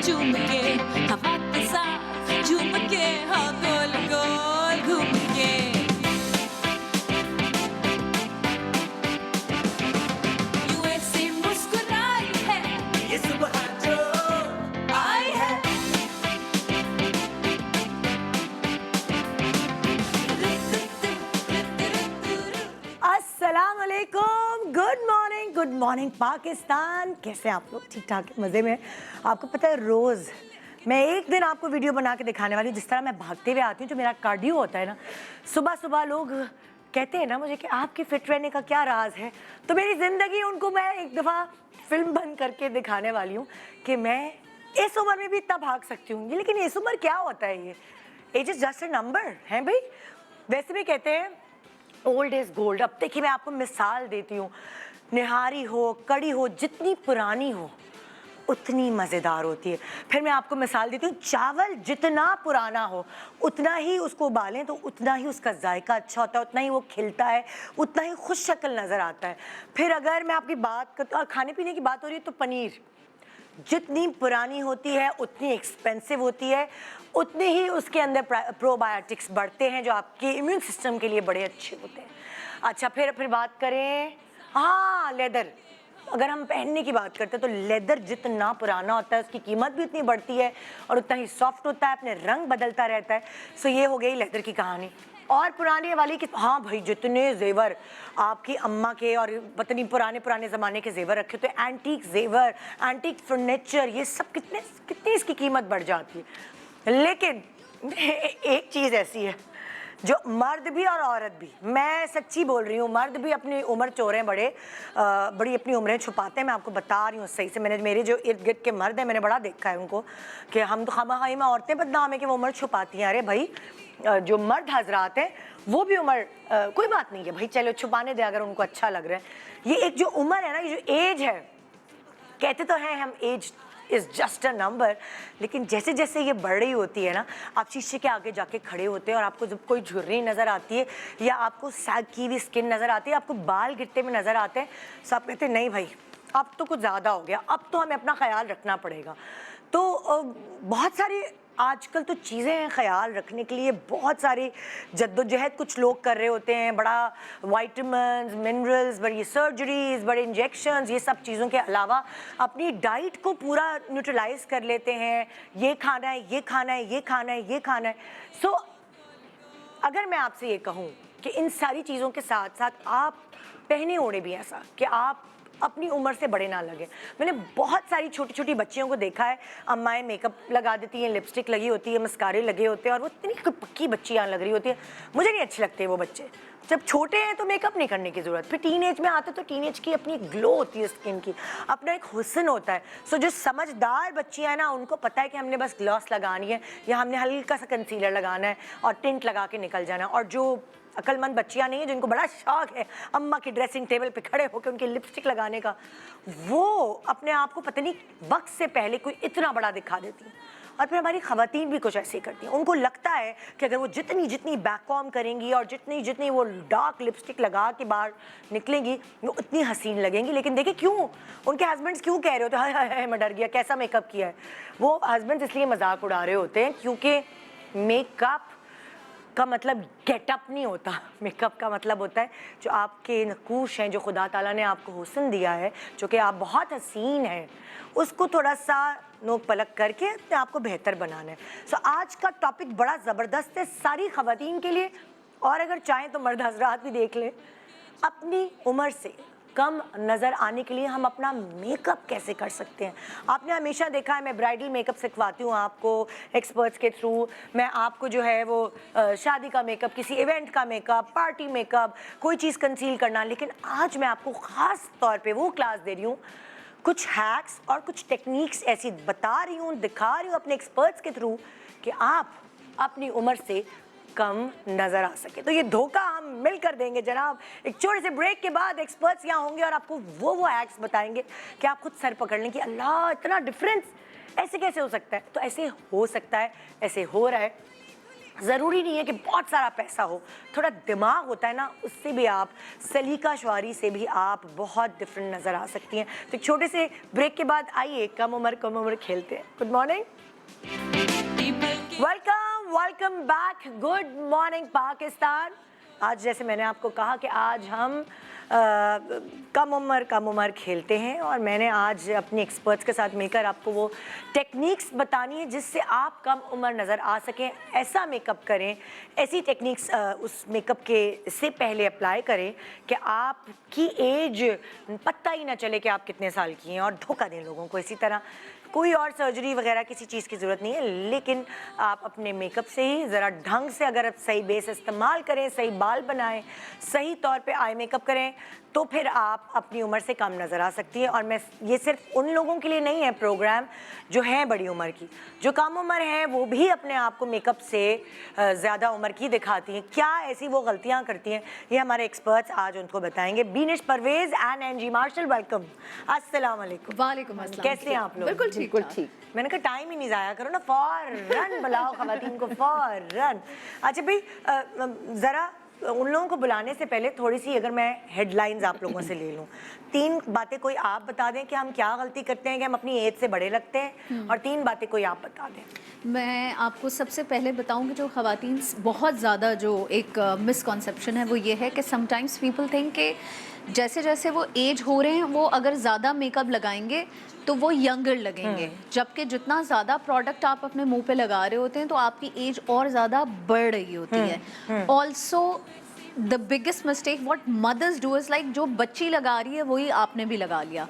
झूम के हवा के साथ झूम के हाँ गोल गोल घूम के यूं ऐसे मुस्कुराई है ये सुबह जो आई है अस्सलाम वालेकुम, गुड मॉर्निंग पाकिस्तान। कैसे हैं आप लोग? ठीक ठाक मज़े में? आपको पता है रोज़ मैं एक दिन आपको वीडियो बना के दिखाने वाली हूँ जिस तरह मैं भागते हुए आती हूँ, जो मेरा कार्डियो होता है ना, सुबह सुबह लोग कहते हैं ना मुझे कि आपके फिट रहने का क्या राज है। तो मेरी ज़िंदगी उनको मैं एक दफ़ा फिल्म बंद करके दिखाने वाली हूँ कि मैं इस उम्र में भी इतना भाग सकती हूँ। लेकिन इस उम्र क्या होता है? ये age is just a number है भाई। वैसे भी कहते हैं ओल्ड इज गोल्ड। अब देखिए मैं आपको मिसाल देती हूँ, निहारी हो, कड़ी हो, जितनी पुरानी हो उतनी मज़ेदार होती है। फिर मैं आपको मिसाल देती हूँ, चावल जितना पुराना हो उतना ही उसको उबालें तो उतना ही उसका जायका अच्छा होता है, उतना ही वो खिलता है, उतना ही खुश शक्ल नज़र आता है। फिर अगर मैं आपकी बात करती हूँ और खाने पीने की बात हो रही है तो पनीर जितनी पुरानी होती है उतनी एक्सपेंसिव होती है, उतने ही उसके अंदर प्रोबायोटिक्स बढ़ते हैं जो आपके इम्यून सिस्टम के लिए बड़े अच्छे होते हैं। अच्छा फिर बात करें, हाँ लेदर, अगर हम पहनने की बात करते हैं तो लेदर जितना पुराना होता है उसकी कीमत भी उतनी बढ़ती है और उतना ही सॉफ्ट होता है, अपने रंग बदलता रहता है। सो ये हो गई लेदर की कहानी। और पुराने वाली की, हाँ भाई जितने जेवर आपकी अम्मा के और पता नहीं पुराने ज़माने के जेवर रखे तो एंटीक जेवर, एंटीक फर्नीचर, ये सब कितनी इसकी कीमत बढ़ जाती है। लेकिन एक चीज़ ऐसी है जो मर्द भी और औरत भी, मैं सच्ची बोल रही हूँ, मर्द भी अपनी उम्र चोरें बड़ी अपनी उम्रें छुपाते हैं। मैं आपको बता रही हूँ सही से, मैंने मेरे जो इर्द गिर्द के मर्द हैं मैंने बड़ा देखा है उनको कि हम तो खामा-खाई में औरतें बदनाम है कि वो उम्र छुपाती हैं। अरे भाई जो मर्द हजरात हैं वो भी उम्र कोई बात नहीं है भाई, चलो छुपाने दे अगर उनको अच्छा लग रहा है। ये एक जो उम्र है ना, ये जो एज है, कहते तो हैं हम age is just a number, लेकिन जैसे जैसे ये बढ़ रही होती है ना, आप शीशे के आगे जाके खड़े होते हैं और आपको जब कोई झुर्री नज़र आती है या आपको सैग की हुई स्किन नज़र आती है, आपको बाल गिरते हुए नज़र आते हैं, तो आप कहते हैं नहीं भाई अब तो कुछ ज़्यादा हो गया, अब तो हमें अपना ख्याल रखना पड़ेगा। तो बहुत सारी आजकल तो चीज़ें हैं ख्याल रखने के लिए, बहुत सारी जद्दोजहद कुछ लोग कर रहे होते हैं, बड़ा वाइटमिन्स, मिनरल्स, बड़ी सर्जरीज, बड़े इंजेक्शंस, ये सब चीज़ों के अलावा अपनी डाइट को पूरा न्यूट्रलाइज कर लेते हैं। ये खाना है, ये खाना है, ये खाना है, ये खाना है। सो अगर मैं आपसे ये कहूँ कि इन सारी चीज़ों के साथ साथ आप पहने ओढ़े भी ऐसा कि आप अपनी उम्र से बड़े ना लगे। मैंने बहुत सारी छोटी छोटी बच्चियों को देखा है, अम्माएँ मेकअप लगा देती हैं, लिपस्टिक लगी होती है, मस्कारे लगे होते हैं और वो इतनी पक्की बच्चियाँ लग रही होती है। मुझे नहीं अच्छे लगते वो बच्चे। जब छोटे हैं तो मेकअप नहीं करने की ज़रूरत, फिर टीनेज में आते तो टीनेज की अपनी ग्लो होती है स्किन की, अपना एक हुस्न होता है। सो जो समझदार बच्चियाँ हैं ना, उनको पता है कि हमने बस ग्लॉस लगानी है या हमने हल्का सा कंसीलर लगाना है और टिंट लगा के निकल जाना है। और जो अक्लमंद बच्चियाँ नहीं हैं जिनको बड़ा शौक है अम्मा की ड्रेसिंग टेबल पे खड़े होकर उनकी लिपस्टिक लगाने का, वो अपने आप को पता नहीं वक्त से पहले कोई इतना बड़ा दिखा देती हैं। और फिर हमारी ख़वातीन भी कुछ ऐसे ही करती हैं, उनको लगता है कि अगर वो जितनी बैककॉम करेंगी और जितनी वो डार्क लिपस्टिक लगा के बाहर निकलेंगी वो उतनी हसीन लगेंगी। लेकिन देखिए क्यों उनके हस्बैंड्स क्यों कह रहे होते हैं हाय हाय मैं डर गया कैसा मेकअप किया है। वो हस्बैंड्स इसलिए मजाक उड़ा रहे होते हैं क्योंकि मेकअप का मतलब गेटअप नहीं होता, मेकअप का मतलब होता है जो आपके नकूश हैं, जो खुदा ताला ने आपको हुस्न दिया है, जो कि आप बहुत हसीन हैं, उसको थोड़ा सा नोक पलक करके अपने आप को बेहतर बनाना है। सो आज का टॉपिक बड़ा ज़बरदस्त है सारी ख़वातीन के लिए, और अगर चाहें तो मर्द हजरात भी देख लें। अपनी उम्र से कम नज़र आने के लिए हम अपना मेकअप कैसे कर सकते हैं। आपने हमेशा देखा है मैं ब्राइडल मेकअप सिखवाती हूँ आपको एक्सपर्ट्स के थ्रू। मैं आपको जो है वो शादी का मेकअप, किसी इवेंट का मेकअप, पार्टी मेकअप, कोई चीज़ कंसील करना। लेकिन आज मैं आपको ख़ास तौर पे वो क्लास दे रही हूँ, कुछ हैक्स और कुछ टेक्निक्स ऐसी बता रही हूँ, दिखा रही हूँ अपने एक्सपर्ट्स के थ्रू कि आप अपनी उम्र से कम नजर आ सके। तो ये धोखा हम मिलकर देंगे जनाब। एक छोटे से ब्रेक के बाद एक्सपर्ट्स यहाँ होंगे और आपको वो एक्ट्स बताएंगे कि आप खुद सर पकड़ लें कि अल्लाह इतना डिफरेंस ऐसे कैसे हो सकता है। तो ऐसे हो सकता है, ऐसे हो रहा है। ज़रूरी नहीं है कि बहुत सारा पैसा हो, थोड़ा दिमाग होता है ना, उससे भी आप, सलीका शुआरी से भी आप बहुत डिफरेंट नज़र आ सकती हैं। तो एक छोटे से ब्रेक के बाद आइए कम उम्र खेलते हैं। Good morning, welcome back, good morning Pakistan. आज जैसे मैंने आपको कहा कि आज हम कम उम्र खेलते हैं, और मैंने आज अपने एक्सपर्ट्स के साथ मिलकर आपको वो टेक्निक्स बतानी है जिससे आप कम उम्र नज़र आ सकें। ऐसा मेकअप करें, ऐसी टेक्निक्स उस मेकअप के से पहले अप्लाई करें कि आपकी एज पता ही ना चले कि आप कितने साल की हैं, और धोखा दें लोगों को। इसी तरह कोई और सर्जरी वगैरह किसी चीज़ की ज़रूरत नहीं है, लेकिन आप अपने मेकअप से ही ज़रा ढंग से अगर आप सही बेस इस्तेमाल करें, सही बाल बनाएं, सही तौर पे आई मेकअप करें, तो फिर आप अपनी उम्र से कम नज़र आ सकती है। और मैं ये सिर्फ उन लोगों के लिए नहीं है प्रोग्राम जो हैं बड़ी उम्र की, जो कम उम्र हैं वो भी अपने आप को मेकअप से ज़्यादा उम्र की दिखाती हैं। क्या ऐसी वो गलतियाँ करती हैं, ये हमारे एक्सपर्ट्स आज उनको बताएंगे। Beenish Parvez and Angie Marshall, welcome. अस्सलाम वालेकुम। वालेकुम अस्सलाम। कैसे हैं आप लोग? बिल्कुल ठीक। मैंने कहा टाइम ही नहीं ज़ाया करो ना, फौरन बुलाओ खवातीन को, फौरन। अच्छा भाई, ज़रा उन लोगों को बुलाने से पहले थोड़ी सी अगर मैं हेडलाइंस आप लोगों से ले लूँ, 3 बातें कोई आप बता दें कि हम क्या गलती करते हैं कि हम अपनी एज से बड़े लगते हैं, और 3 बातें कोई आप बता दें। मैं आपको सबसे पहले बताऊं कि जो ख़वातीन बहुत ज़्यादा जो एक मिसकॉन्सेप्शन है वो ये है कि समटाइम्स पीपल थिंक कि जैसे जैसे वो एज हो रहे हैं वो अगर ज़्यादा मेकअप लगाएंगे तो वो यंगर लगेंगे, जबकि जितना ज़्यादा प्रोडक्ट आप अपने मुंह पे लगा रहे होते हैं तो आपकी एज और ज़्यादा बढ़ रही होती है। Also the biggest mistake what mothers do is like, जो बच्ची लगा रही है वही आपने भी लगा लिया।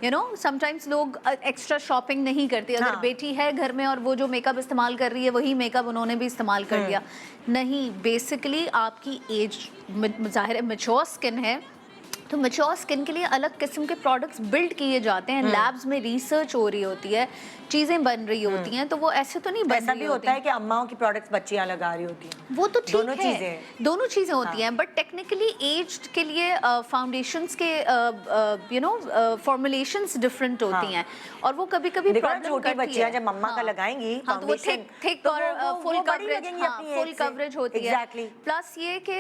यू नो, समटाइम्स लोग एक्स्ट्रा शॉपिंग नहीं करते। अगर बेटी है घर में और वो जो मेकअप इस्तेमाल कर रही है वही मेकअप उन्होंने भी इस्तेमाल कर लिया। नहीं, बेसिकली आपकी एज, ज़ाहिर है मैच्योर स्किन है, तो मैच्योर स्किन के लिए अलग किस्म के प्रोडक्ट्स बिल्ड किए जाते हैं, लैब्स में रिसर्च हो रही होती है, चीज़ें बन रही होती हैं, तो वो ऐसे तो नहीं बन रही होती। ऐसा भी होता है कि अम्माओं की प्रोडक्ट्स बच्चियां लगा रही होती हैं, वो तो ठीक दोनों है, दोनों चीज़ें होती हैं, बट टेक्निकली एज के लिए फाउंडेशंस के यू नो फॉर्मुलेशंस डिफरेंट होती हैं, और वो कभी कभी छोटी बच्चियां जब मम्मा का लगाएंगी तो वो थिक और फुल कवरेज होती है। प्लस ये कि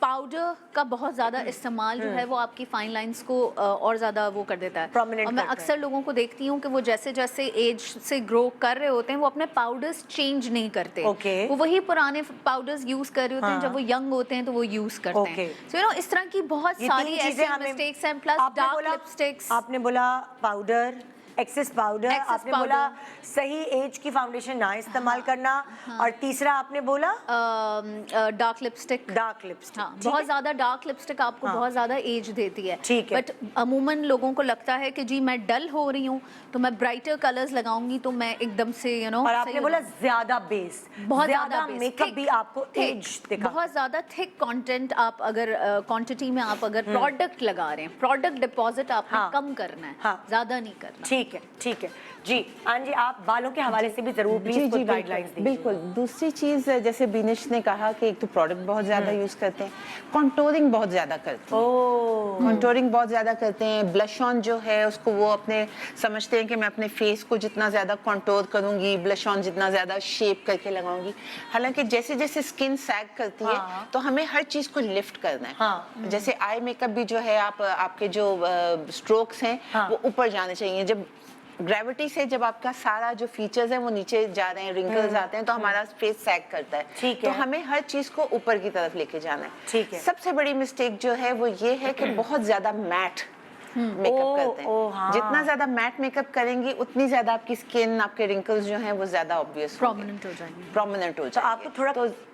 पाउडर का बहुत ज़्यादा इस्तेमाल जो है वो आपकी फाइन लाइंस को और ज़्यादा वो कर देता है। और मैं अक्सर लोगों को देखती हूँ कि वो जैसे जैसे एज से ग्रो कर रहे होते हैं वो अपने पाउडर्स चेंज नहीं करते, वो वही पुराने पाउडर्स यूज कर रहे होते हैं, जब वो यंग होते हैं तो वो यूज करते हैं। सो यू नो, इस तरह की बहुत सारी ऐसी मिस्टेक्स हैं। प्लस डार्क लिपस्टिक्स, आपने बोला पाउडर, एक्सेस पाउडर, आपने बोला सही एज की फाउंडेशन ना इस्तेमाल करना, और तीसरा आपने बोला डार्क लिपस्टिक। बहुत ज्यादा डार्क लिपस्टिक आपको बहुत ज्यादा एज देती है, बट अमूमन लोगों को लगता है कि जी मैं डल हो रही हूँ तो मैं ब्राइटर कलर्स लगाऊंगी तो मैं एकदम से यू नो। और आपने बोला ज्यादा बेस, बहुत ज्यादा मेकअप भी आपको एज दिखा, बहुत ज्यादा थिक कंटेंट आप अगर क्वांटिटी में आप अगर प्रोडक्ट लगा रहे हैं, प्रोडक्ट डिपॉजिट आपने कम करना है, ज्यादा नहीं करना। ठीक है जी। जी, आप बालों के हवाले से भी जरूर प्लीज कुछ गाइडलाइंस दीजिए। बिल्कुल। दूसरी चीज़ जैसे बीनिश ने कहा कि एक तो प्रोडक्ट बहुत ज़्यादा यूज़ करते हैं, कॉन्टोरिंग बहुत ज़्यादा करते हैं। कॉन्टोरिंग बहुत ज़्यादा करते हैं। ब्लश ऑन जो है उसको वो अपने समझते हैं कि मैं अपने फेस को जितना ज़्यादा कॉन्टोर करूँगी, ब्लश ऑन जितना ज़्यादा शेप करके लगाऊंगी, हालांकि जैसे जैसे स्किन सैग करती है तो हमें हर चीज़ को लिफ्ट करना है। जैसे आई मेकअप भी जो है आपके जो स्ट्रोक्स हैं वो ऊपर जाने चाहिए। जब ग्रेविटी से जब आपका सारा जो फीचर्स है वो नीचे जा रहे हैं, रिंकल्स आते हैं, तो हमारा फेस सैग करता है। तो हमें हर चीज को ऊपर की तरफ लेके जाना है। सबसे बड़ी मिस्टेक जो है वो ये है कि बहुत ज्यादा मैट मेकअप करते हैं। जितना ज्यादा मैट मेकअप करेंगे उतनी ज्यादा आपकी स्किन, आपके रिंकल्स जो हैं वो ज्यादा ऑब्वियस प्रोमिनेंट हो जाएंगे। तो आपको थोड़ा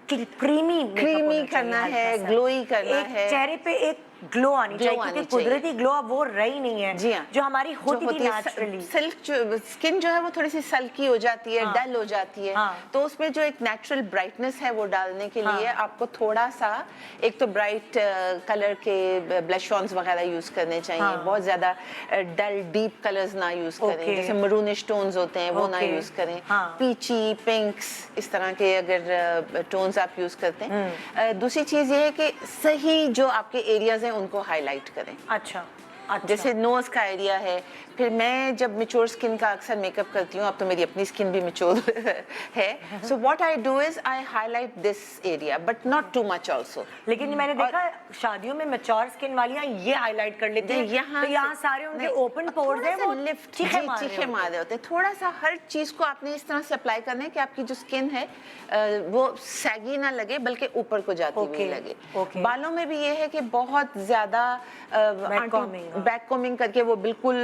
क्रीमी करना है, ग्लोई करना है, चेहरे पे एक ग्लो आनी चाहिए, क्योंकि कुदरती ग्लो अब वो रही नहीं है। जी हाँ, जो हमारी होती थी नेचुरली। सिल्क स्किन जो है वो थोड़ी सी सल्की हो जाती है, डल हो जाती है, तो उसमें जो एक नेचुरल ब्राइटनेस है वो डालने के लिए आपको थोड़ा सा एक तो ब्राइट कलर के ब्लश ऑन्स वगैरह यूज करने चाहिए। बहुत ज्यादा डल डीप कलर्स ना यूज करें, जैसे मरूनिश टोन्स होते हैं वो ना यूज करें। पीची, पिंक्स, इस तरह के अगर टोन्स आप यूज करते हैं। दूसरी चीज ये है कि सही जो आपके एरियाज हैं उनको हाईलाइट करें। अच्छा, अच्छा। जैसे नोज का एरिया है। फिर मैं जब मेच्योर स्किन का अक्सर मेकअप करती हूँ, अब तो मेरी अपनी स्किन भी मेच्योर है, so what I do is I highlight this area but not too much also. लेकिन मैंने देखा शादियों में मैच्योर स्किन वालियां ये हाईलाइट कर लेती हैं, तो यहाँ सारे उनके ओपन पोर्स हैं, वो लिफ्ट चीखे मार रहे चीखे होते मार रहे होते हैं। थोड़ा सा हर चीज को आपने इस तरह से अप्लाई करना है कि आपकी जो स्किन है वो सैगी ना लगे, बल्कि ऊपर को जाती हुई लगे। बालों में भी ये है कि बहुत ज्यादा बैक कॉमिंग करके वो बिल्कुल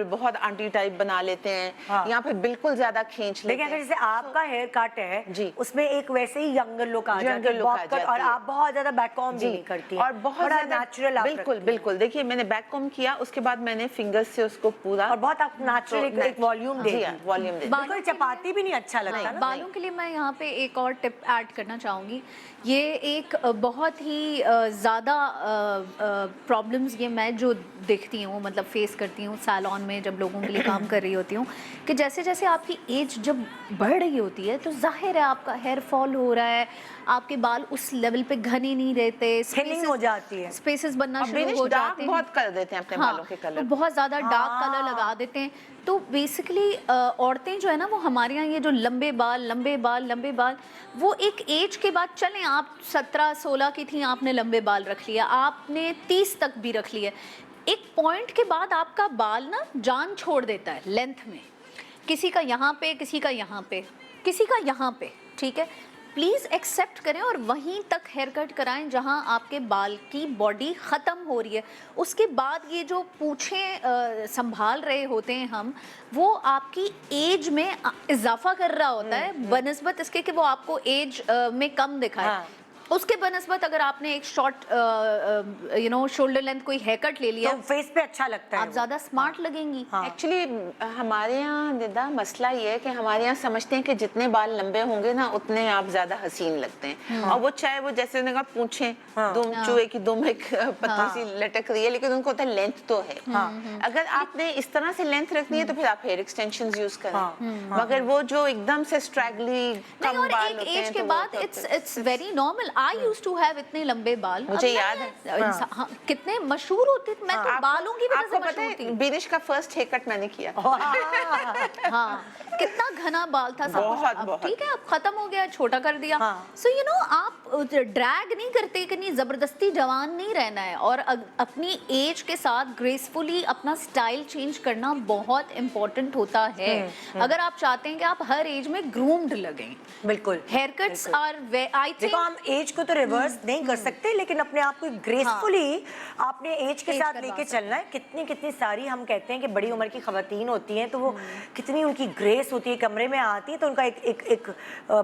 बहुत आंटी टाइप बना लेते हैं। हाँ। यहाँ पे बिल्कुल ज्यादा खींच लेते देखिए, अगर हैं। जैसे आपका हेयर कट है जी। उसमें एक वैसे ही यंगर लुक आ जाती है, बॉब कट, और आप बहुत ज्यादा बैक कॉम भी नहीं करती हैं, और बहुत बड़ा ज्यादा नेचुरल आप बिल्कुल रखती हैं। बिल्कुल। देखिए, मैंने बैक कॉम किया, उसके बाद मैंने फिंगर्स से उसको पूरा, और बहुत आप नेचुरल एक वॉल्यूम दे दी। वॉल्यूम दे। बिल्कुल चपाती भी नहीं अच्छा लगता ना। बालों के लिए मैं यहाँ पे एक और टिप ऐड करना चाहूँगी। ये एक बहुत ही ज़्यादा प्रॉब्लम्स ये मैं जो देखती हूँ, मतलब फेस करती हूँ सैलून में जब लोगों के लिए काम कर रही होती हूँ, कि जैसे जैसे आपकी एज जब बढ़ रही होती है तो जाहिर है आपका हेयर फॉल हो रहा है, आपके बाल उस लेवल पे घने नहीं रहते, थिनिंग हो जाती है, स्पेसेस बनना शुरू हो डार्क जाते हैं। बहुत कर देते हैं अपने बालों के कलर, तो बहुत ज़्यादा डार्क कलर लगा देते हैं। तो बेसिकली औरतें जो है ना, वो हमारे यहाँ ये जो लंबे बाल वो एक एज के बाद, चलें आप 17-16 की थी, आपने लंबे बाल रख लिया, आपने 30 तक भी रख लिया, एक पॉइंट के बाद आपका बाल ना जान छोड़ देता है लेंथ में, किसी का यहाँ पे, किसी का यहाँ पे, किसी का यहाँ पे, ठीक है। प्लीज़ एक्सेप्ट करें और वहीं तक हेयर कट कराएं जहां आपके बाल की बॉडी ख़त्म हो रही है। उसके बाद ये जो पूँछें संभाल रहे होते हैं हम, वो आपकी एज में इजाफा कर रहा होता है बनस्बत इसके कि वो आपको एज में कम दिखाए। हाँ। उसके बनस्बत अगर आपने एक शॉर्ट शोल्डर लेंथ कोई हेयर कट ले लिया, तो फेस पे अच्छा लगता है, आप ज़्यादा स्मार्ट लगेंगी। हाँ। एक्चुअली हमारे यहाँ निदा मसला ये है कि हमारे यहाँ समझते हैं कि जितने बाल लंबे होंगे ना उतने आप ज्यादा हसीन लगते हैं। और वो चाहे वो जैसे उन्होंने कहा पूछें, दुम चूहे की दुम एक पतली सी लटक रही है, लेकिन उनको होता है लेंथ तो है। अगर आपने इस तरह से लेंथ रखनी है तो फिर आप हेयर एक्सटेंशंस यूज करें। मगर वो जो एकदम से स्ट्रैगली कम और बाल एक होते एज हैं के तो बाद it's very normal. I used to have इतने लंबे बाल, मुझे अब याद मैं- हाँ, कितने मशहूर होते थे, मैं तो बालों की वजह से आपको पता मशहूर है थी। बिनिश का फर्स्ट हेयर कट मैंने किया। हाँ, कितना घना बाल था सब कुछ। बहुत, अब बहुत। ठीक है, अब खत्म हो गया, छोटा कर दिया। हाँ। सो यू नो, आप ड्रैग नहीं करते कि नहीं, जबरदस्ती जवान नहीं रहना है, और अपनी एज के साथ ग्रेसफुली अपना स्टाइल चेंज करना बहुत इंपॉर्टेंट होता है। अगर आप चाहते हैं कि आप हर एज में ग्रूम्ड लगें। बिल्कुल। Hair cuts are, I think, देखो, हम एज को तो रिवर्स नहीं कर सकते, लेकिन अपने आप को ग्रेसफुली आपने एज के एज साथ करवा लेके सकते चलना है। कितनी कितनी सारी हम कहते हैं कि बड़ी उम्र की खवातीन होती हैं, तो वो कितनी उनकी ग्रेस होती है, कमरे में आती है तो उनका एक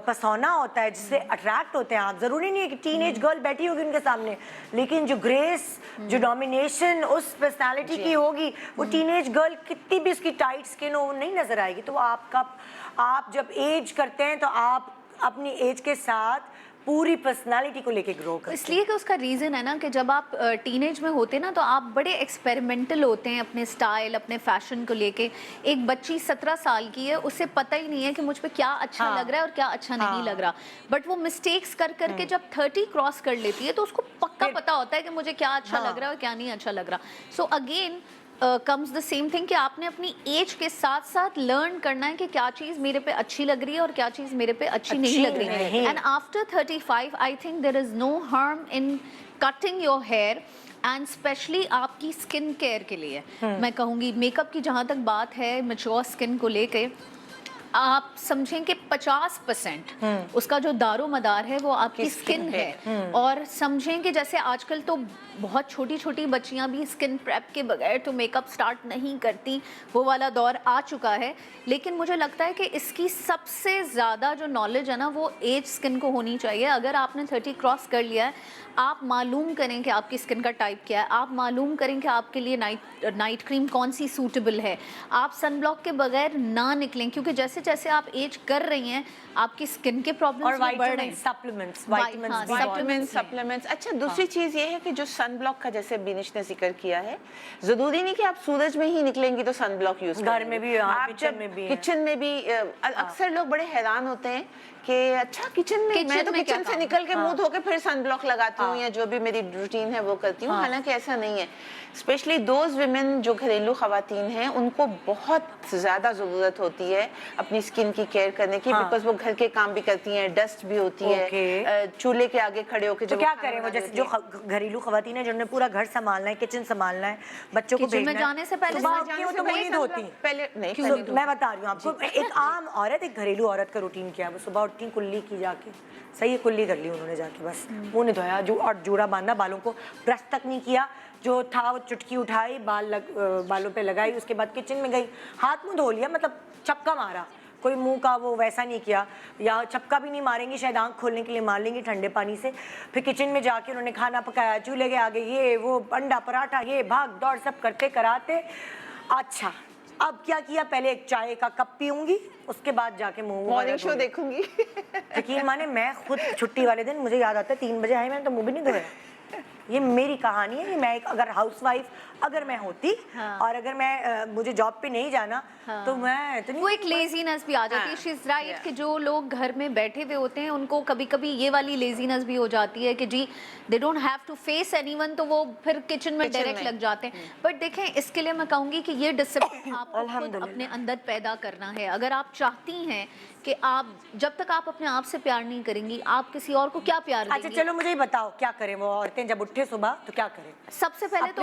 पसौना होता है जिससे अट्रैक्ट होते हैं आप। जरूरी नहीं है कि टीनेज गर्ल बैठी होगी उनके सामने, लेकिन जो ग्रेस, जो डोमिनेशन उस पर्सनालिटी की होगी, वो टीनेज गर्ल कितनी भी उसकी टाइट स्किन हो, वो नहीं नजर आएगी। तो आप जब एज करते हैं तो आप अपनी एज के साथ पूरी पर्सनालिटी को लेके ग्रो करते हैं। इसलिए कि उसका रीज़न है ना कि जब आप टीनेज में होते हैं ना, तो आप बड़े एक्सपेरिमेंटल होते हैं अपने स्टाइल, अपने फैशन को लेके। एक बच्ची 17 साल की है, उसे पता ही नहीं है कि मुझ पे क्या अच्छा लग रहा है और क्या अच्छा नहीं लग रहा, बट वो मिस्टेक्स कर करके जब 30 क्रॉस कर लेती है तो उसको पक्का पता होता है कि मुझे क्या अच्छा लग रहा है और क्या नहीं अच्छा लग रहा। So again comes the same thing कि आपने अपनी एज के साथ साथ लर्न करना है कि क्या चीज़ मेरे पे अच्छी लग रही है और क्या चीज़ मेरे पे अच्छी नहीं लग रही है। And after 35 I think there is no harm in cutting your hair, and specially आपकी स्किन केयर के लिए। मैं कहूँगी मेकअप की जहाँ तक बात है, मैच्योर स्किन को लेके आप समझें कि 50% उसका जो दारो मदार है वो आपकी स्किन है। और समझें कि जैसे आजकल तो बहुत छोटी छोटी बच्चियां भी स्किन प्रेप के बगैर तो मेकअप स्टार्ट नहीं करती, वो वाला दौर आ चुका है। लेकिन मुझे लगता है कि इसकी सबसे ज़्यादा जो नॉलेज है ना, वो एज स्किन को होनी चाहिए। अगर आपने 30 क्रॉस कर लिया है, आप मालूम करें कि आपकी स्किन का टाइप क्या है, आप मालूम करें कि आपके लिए नाइट क्रीम कौन सी सूटेबल है, आप सनब्लॉक के बगैर ना निकलें, क्योंकि जैसे जैसे आप एज कर रही हैं आपकी स्किन के प्रॉब्लम्स बढ़ रहे हैं। Supplements supplements. अच्छा, दूसरी चीज ये है कि जो सन सन ब्लॉक का जैसे बिनिश ने जिक्र किया है, जरूरी नहीं कि आप सूरज में ही निकलेंगी तो सन ब्लॉक यूज घर में भी, हाँ, आप किचन में भी है। किचन में भी अक्सर लोग बड़े हैरान होते हैं कि अच्छा किचन में, मैं तो में क्या किचन से काम? निकल के मुंह धो के फिर सन ब्लॉक लगाती हूँ या जो भी मेरी रूटीन है वो करती हूँ। हालांकि ऐसा नहीं है। स्पेशली दोज विमेन जो घरेलू खवातीन हैं, उनको बहुत ज्यादा जरूरत होती है अपनी स्किन की केयर करने की, बिकॉज वो घर के काम भी करती हैं, डस्ट भी होती है, चूल्हे के आगे खड़े होकर तो क्या करें वो, जैसे जो घरेलू खवातीन है जिन्होंने पूरा घर संभालना है, किचन संभालना है, बच्चों को किचन में भेजना है, जाने से पहले सुबह सुबह उठती हैं, वो तो मुंह नहीं धोती। पहले नहीं, तो मैं बता रही हूँ आपको, एक आम औरत, एक घरेलू औरत का रूटीन क्या है, वो सुबह उठती हैं, कुल्ली की जाके, सही है, कुल्ली कर ली उन्होंने जाके, बस मुंह नहीं धोया, और जूड़ा बांधा, बालों को ब्रश तक नहीं किया, जो था वो चुटकी उठाई, बालों पे लगाई, उसके बाद किचन में गई, हाथ मुंह धो लिया, मतलब चपका मारा, कोई मुंह का वो वैसा नहीं किया, या चपका भी नहीं मारेंगी, शायद आंख खोलने के लिए मार लेंगी ठंडे पानी से। फिर किचन में जाके उन्होंने खाना पकाया, चूल्हे के आगे ये वो अंडा पराठा, ये भाग दौड़ सब करते कराते। अच्छा, अब क्या किया, पहले एक चाय का कप पीऊंगी, उसके बाद जाके मुंह मॉर्निंग शो देखूंगी। यकीन माने, मैं खुद छुट्टी वाले दिन, मुझे याद आता है 3 बजे आई, मैंने तो मुंह भी नहीं धोया। ये मेरी कहानी है, मैं एक अगर हाउसवाइफ अगर मैं होती, हाँ। और अगर मैं मुझे जॉब पे नहीं जाना, हाँ। तो मैं इतनी वो एक लेजीनेस भी आ जाती है। शी इज राइट कि जो लोग घर में बैठे हुए होते हैं उनको कभी कभी ये वाली लेजीनेस भी हो जाती है कि जी they don't have to face anyone, तो वो फिर किचन में डायरेक्ट लग जाते हैं। बट देखें, इसके लिए मैं कहूंगी कि ये डिसिप्लिन आपको खुद अपने अंदर पैदा करना है। अगर आप चाहती हैं कि आप, जब तक आप अपने आप से प्यार नहीं करेंगी, आप किसी और को क्या प्यार देंगी? अच्छा चलो मुझे ही बताओ, क्या करें वो औरतें जब उठे सुबह, तो क्या करें? सबसे पहले तो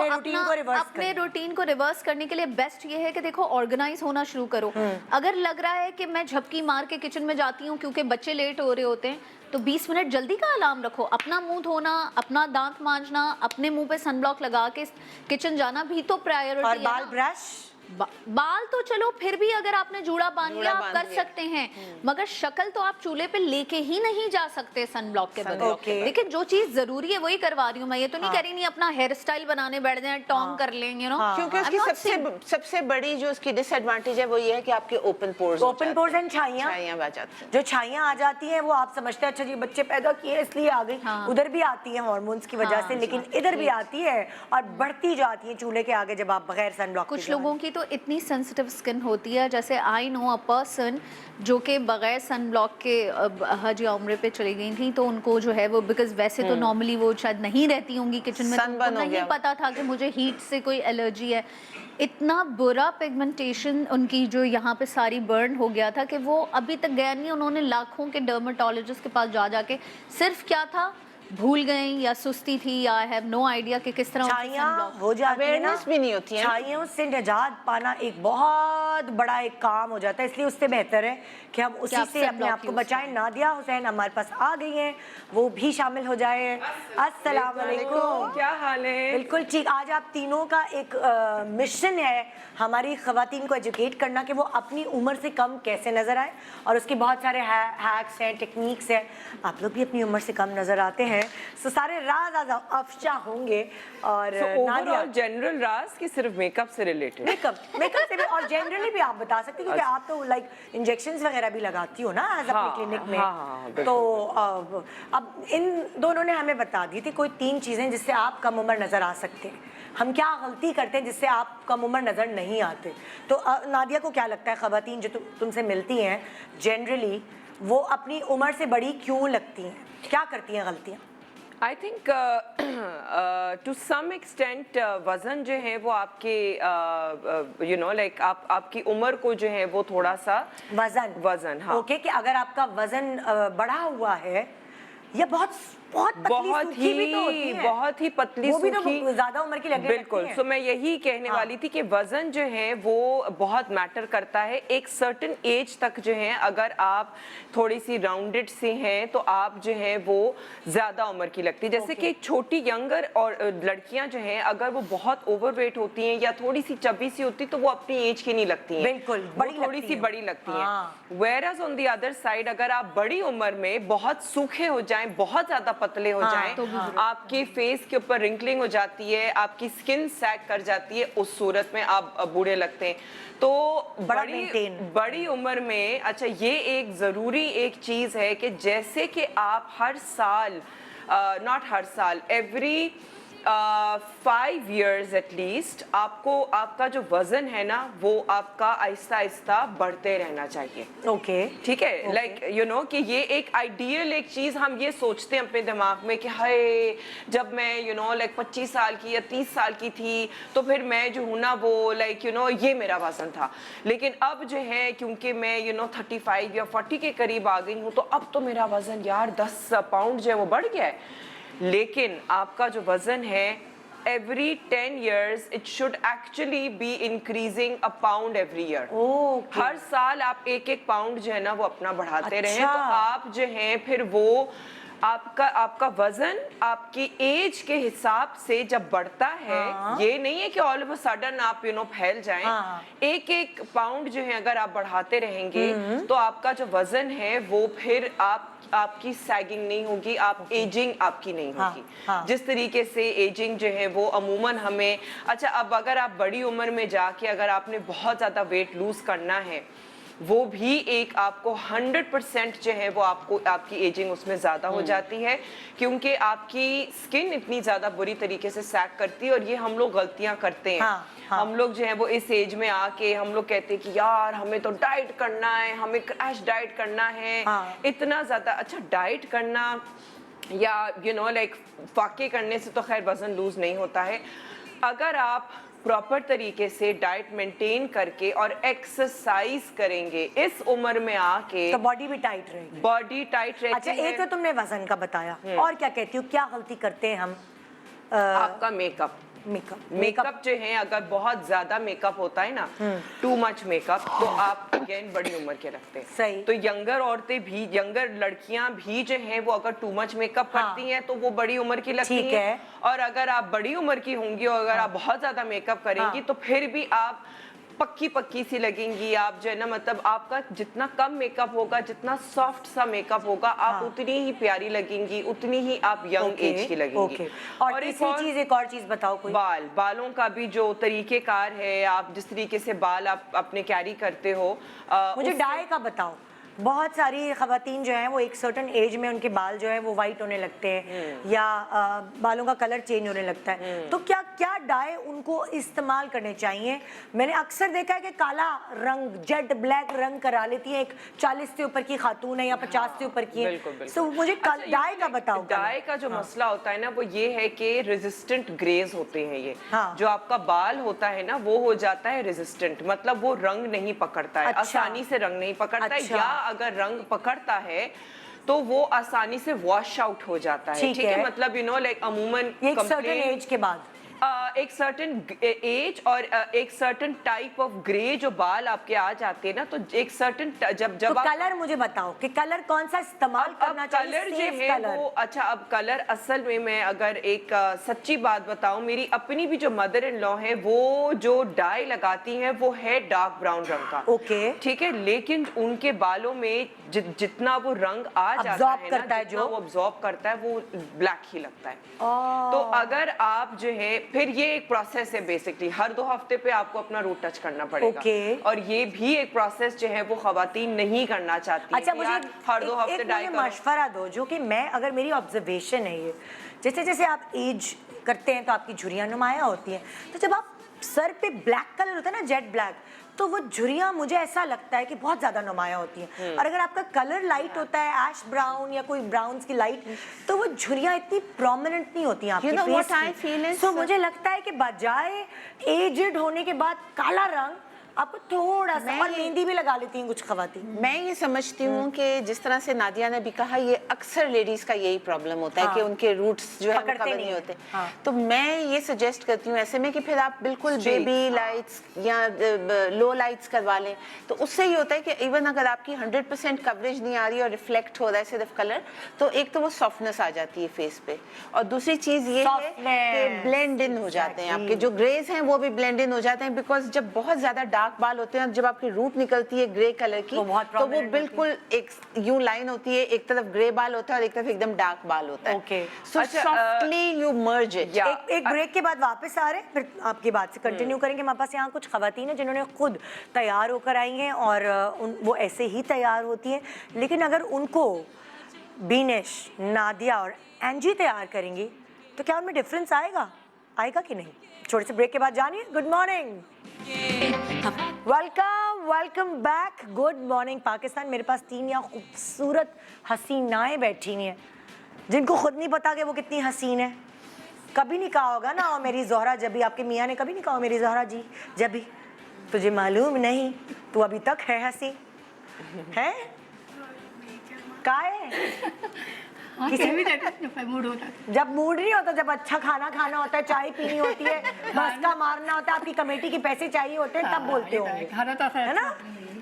अपने रूटीन को रिवर्स करने के लिए बेस्ट ये है कि देखो, ऑर्गेनाइज होना शुरू करो। अगर लग रहा है कि मैं झपकी मार के किचन में जाती हूँ क्योंकि बच्चे लेट हो रहे होते हैं, तो 20 मिनट जल्दी का अलार्म रखो। अपना मुंह धोना, अपना दांत मांजना, अपने मुंह पे सनब्लॉक लगा के किचन जाना भी तो प्रायोरिटी है। और बाल ब्रश, बाल तो चलो फिर भी अगर आपने जूड़ा बांध लिया आप कर सकते हैं, मगर शक्ल तो आप चूल्हे पे लेके ही नहीं जा सकते सनब्लॉक के बगैर। देखिए, जो चीज जरूरी है वही करवा रही हूँ मैं, ये तो नहीं कह रही नहीं अपना हेयर स्टाइल बनाने बैठ जाए, टॉन्ग कर लेंगे, यू नो। क्योंकि उसकी सबसे बड़ी जो उसकी डिसएडवांटेज है वो ये है कि आपके ओपन पोर्स एंड छाइयाँ आ जाती हैं। जो छाइयाँ आ जाती हैं वो आप समझते हैं अच्छा जी बच्चे पैदा किए इसलिए आ गई, उधर भी आती है हार्मोन्स की वजह से, लेकिन इधर भी आती है और बढ़ती जाती है चूल्हे के आगे जब आप बगैर सनब्लॉक। कुछ लोगों की तो इतनी सेंसिटिव स्किन होती है, जैसे आई नो अ पर्सन जो कि बगैर सनब्लॉक के हज या उम्रे पे चली गई थी, तो उनको जो है वो, बिकॉज वैसे तो नॉर्मली वो शायद नहीं रहती होंगी किचन में, तो उनको नहीं पता था कि मुझे हीट से कोई एलर्जी है। इतना बुरा पिगमेंटेशन उनकी जो यहाँ पे सारी बर्न हो गया था कि वो अभी तक गया नहीं। उन्होंने लाखों के डर्मेटोलॉजिस्ट के पास जा जाके सिर्फ क्या था, भूल गए या सुस्ती थी या आई हैव नो आइडिया कि किस तरह छाइयाँ हो जाती है ना, भी नहीं होती है। छाइयों से निजात पाना एक बहुत बड़ा एक काम हो जाता है, इसलिए उससे बेहतर है कि हम उसी से अपने आप को बचाएं। नादिया हुसैन हमारे पास आ गई हैं, वो भी शामिल हो जाए। अस्सलाम वालेकुम, क्या हाल है? बिल्कुल ठीक। आज आप तीनों का एक मिशन है हमारी खवातीन को एजुकेट करना कि वो अपनी उम्र से कम कैसे नजर आए, और उसके बहुत सारे हैक्स हैं, टेक्निक्स हैं। आप लोग भी अपनी उम्र से कम नजर आते हैं, सो सारे राज आज अफशा होंगे। और नादिया, जनरल राज की सिर्फ मेकअप से रिलेटेड? मेकअप से भी, और जनरली भी आप बता सकते हैं क्योंकि आप तो लाइक इंजेक्शंस वगैरह भी लगाती हो ना एज अपने क्लिनिक में। तो अब इन दोनों ने हमें बता दी थी कोई 3 चीजें जिससे आप कम उम्र नजर आ सकते हैं। हम क्या गलती करते हैं जिससे आप कम उम्र नजर नहीं आते? तो नादिया को क्या लगता है, खवातीन जो तुमसे मिलती हैं जनरली वो अपनी उम्र से बड़ी क्यों लगती हैं, क्या करती हैं गलतियाँ? I think to some extent वजन जो है वो आपके यू नो लाइक आपकी उम्र को जो है वो थोड़ा सा वजन हाँ ओके कि अगर आपका वजन बढ़ा हुआ है या बहुत ही पतली वो भी सूखी, तो ज्यादा उम्र की लगने बिल्कुल। सो मैं यही कहने वाली थी कि वजन जो है वो बहुत मैटर करता है। एक सर्टेन एज तक जो है अगर आप थोड़ी सी राउंडेड से हैं तो आप जो है वो ज्यादा उम्र की लगती है। जैसे कि छोटी यंगर और लड़कियां जो हैं अगर वो बहुत ओवरवेट होती हैं या थोड़ी सी चबी सी होती तो वो अपनी एज की नहीं लगती हैं, बिल्कुल थोड़ी सी बड़ी लगती हैं। Whereas on the other side अगर आप बड़ी उम्र में बहुत सूखे हो जाएं, बहुत ज्यादा पतले हो जाएं, तो आपके फेस के ऊपर रिंकलिंग हो जाती है, आपकी स्किन सैग कर जाती है, उस सूरत में आप बूढ़े लगते हैं। तो बड़ी उम्र में अच्छा ये एक जरूरी एक चीज है कि जैसे कि आप हर साल नॉट हर साल एवरी 5 years एटलीस्ट आपको आपका जो वजन है ना वो आपका आहिस्ता आहिस्ता बढ़ते रहना चाहिए। ओके ठीक है, लाइक यू नो कि ये एक आइडियल एक चीज हम ये सोचते हैं अपने दिमाग में कि हाय जब मैं यू नो लाइक 25 साल की या 30 साल की थी तो फिर मैं जो हूँ ना वो लाइक यू नो ये मेरा वजन था, लेकिन अब जो है क्योंकि मैं यू नो 35 या 40 के करीब आ गई हूँ तो अब तो मेरा वजन यार 10 पाउंड जो है वो बढ़ गया है। लेकिन आपका जो वजन है every 10 years it should actually be increasing a pound every year। Okay हर साल आप एक एक पाउंड जो है ना वो अपना बढ़ाते रहें अच्छा। तो आप जो है फिर वो आपका वजन आपकी एज के हिसाब से जब बढ़ता है, ये नहीं है कि ऑल ऑफ अ सडन आप यू नो फैल जाएं। एक एक पाउंड जो है अगर आप बढ़ाते रहेंगे तो आपका जो वजन है वो फिर आपकी सैगिंग नहीं होगी, आप एजिंग आपकी नहीं होगी। जिस तरीके से एजिंग जो है वो अमूमन हमें अच्छा, अब अगर आप बड़ी उम्र में जाके अगर आपने बहुत ज़्यादा वेट लूज करना है वो भी एक आपको 100% जो है वो आपको आपकी एजिंग उसमें ज़्यादा हो जाती है क्योंकि आपकी स्किन इतनी ज़्यादा बुरी तरीके से सैग करती है और ये हम लोग गलतियां करते हैं। हम लोग जो है वो इस एज में आके हम लोग कहते हैं कि यार हमें तो डाइट करना है, हमें क्रैश डाइट करना है। इतना ज़्यादा अच्छा डाइट करना या यू नो लाइक फाके करने से तो खैर वजन लूज नहीं होता है। अगर आप प्रॉपर तरीके से डाइट मेंटेन करके और एक्सरसाइज करेंगे इस उम्र में आके तो बॉडी भी टाइट रहेगी। बॉडी टाइट रहती अच्छा है। एक तो तुमने वजन का बताया और क्या कहती हो क्या गलती करते हैं हम? आपका मेकअप मेकअप जो है अगर बहुत ज्यादा मेकअप होता है ना टू मच मेकअप तो आप अगेन बड़ी उम्र के रखते हैं। सही। तो यंगर औरतें भी यंगर लड़कियां भी जो हैं वो अगर टू मच मेकअप करती हैं तो वो बड़ी उम्र की लगती ठीक हैं। है। और अगर आप बड़ी उम्र की होंगी और अगर आप बहुत ज्यादा मेकअप करेंगी तो फिर भी आप पक्की सी लगेंगी। आप जो है ना मतलब आपका जितना कम मेकअप होगा, जितना सॉफ्ट सा मेकअप होगा, आप उतनी ही प्यारी लगेंगी, उतनी ही आप यंग एज की लगेंगी। और तीसरी चीज एक और चीज बताओ कोई। बालों का भी जो तरीकेकार है, आप जिस तरीके से बाल आप अपने कैरी करते हो। मुझे डाई का बताओ। बहुत सारी खवातीन जो हैं वो एक सर्टन एज में उनके बाल जो है वो वाइट होने लगते हैं या बालों का कलर चेंज होने लगता है, तो क्या क्या डाई उनको इस्तेमाल करने चाहिए? मैंने अक्सर देखा है कि काला रंग जेट ब्लैक रंग करा लेती है एक 40 से ऊपर की खातून है या 50 से ऊपर की है। तो मुझे डाई का बताओ। डाई का जो मसला होता है ना वो ये है कि रेजिस्टेंट ग्रेज होते हैं ये। जो आपका बाल होता है ना वो हो जाता है रेजिस्टेंट, मतलब वो रंग नहीं पकड़ता है। आसानी से रंग नहीं पकड़ता है, या अगर रंग पकड़ता है तो वो आसानी से वॉश आउट हो जाता है। ठीक है, मतलब यू नो लाइक अमूमन एक सर्टेन एज के बाद एक सर्टेन एज और एक सर्टेन टाइप ऑफ ग्रे जो बाल आपके आ जाते हैं ना, तो एक सर्टेन जब तो कलर मुझे बताओ कि कलर कौन सा इस्तेमाल करना चाहिए? कलर जो है वो अच्छा, अब कलर असल में मैं अगर एक सच्ची बात बताऊं, मेरी अपनी भी जो मदर इन लॉ है वो जो डाई लगाती हैं वो है डार्क ब्राउन रंग का। ओके ठीक है, लेकिन उनके बालों में जितना वो रंग आ जाता है ना, जितना वो अब्सॉर्ब करता है वो ब्लैक ही लगता है। तो अगर आप जो है फिर ये एक प्रोसेस है बेसिकली, हर 2 हफ्ते पे आपको अपना रूट टच करना पड़ेगा। और ये भी एक प्रोसेस जो है वो खवातीन नहीं करना चाहती। अच्छा, मुझे हर 2 हफ्ते डाई मशवरा दो जो कि मैं अगर मेरी ऑब्जर्वेशन है ये, जैसे जैसे आप एज करते हैं तो आपकी झुर्रियां नुमाया होती हैं, तो जब आप सर पे ब्लैक कलर होता है ना जेट ब्लैक, तो वो झुर्रियां मुझे ऐसा लगता है कि बहुत ज्यादा नुमाया होती हैं। और अगर आपका कलर लाइट होता है ऐश ब्राउन या कोई ब्राउन की लाइट, तो वो झुर्रियां इतनी प्रोमिनेंट नहीं होती हैं आपके फेस की। सो मुझे लगता है कि बजाय एजेड होने के बाद काला रंग आपको थोड़ा सा, और मेहंदी भी लगा लेती हैं कुछ खवातीन। मैं ये समझती हूँ कि जिस तरह से नादिया ने भी कहा, ये अक्सर लेडीज का यही प्रॉब्लम होता है कि उनके रूट्स जो है वो कवर नहीं होते। तो मैं ये सजेस्ट करती हूँ ऐसे में कि फिर आप बिल्कुल बेबी लाइट्स या लो लाइट्स करवा लें, तो उससे ये होता है कि इवन अगर आपकी 100% कवरेज नहीं आ रही और रिफ्लेक्ट हो रहा है सिर्फ कलर, तो एक तो वो सॉफ्टनेस आ जाती है फेस पे, और दूसरी चीज ये है कि ब्लेंड इन हो जाते हैं आपके जो ग्रेज हैं वो भी ब्लेंड इन हो जाते हैं। बिकॉज जब बहुत ज्यादा डार्क बाल होते हैं, जब आपकी रूट निकलती है ग्रे कलर की, तो वो बिल्कुल एक यूं लाइन होती है, एक तरफ ग्रे बाल होता है और एक तरफ एकदम डार्क बाल होता है। सो सॉफ्टली यू मर्ज इट। एक ब्रेक के बाद वापस आ रहे हैं, फिर आपकी बात से कंटिन्यू करेंगे। हमारे पास यहाँ कुछ खवातीन हैं जिन्होंने खुद तैयार होकर आई हैं और वो ऐसे ही तैयार होती हैं, लेकिन अगर उनको बीनेश, नादिया और एंजी तैयार करेंगी तो क्या उनमें डिफरेंस आएगा कि नहीं? छोटे से ब्रेक के बाद जानिए। Good morning, welcome back. Good morning Pakistan. मेरे पास 3 यहाँ खूबसूरत हसीनाएं बैठी हुई हैं जिनको खुद नहीं पता कि वो कितनी हसीन है। कभी नहीं कहा होगा ना, और मेरी ज़ोहरा जबी, आपके मियाँ ने कभी नहीं कहा मेरी ज़ोहरा जी जबी, तुझे मालूम नहीं तू अभी तक है हंसी है का है? जब मूड नहीं होता, जब अच्छा खाना खाना होता है, चाय पीनी होती है, बसका मारना होता है, आपकी कमेटी के पैसे चाहिए होते हैं, तब बोलते होंगे, खाना तो है ना?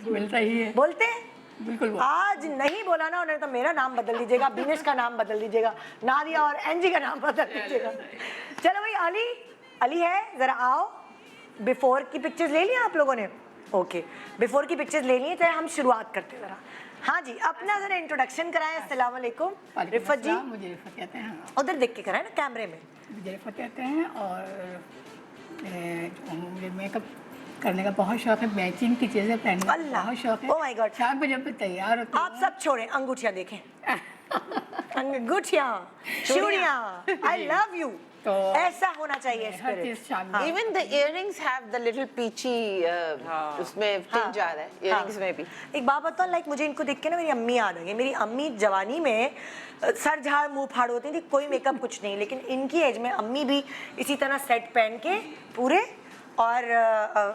मिलता ही है, बोलते हैं। बिल्कुल। आज नहीं बोला ना उन्होंने तो मेरा नाम बदल दीजिएगा, बिनेश का नाम बदल दीजिएगा, नादिया और एनजी का नाम बदल दीजिएगा। चलो भाई, अली है, जरा आओ। बिफोर की पिक्चर्स ले लिया आप लोगों ने? ओके, बिफोर की पिक्चर्स ले लिए, तो हम शुरुआत करते जरा। हाँ जी, अपना जरा इंट्रोडक्शन कराएं। अस्सलाम वालेकुम रिफत जी। मुझे रिफत कहते हैं। उधर देख के कराएं ना कैमरे में। मुझे रिफत कहते हैं और मुझे मेकअप करने का बहुत शौक है, मैचिंग की चीज़ें पहनने का अल्लाह, बहुत शौक है। oh my God। शाम को जब मैं तैयार होती आप सब छोड़ें, अंगूठियाँ देखें। अंगूठियाँ, चूड़ियाँ, आई लव यू। तो ऐसा होना चाहिए हर spirit। चीज़ शाम में Even the earrings have the little peachy उसमें tinge आ रहा है earrings में भी। एक बात बताओ, लाइक मुझे इनको देख के ना मेरी अम्मी याद आ गई। मेरी अम्मी जवानी में सर झाड़ मुंह फाड़ होती थी, कोई मेकअप कुछ नहीं, लेकिन इनकी एज में अम्मी भी इसी तरह सेट पहन के पूरे, और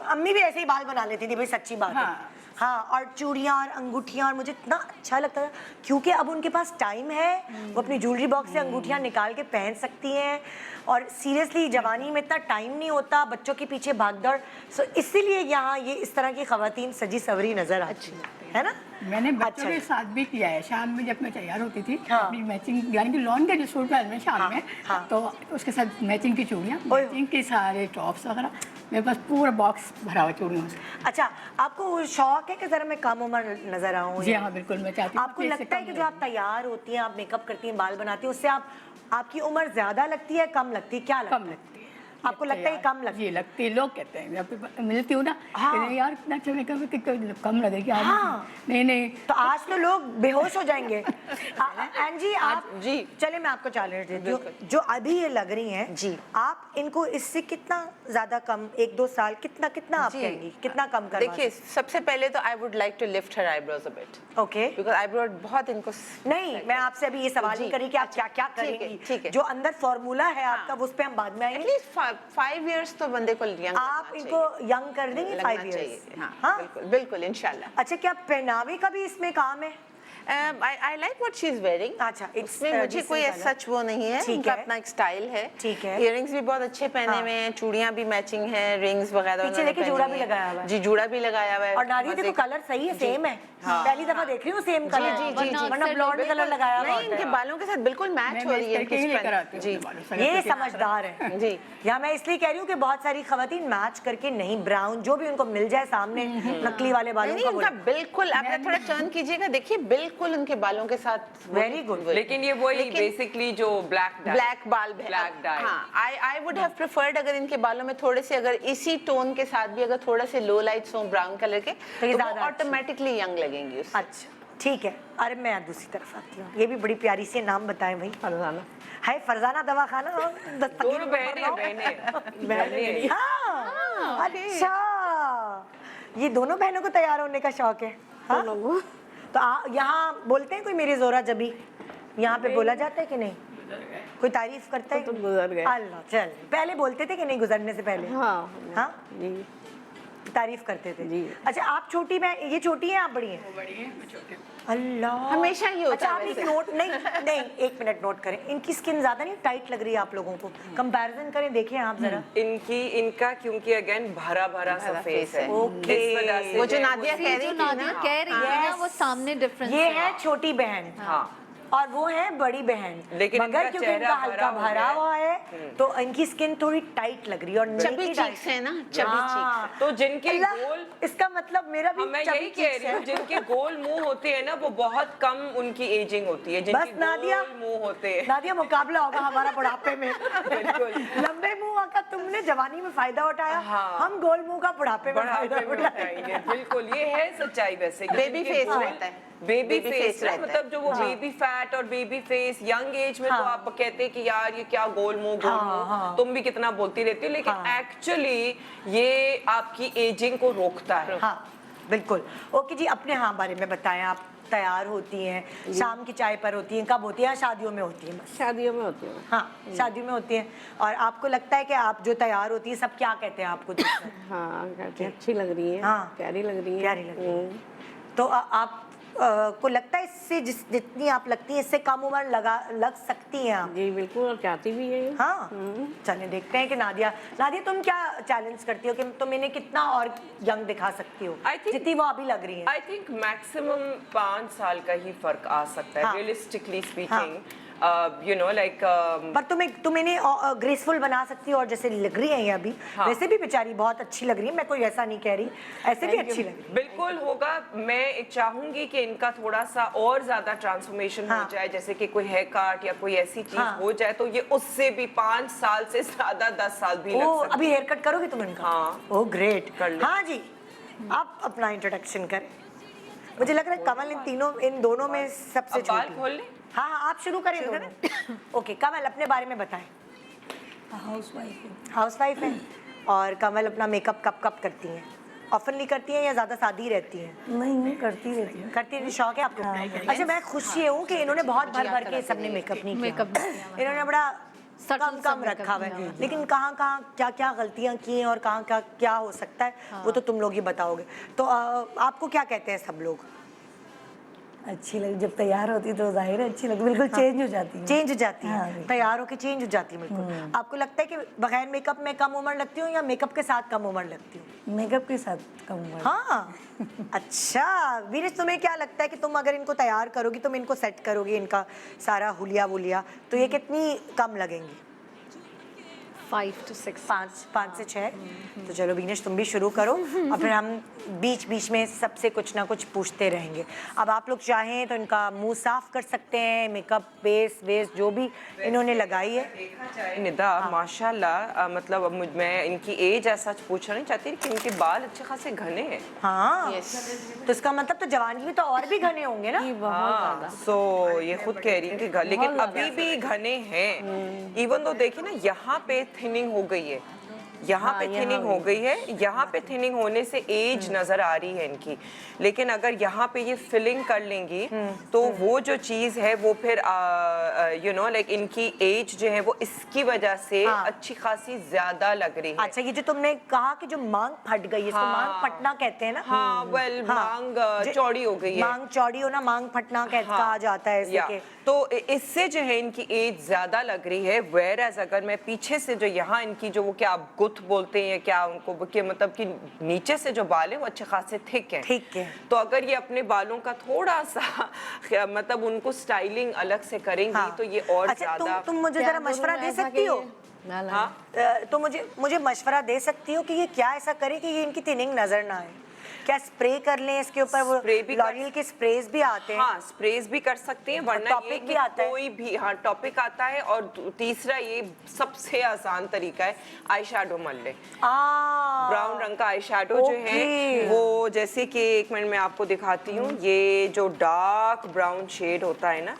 अम्मी भी ऐसे ही बाल बना लेती थी भाई, सच्ची बात है। हाँ, और चूड़ियाँ और अंगूठियाँ, और मुझे इतना अच्छा लगता था क्योंकि अब उनके पास टाइम है, वो अपनी ज्वेलरी बॉक्स से अंगूठियाँ निकाल के पहन सकती हैं। और सीरियसली जवानी में इतना टाइम नहीं होता, बच्चों के पीछे भागदौड़, सो इसीलिए यहाँ ये इस तरह की खवातीन सजी सवरी नजर आती है ना। मैंने बच्चों अच्छा। के साथ भी किया है। शाम में जब मैं तैयार होती थी, हाँ। अपनी मैचिंग, यानी कि लॉन के जो सूट पहन में शाम हाँ, में, हाँ। तो उसके साथ मैचिंग की चूड़ियाँ, ओए। मैचिंग के सारे टॉप्स वगैरह, मेरे पास पूरा बॉक्स भरा हुआ चूड़ियों से। अच्छा, आपको शौक है कि जरा मैं कम उम्र नजर आऊँ? जी हाँ, बिल्कुल। मैं चाहती हूँ आपको कि इससे लगता है कम कि जो आप तैयार होती हैं, आप मेकअप करती हैं, बाल बनाती हैं, उससे आपकी उम्र ज्यादा लगती है, कम लगती है? क्या लगता कम है? लगती है। आपको लगता है कि कम लगती जी लगती है। लोग कहते हैं, जब भी मिलती हूँ ना, हाँ। कहते हैं, यार इतना अच्छा मेकअप है कि कम लगेगी आज। हाँ। नहीं तो आज तो लोग बेहोश हो जाएंगे। एंजी आप जी। चले, मैं आपको चैलेंज देती हूँ। जो अभी ये लग रही हैं जी। आप इनको इससे कितना ज्यादा कम, 1-2 साल, कितना आप जी। कहेंगी, कितना कम करवा देखिए, सबसे पहले तो I would like to lift her eyebrows a bit okay? because eyebrow बहुत इनको नहीं, मैं आपसे अभी ये सवाल जी। नहीं करी कि आप अच्छा, क्या ठीक है, करेंगी। ठीक है। जो अंदर फॉर्मूला है आपका, उस पे हम बाद में आएंगे। एटलीस्ट 5 years तो बंदे को यंग आप इनको यंग कर देंगे 5 इयर्स? हाँ, बिल्कुल बिल्कुल इंशाल्लाह। अच्छा, क्या पहनावे का भी इसमें काम है? I like what she's wearing। अच्छा, it's, इसमें मुझे कोई decent सच वो नहीं है, ठीक उनका है। अपना एक स्टाइल है। ठीक है। इयररिंग्स भी बहुत अच्छे पहने हाँ। हुए हैं, चूड़ियां भी मैचिंग है, रिंग्स वगैरह पीछे उन्होंने देखिए पहनी जूड़ा भी है। लगाया हुआ है। जी, जूड़ा भी लगाया हुआ है। और नादिया मजे देखो, का। कलर सही है, जी। सेम है। हाँ। पहली दफा देख रही हूँ सेम कलर। जी, जी, जी। वरना ब्लॉन्ड कलर लगाया हुआ नहीं, होता इनके है। बालों के साथ बिल्कुल मैच हो रही है इनकी स्ट्रेंथ। जी ये समझदार है जी। या मैं इसलिए कह रही हूँ कि बहुत सारी खवातीन मैच करके नहीं, ब्राउन जो भी उनको मिल जाए सामने, नकली वाले बालों नहीं, का उनका बोले। बिल्कुल, आप थोड़ा टर्न कीजिएगा, देखिए बिल्कुल उनके बालों के साथ Very good। लेकिन ये वही बेसिकली जो ब्लैक बाल Black dye। हाँ, आई वुड हैव प्रेफर्ड अगर इनके बालों में थोड़े से, अगर इसी टोन के साथ भी अगर थोड़े से लो लाइट्स हो ब्राउन कलर के, तो ये तो वो ज्यादा अच्छे। ऑटोमेटिकली यंग लगेंगी उससे। अच्छा, ठीक है। अरे मैं दूसरी तरफ आती हूँ। ये भी बड़ी प्यारी सी नाम बताएं भाई। फरजाना। है फरजाना दवाखाना। दोनों बहनें हाँ, अच्छा, ये दोनों बहनों को तैयार होने का शौक है? हाँ? तो यहाँ बोलते हैं कोई मेरी ज़ोरा जबी, यहाँ पे बोला जाता है कि नहीं? कोई तारीफ करता है? तो गुजर गए। अल्लाह, चल, पहले बोलते थे कि नहीं गुजरने से पहले? हाँ हाँ, जी। तारीफ करते थे। जी। अच्छा, आप छोटी बहन, ये छोटी है, आप बड़ी हैं? बड़ी है, मैं छोटी हूँ। अल्लाह, हमेशा ही होता अच्छा, है आप एक वैसे। नोट नहीं, 1 मिनट नोट करें, इनकी स्किन ज्यादा नहीं टाइट लग रही है आप लोगों को? कंपैरिजन करें, देखिए आप जरा। इनका क्योंकि अगेन भरा सा फेस है, ओके। इस वजह से वो जो है नादिया कह रही जो थी नादिया ना, कह रही है ना, वो सामने डिफरेंस ये है छोटी बहन, हाँ। और वो है बड़ी बहन, लेकिन मगर इनका क्योंकि चेहरा इनका हल्का भरा भरा हुआ हुआ है, तो इनकी स्किन थोड़ी टाइट लग रही है, और चबी मेरी चीक्स है ना, चबी हाँ। चीक्स। तो जिनके अल्लाह, गोल, इसका मतलब मेरा भी मैं चबी यही कह cheeks रही हूँ, है। जिनके गोल मुंह होते हैं ना, वो बहुत कम उनकी एजिंग होती है, जिनके बस नादिया, गोल मुंह होते हैं। नादिया मुकाबला होगा हमारा बुढ़ापे में। बिल्कुल। लंबे मुंह का तुमने जवानी में फायदा उठाया, हाँ। हम गोल मुंह का बुढ़ापे में फायदा बढ़ापे में उठाएंगे। उठाएंगे। बिल्कुल, ये है सच्चाई वैसे। Baby face रहता है। बेबी Baby फेस face रहता है। मतलब जो वो हाँ। बेबी फैट फ्लैट और बेबी फेस, यंग एज में तो आप कहते हैं कि यार ये क्या गोल मुंह, तुम भी कितना बोलती रहती हो, लेकिन एक्चुअली ये आपकी एजिंग को रोकता है। हाँ बिल्कुल। ओके जी, अपने बारे में बताएं। आप तैयार होती हैं, शाम की चाय पर होती हैं, कब होती हैं? शादियों में होती हैं बस? शादियों में होती है। हाँ शादियों में होती हैं। और आपको लगता है कि आप जो तैयार होती है सब क्या कहते हैं आपको देखकर? हाँ, कहते हैं अच्छी लग रही है, हाँ। प्यारी लग रही है। प्यारी लग रही है। तो आप को लगता है इससे जितनी आप लगती हैं इससे कम उम्र लग सकती हैं आप? जी बिल्कुल, और चाहती भी है। हाँ चलिए देखते हैं कि नादिया तुम क्या चैलेंज करती हो कि तुम इन्हें कितना और यंग दिखा सकती हो जितनी वो अभी लग रही है? आई थिंक मैक्सिमम 5 साल का ही फर्क आ सकता है, realistically speaking. You know like पर तुम इन्हें ग्रेसफुल बना सकती हो, और जैसे लग रही है ये अभी, वैसे भी बेचारी बहुत अच्छी लग रही है, मैं कोई ऐसा नहीं कह रही, ऐसे भी अच्छी लग रही है। बिल्कुल होगा। मैं चाहूंगी कि इनका थोड़ा सा और ज्यादा ट्रांसफॉर्मेशन हो जाए, जैसे कि कोई हेयर कट या कोई ऐसी चीज हो जाए, तो ये उससे भी 5 साल से ज्यादा 10 साल भी लग सकते। अभी हेयर कट करोगी तुम इनका? हाँ। Oh great. कर लो। हाँ जी, आप अपना इंट्रोडक्शन करें। मुझे लग रहा है कमल इन दोनों में सबसे अब बाल छोटी। खोल ले। हाँ आप शुरू करें दोनों। ओके कमल अपने बारे में बताएं। हाउसवाइफ है। और कमल अपना मेकअप कब करती हैं? ऑफनली करती हैं या ज्यादा सादी रहती हैं? नहीं करती रहती हूँ। करती है, शौक है आपको? अच्छा, मैं खुशी हूँ कि इन्होंने बहुत भर के सबने मेकअप नहीं किया। इन्होंने बड़ा कम रखा हुआ है, लेकिन कहाँ क्या गलतियाँ की हैं और कहाँ क्या हो सकता है वो तो तुम लोग ही बताओगे। तो आपको क्या कहते हैं सब लोग? अच्छी लगी जब तैयार होती तो जाहिर है अच्छी लगती, बिल्कुल चेंज हो जाती है। चेंज हो जाती है, हाँ, तैयार होके चेंज हो जाती है बिल्कुल। आपको लगता है कि बगैर मेकअप में कम उम्र लगती हूँ या मेकअप के साथ कम उम्र लगती हूँ? मेकअप के साथ कम उम्र। हाँ अच्छा वीरेश, तुम्हें क्या लगता है कि तुम अगर इनको तैयार करोगी, तुम इनको सेट करोगी, इनका सारा हुलिया वुलिया, तो ये कितनी कम लगेंगी? 5 to 6। 5 से 6। तो चलो बीनेश तुम भी शुरू करो और फिर हम बीच में सबसे कुछ ना कुछ पूछते रहेंगे। अब आप लोग चाहें तो इनका मुंह साफ कर सकते हैं, मेकअप बेस जो भी इन्होंने लगाई है। देखा जाए निदा, माशाल्लाह, मतलब अब मैं इनकी एज ऐसा पूछना नहीं चाहती कि इनके बाल अच्छे खासे घने हैं। हाँ तो इसका मतलब तो जवानी में तो और भी घने होंगे ना? हाँ, सो ये खुद कह रही है कि लेकिन अभी भी घने हैं। इवन तो देखिए ना, यहाँ पे थिनिंग हो गई है, यहाँ पे थिनिंग हो गई है, यहाँ पे थिनिंग होने से एज नजर आ रही है इनकी। लेकिन अगर यहाँ पे ये फिलिंग कर लेंगी तो वो जो चीज है वो फिर यू नो लाइक इनकी एज जो है वो इसकी वजह से अच्छी खासी ज्यादा लग रही है। अच्छा, ये जो तुमने कहा कि जो मांग फट गई है, इसको मांग फटना कहते हैं ना? हाँ, वेल मांग चौड़ी हो गई है। मांग चौड़ी होना मांग फटना कहा जाता है इसे के। तो इससे जो है इनकी एज ज्यादा लग रही है। वेयर एज अगर मैं पीछे से जो यहाँ इनकी जो वो क्या गुथ बोलते हैं क्या उनको, कि मतलब कि नीचे से जो बाल है वो अच्छे खासे थिक है। ठीक है। तो अगर ये अपने बालों का थोड़ा सा मतलब उनको स्टाइलिंग अलग से करेंगी तो ये और अच्छा, ज्यादा। तुम मुझे जरा मशवरा दे सकती हो? तो मुझे मशवरा दे सकती हो कि ये क्या ऐसा करे कि ये इनकी थिनिंग नजर ना आए? क्या स्प्रे कर लें इसके ऊपर? वो लॉरियल के स्प्रेज भी आते हैं। हाँ, स्प्रेज भी कर सकते हैं, वरना टॉपिक भी आता है। कोई भी टॉपिक आता है। और तीसरा ये सबसे आसान तरीका है, आई शैडो मल ले। ब्राउन रंग का आई शैडो जो है वो, जैसे कि एक मिनट मैं आपको दिखाती हूँ, ये जो डार्क ब्राउन शेड होता है ना,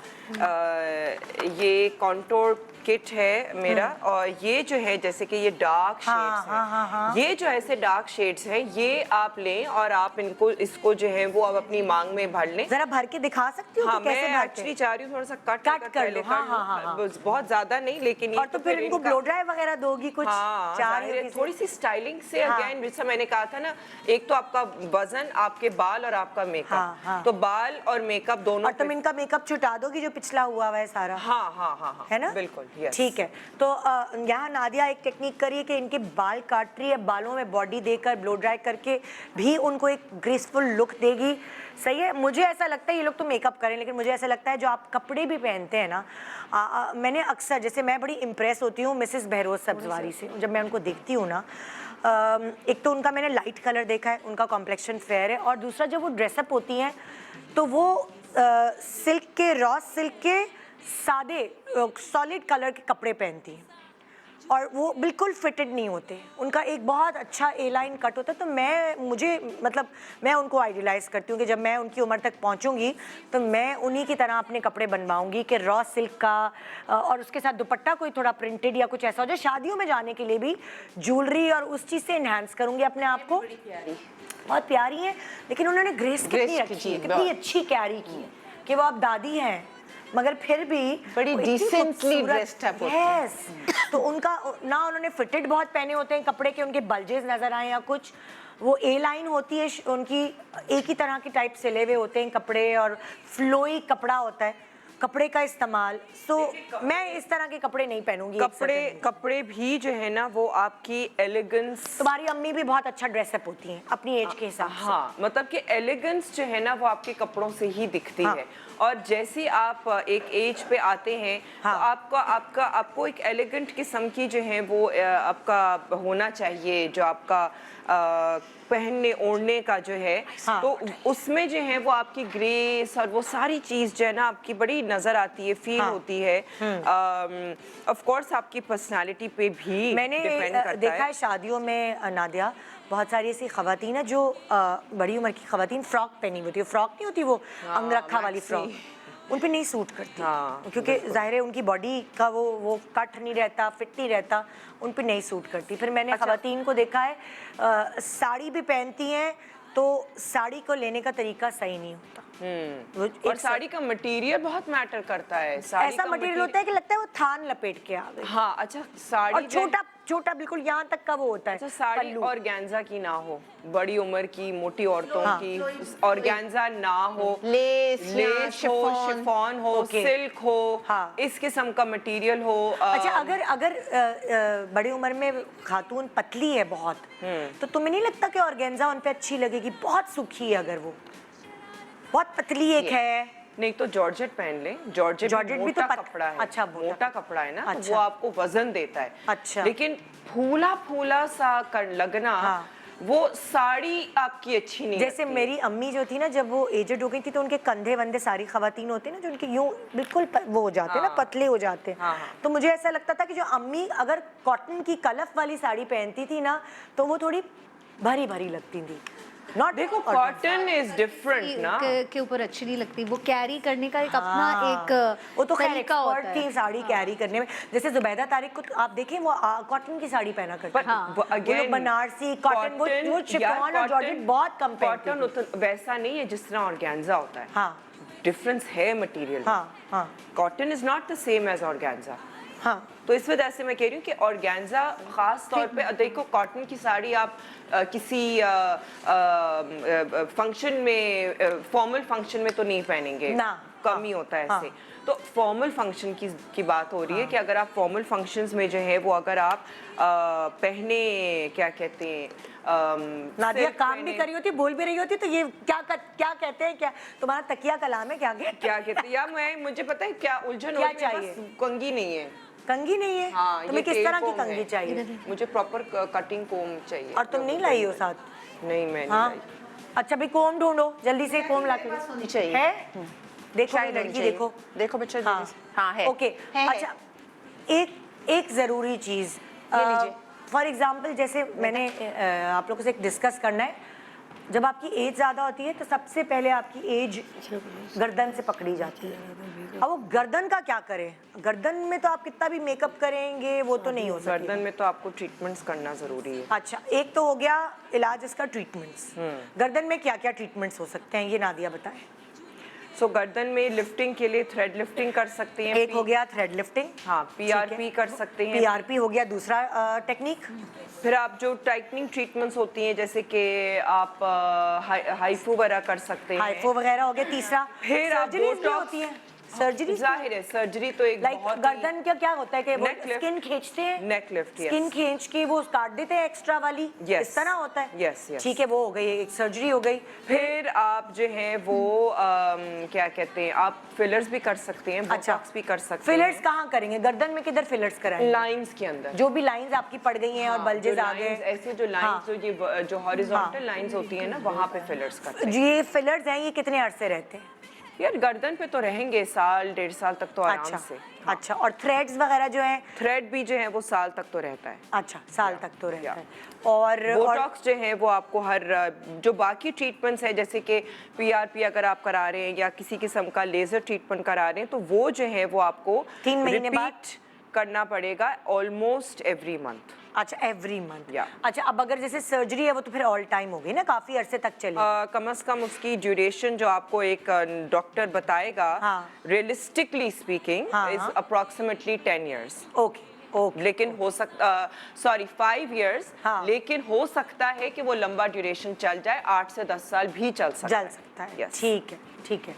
ये कॉन्टोर किट है मेरा। और ये जो है जैसे कि ये डार्क शेड्स हैं, ये जो ऐसे डार्क शेड्स हैं, ये आप लें और आप इसको जो है वो आप अपनी मांग में भर लें। जरा भर के दिखा सकती हो? हाँ, कैसे मैं एक्चुअली चाह रही हूँ थोड़ा सा कट कर लो। बहुत ज्यादा नहीं, लेकिन और तो फिर इनको ब्लो ड्राई वगैरह दोगी कुछ? थोड़ी सी स्टाइलिंग से। अगेन जैसा मैंने कहा था ना, एक तो आपका वजन, आपके बाल और आपका मेकअप। तो बाल और मेकअप दोनों। और तुम इनका मेकअप छुटा दोगी जो पिछला हुआ है सारा? हाँ, है ना? बिल्कुल। ठीक है। तो यहाँ नादिया एक टेक्निक करिए कि इनके बाल काट रही है, बालों में बॉडी देकर ब्लो ड्राई करके भी उनको एक ग्रेसफुल लुक देगी। सही है। मुझे ऐसा लगता है ये लोग तो मेकअप करें, लेकिन मुझे ऐसा लगता है जो आप कपड़े भी पहनते हैं ना, मैंने अक्सर, जैसे मैं बड़ी इम्प्रेस होती हूँ मिसेस बहरोज सब्जवारी से, जब मैं उनको देखती हूँ ना, एक तो उनका मैंने लाइट कलर देखा है, उनका कॉम्प्लेक्शन फेयर है, और दूसरा जब वो ड्रेसअप होती हैं तो वो सिल्क के, रॉ सिल्क के सादे सॉलिड कलर के कपड़े पहनती हैं। और वो बिल्कुल फिटेड नहीं होते, उनका एक बहुत अच्छा ए लाइन कट होता है। तो मैं उनको आइडियलाइज करती हूँ कि जब मैं उनकी उम्र तक पहुँचूंगी तो मैं उन्हीं की तरह अपने कपड़े बनवाऊंगी कि रॉ सिल्क का और उसके साथ दुपट्टा कोई थोड़ा प्रिंटेड या कुछ ऐसा हो जो शादियों में जाने के लिए भी ज्वेलरी और उस चीज़ से इन्हांस करूंगी अपने आप को। बहुत प्यारी है, लेकिन उन्होंने ग्रेस कितनी रखी है, कितनी अच्छी कैरी की है कि वो अब दादी हैं मगर फिर भी बड़ी वो इतनी decently खूबसूरत- dressed up होती हैं। Yes, तो उनका ना उन्होंने फिटेड बहुत पहने होते हैं कपड़े के, उनके बल्जेस नजर आए या कुछ, वो ए लाइन होती है उनकी, एक ही तरह की टाइप सिले हुए होते हैं कपड़े और फ्लोई कपड़ा होता है कपड़े का इस्तेमाल। सो मैं इस तरह के कपड़े नहीं पहनूंगी। कपड़े भी जो है ना वो आपकी एलिगेंस, तुम्हारी अम्मी भी बहुत अच्छा ड्रेसअप होती हैं अपनी एज के हिसाब से। हाँ, मतलब कि एलिगेंस जो है ना वो आपके कपड़ों से ही दिखती हाँ। है। और जैसे आप एक एज पे आते हैं हाँ। तो आपको एक एलिगेंट किस्म की जो है वो आपका होना चाहिए, जो आपका पहनने ओढ़ने का जो है। हाँ। तो उसमें जो है वो आपकी ग्रेस और वो सारी चीज़ जो है ना आपकी बड़ी नज़र आती है, फील हाँ। होती है। ऑफ कोर्स आपकी पर्सनालिटी पे भी मैंने डिपेंड करता देखा है शादियों में नादिया, बहुत सारी ऐसी खवातीन है जो बड़ी उम्र की खवातीन फ्रॉक पहनी होती है, फ्रॉक नहीं होती वो अंगरखा वाली फ्रॉक, उन पे नहीं सूट करती। हाँ, क्योंकि जाहिर है उनकी बॉडी का वो कट नहीं रहता, फिट नहीं रहता, उन पे नहीं सूट करती। फिर मैंने खवातीन को देखा है साड़ी भी पहनती हैं तो साड़ी को लेने का तरीका सही नहीं होता। वो और एक साड़ी का मटेरियल बहुत मैटर करता है। साड़ी ऐसा का मटेरियल होता है कि लगता है वो थान लपेट के आ गई। हाँ, अच्छा साड़ी और छोटा छोटा बिल्कुल यहाँ तक का वो होता है। अच्छा साड़ी पल्लू। ऑर्गेन्जा की ना हो, बड़ी उम्र की मोटी औरतों हाँ। की ऑर्गेन्जा ना हो, लेस लेस हो, शिफॉन शिफॉन हो, ओके। सिल्क हो, हाँ। इस किस्म का मटेरियल हो। अच्छा अगर बड़ी उम्र में खातून पतली है बहुत, तो तुम्हें नहीं लगता कि ऑर्गेन्जा उन पे अच्छी लगेगी? बहुत सूखी है अगर वो बहुत पतली एक है। नहीं तो जॉर्जेट पहन ले, जॉर्जेट भी मोटा तो कपड़ा है। अच्छा, मोटा कपड़ा है ना, तो अच्छा। वो आपको वजन देता है। अच्छा। लेकिन फूला फूला सा कर लगना, हाँ। वो साड़ी आपकी अच्छी नहीं जैसे लगती। मेरी अम्मी जो थी ना, जब वो एजेड हो गई थी तो उनके कंधे वंधे सारी खवातीन होती ना जो उनके यूं बिल्कुल वो हो जाते ना, हाँ। पतले हो जाते। हाँ, हाँ। तो मुझे ऐसा लगता था कि जो अम्मी अगर कॉटन की कलफ वाली साड़ी पहनती थी ना तो वो थोड़ी भरी भरी लगती थी। नॉट देखो कॉटन इज डिफरेंट ना, के ऊपर अच्छी नहीं लगती, वो कैरी करने का एक अपना हाँ, एक वो तो खैर तरीका होता एक्सपर्ट है। थी साड़ी कैरी करने में। जैसे जुबैदा तारिक को आप देखें वो कॉटन की साड़ी पहना करती But थी। हाँ। वो वो again, लोग बनारसी कॉटन वो शिफॉन और जॉर्जेट बहुत कम पहनती कॉटन थी। वैसा नहीं है जिस तरह ऑर्गेन्जा होता है। हाँ डिफरेंस है मटेरियल। हाँ हाँ cotton is not the same as organza. हाँ तो इस वजह से मैं कह रही हूँ कि ऑर्गेन्जा खास तौर पे देखो, कॉटन की साड़ी आप किसी फंक्शन में, फॉर्मल फंक्शन में तो नहीं पहनेंगे ना, कम ही होता है ऐसे। तो फॉर्मल फंक्शन की बात हो रही है कि अगर आप फॉर्मल फंक्शंस में जो है वो अगर आप पहने, क्या कहते हैं, नादिया सिल्क काम भी पहने- करी होती, बोल भी रही होती, तो ये क्या कहते हैं, क्या तुम्हारा तकिया कलाम है, क्या कहते क्या कहते हैं, या मुझे पता है क्या उलझन हो क्या रही है, चाहिए? बस कंघी नहीं है। कंगी नहीं है? हाँ, तुम्हें ये किस tail तरह की comb कंगी है। चाहिए? मुझे प्रॉपर कटिंग कोम चाहिए। और तुम नहीं लाई हो साथ? नहीं, मैं नहीं हाँ लाई। अच्छा भी कोम ढूंढो, जल्दी से कोम ला के चाहिए। है। देखो शायद लड़की चाहिए। देखो, देखो बच्चा, हाँ हाँ है। ओके। है। अच्छा एक ज़रूरी चीज़, ये लीजिए। फॉर एग्जांपल जैसे मैंने आप लोगों से एक डिस्कस करना है, जब आपकी एज ज़्यादा होती है तो सबसे पहले आपकी एज गर्दन से पकड़ी जाती है। अब वो गर्दन का क्या करें? गर्दन में तो आप कितना भी मेकअप करेंगे वो तो नहीं हो सकता। गर्दन में तो आपको ट्रीटमेंट्स करना जरूरी है। अच्छा एक तो हो गया इलाज, इसका ट्रीटमेंट्स। गर्दन में क्या क्या ट्रीटमेंट्स हो सकते हैं ये नादिया बताएं। सो गर्दन में लिफ्टिंग के लिए थ्रेड लिफ्टिंग कर सकते हैं। एक हो गया थ्रेड लिफ्टिंग, हाँ, PRP कर सकते हैं। PRP हो गया दूसरा टेक्निक। फिर आप जो टाइटनिंग ट्रीटमेंट्स होती हैं जैसे कि आप हाइफू वगैरह कर सकते हैं। हाइफो वगैरह हो गया तीसरा। फिर आप सर्जरीज भी बोटॉक्स- होती हैं, सर्जरी जाहिर है सर्जरी तो एक लाइक बहुत ही- गर्दन का क्या होता है कि वो Neck lift. स्किन खींचते हैं, Neck lift, yes. स्किन खींच के वो काट देते हैं एक्स्ट्रा वाली, Yes. इस तरह होता है। Yes, yes. ठीक है, वो हो गई एक सर्जरी हो गई। फिर आप जो है वो क्या कहते हैं, आप फिलर्स भी कर सकते हैं, अच्छा बोटॉक्स भी कर सकते फिलर्स हैं। कहाँ करेंगे? गर्दन में किधर फिलर्स कराएंगे? लाइंस के अंदर जो भी लाइंस आपकी पड़ गई हैं और हाँ, बल्जेस जो आ गए, lines, ऐसे जो लाइंस जो हॉरिजॉन्टल लाइंस होती है ना, वहाँ पे फिलर्स करते हैं। ये फिलर्स हैं, ये कितने अरसे रहते हैं? यार गर्दन पे तो रहेंगे साल 1.5 साल तक तो आराम अच्छा से। अच्छा, और थ्रेड्स वगैरह जो है? थ्रेड भी जो है वो साल तक तो रहता है। अच्छा, साल तक तो रहता या। है। और बोटॉक्स जो है वो आपको हर जो बाकी ट्रीटमेंट्स है जैसे कि PRP अगर आप करा रहे हैं या किसी किस्म का लेजर ट्रीटमेंट करा रहे हैं तो वो जो है वो आपको 3 महीने बाद? रिपीट करना पड़ेगा ऑलमोस्ट एवरी मंथ। अच्छा, एवरी मंथ। या। अच्छा, अब अगर जैसे सर्जरी है वो तो फिर ऑल टाइम होगी ना, काफी अरसे तक चलेगी। कम से कम उसकी ड्यूरेशन जो आपको एक डॉक्टर बताएगा हाँ। रियलिस्टिकली स्पीकिंग हाँ, इज हाँ। Approximately 10 years। Okay okay. लेकिन हो सकता 5 years। हाँ। लेकिन हो सकता है कि वो लंबा ड्यूरेशन चल जाए, 8 से 10 साल भी चल सकता है। Yes। ठीक है ठीक है।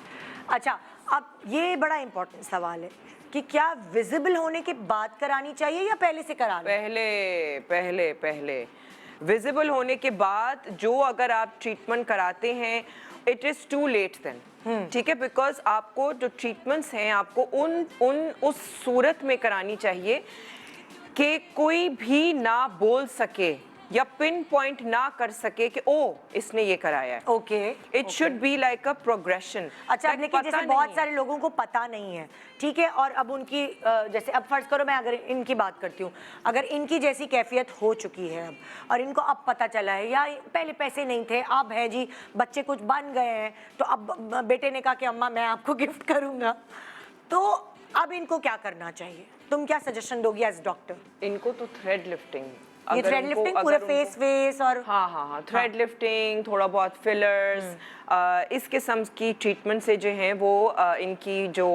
अच्छा, अब ये बड़ा इंपॉर्टेंट सवाल है कि क्या विजिबल होने के बाद करानी चाहिए या पहले से करा लें? पहले विजिबल होने के बाद जो अगर आप ट्रीटमेंट कराते हैं it is too late then, ठीक है, बिकॉज आपको जो ट्रीटमेंट्स हैं आपको उस सूरत में करानी चाहिए कि कोई भी ना बोल सके या पिन पॉइंट ना कर सके कि ओ इसने ये कराया है। Okay. It should be like a progression. अच्छा, अब लेकिन जैसे बहुत सारे लोगों को पता नहीं है, ठीक है, और अब उनकी जैसे अब फर्ज करो मैं अगर इनकी बात करती हूँ, अगर इनकी जैसी कैफियत हो चुकी है अब और इनको अब पता चला है या पहले पैसे नहीं थे अब है जी, बच्चे कुछ बन गए हैं, तो अब बेटे ने कहा कि अम्मा मैं आपको गिफ्ट करूँगा, तो अब इनको क्या करना चाहिए? तुम क्या सजेशन दोगी एज डॉक्टर? इनको तो थ्रेड लिफ्टिंग, ये थ्रेड लिफ्टिंग पूरे फेस और हाँ थ्रेड लिफ्टिंग, थोड़ा बहुत फिलर्स, इस किस्म की ट्रीटमेंट से जो है वो इनकी जो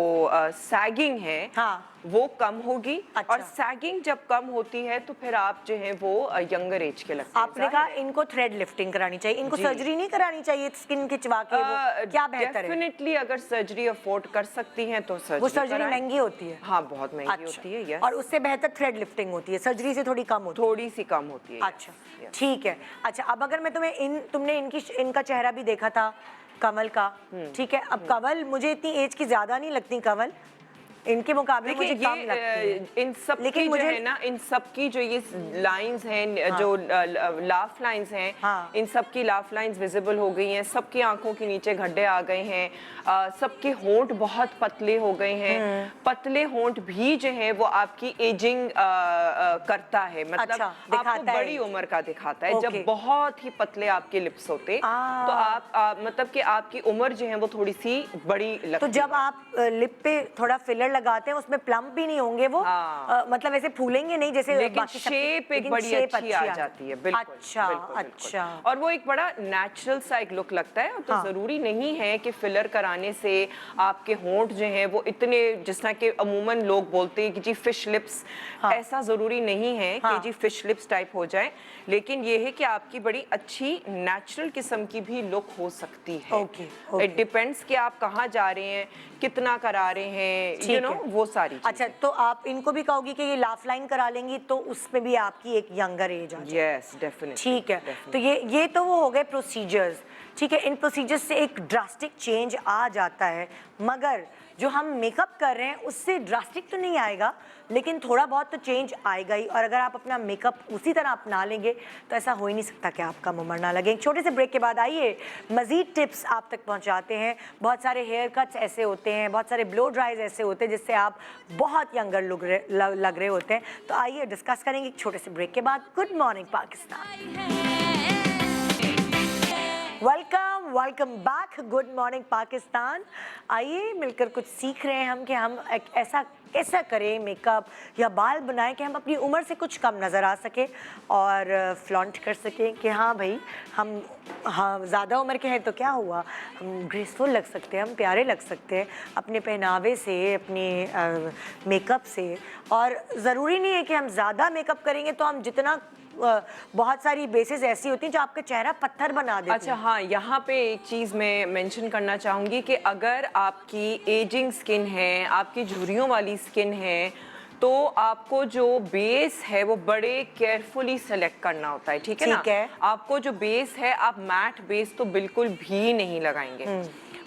सैगिंग है हाँ। वो कम होगी। अच्छा। और सैगिंग जब कम होती है तो फिर आप जो है वो यंगर एज के लगते हैं। आपने कहा इनको थ्रेड लिफ्टिंग करानी चाहिए, इनको जी। सर्जरी नहीं करानी चाहिए स्किन खिंचवा के? वो क्या बेहतर है? डेफिनेटली अगर सर्जरी अफोर्ड कर सकती हैं तो सर्जरी वो सर्जरी कराएं। महंगी होती है? हाँ बहुत महंगी अच्छा। होती है। यस। और उससे बेहतर थ्रेड लिफ्टिंग होती है, सर्जरी से थोड़ी कम होती है? थोड़ी सी कम होती है। अच्छा ठीक है। अच्छा, अब अगर मैं तुमने इनका चेहरा भी देखा था कंवल का, ठीक है, अब कंवल मुझे इतनी एज की ज्यादा नहीं लगती, कंवल इनके मुकाबले मुझे कम लगती है। इन सब लेकिन की मुझे जो है ना, इन सब की जो ये लाइंस हैं, जो लाफ लाइंस हैं, हाँ। इन सब की लाफ लाइंस विजिबल हो गई हैं, सबकी आंखों के नीचे गड्ढे आ गए हैं, सबके होंठ बहुत पतले हो गए हैं। पतले होंठ भी जो है वो आपकी एजिंग करता है, मतलब अच्छा, आपको दिखाता है। बड़ी उम्र का दिखाता है। ओके। जब बहुत ही पतले आपके लिप्स होते तो आप मतलब कि आपकी उम्र जो है वो थोड़ी सी बड़ी लगती तो जब आप लिप पे थोड़ा फिलर लगाते हैं उसमें प्लम्प भी नहीं होंगे वो? हाँ। मतलब ऐसे फूलेंगे नहीं जैसे लेकिन बाकी सब- शेप एक लेकिन बड़ी shape अच्छी आ जाती है। बिल्कुल अच्छा बिल्कुल, बिल्कुल। अच्छा। और वो एक बड़ा नेचुरल सा एक लुक लगता है। तो हाँ। जरूरी नहीं है कि फिलर कराने से आपके होंठ जो हैं वो इतने, जिस तरह के अमूमन लोग बोलते हैं कि जी फिश लिप्स, हाँ। ऐसा जरूरी नहीं है हाँ। कि जी फिश लिप्स टाइप हो जाए, लेकिन ये है कि आपकी बड़ी अच्छी नेचुरल किस्म की भी लुक हो सकती है। Okay, okay. इट डिपेंड्स कि आप कहाँ जा रहे हैं, कितना करा रहे हैं, ठीक यू नो, है। वो सारी चीजें। अच्छा, तो आप इनको भी कहोगी कि ये लाफ लाइन करा लेंगी तो उसमें भी आपकी एक यंगर एज आ जाए? Yes definitely. ठीक है, तो ये तो वो हो गए प्रोसीजर्स, ठीक है। इन प्रोसीजर्स से एक ड्रास्टिक चेंज आ जाता है, मगर जो हम मेकअप कर रहे हैं उससे ड्रास्टिक तो नहीं आएगा, लेकिन थोड़ा बहुत तो चेंज आएगा ही। और अगर आप अपना मेकअप उसी तरह अपना लेंगे तो ऐसा हो ही नहीं सकता कि आपका उम्र ना लगे। एक छोटे से ब्रेक के बाद आइए मज़ीद टिप्स आप तक पहुंचाते हैं। बहुत सारे हेयर कट्स ऐसे होते हैं, बहुत सारे ब्लो ड्राइज ऐसे होते हैं जिससे आप बहुत यंगर लग रहे होते हैं। तो आइए डिस्कस करेंगे एक छोटे से ब्रेक के बाद। Good morning Pakistan, welcome back. Good morning Pakistan. आइए मिलकर कुछ सीख रहे हैं हम कि हम ऐसा कैसा करें मेकअप या बाल बनाएं कि हम अपनी उम्र से कुछ कम नज़र आ सके और फ्लॉन्ट कर सकें कि हाँ भाई हम ज़्यादा उम्र के हैं तो क्या हुआ, हम ग्रेसफुल लग सकते हैं, हम प्यारे लग सकते हैं अपने पहनावे से, अपने मेकअप से। और ज़रूरी नहीं है कि हम ज़्यादा मेकअप करेंगे तो हम जितना बहुत सारी बेसिस ऐसी होती हैं जो आपका चेहरा पत्थर बना देती हैं। अच्छा हाँ, यहाँ पे एक चीज़ मैं मेंशन करना चाहूँगी कि अगर आपकी एजिंग स्किन है, आपकी झुर्रियों वाली स्किन है, तो आपको जो बेस है वो बड़े केयरफुली सेलेक्ट करना होता है, ठीक है ना? ठीक है। आपको जो बेस है, आप मैट बेस तो बिल्कुल भी नहीं लगाएंगे।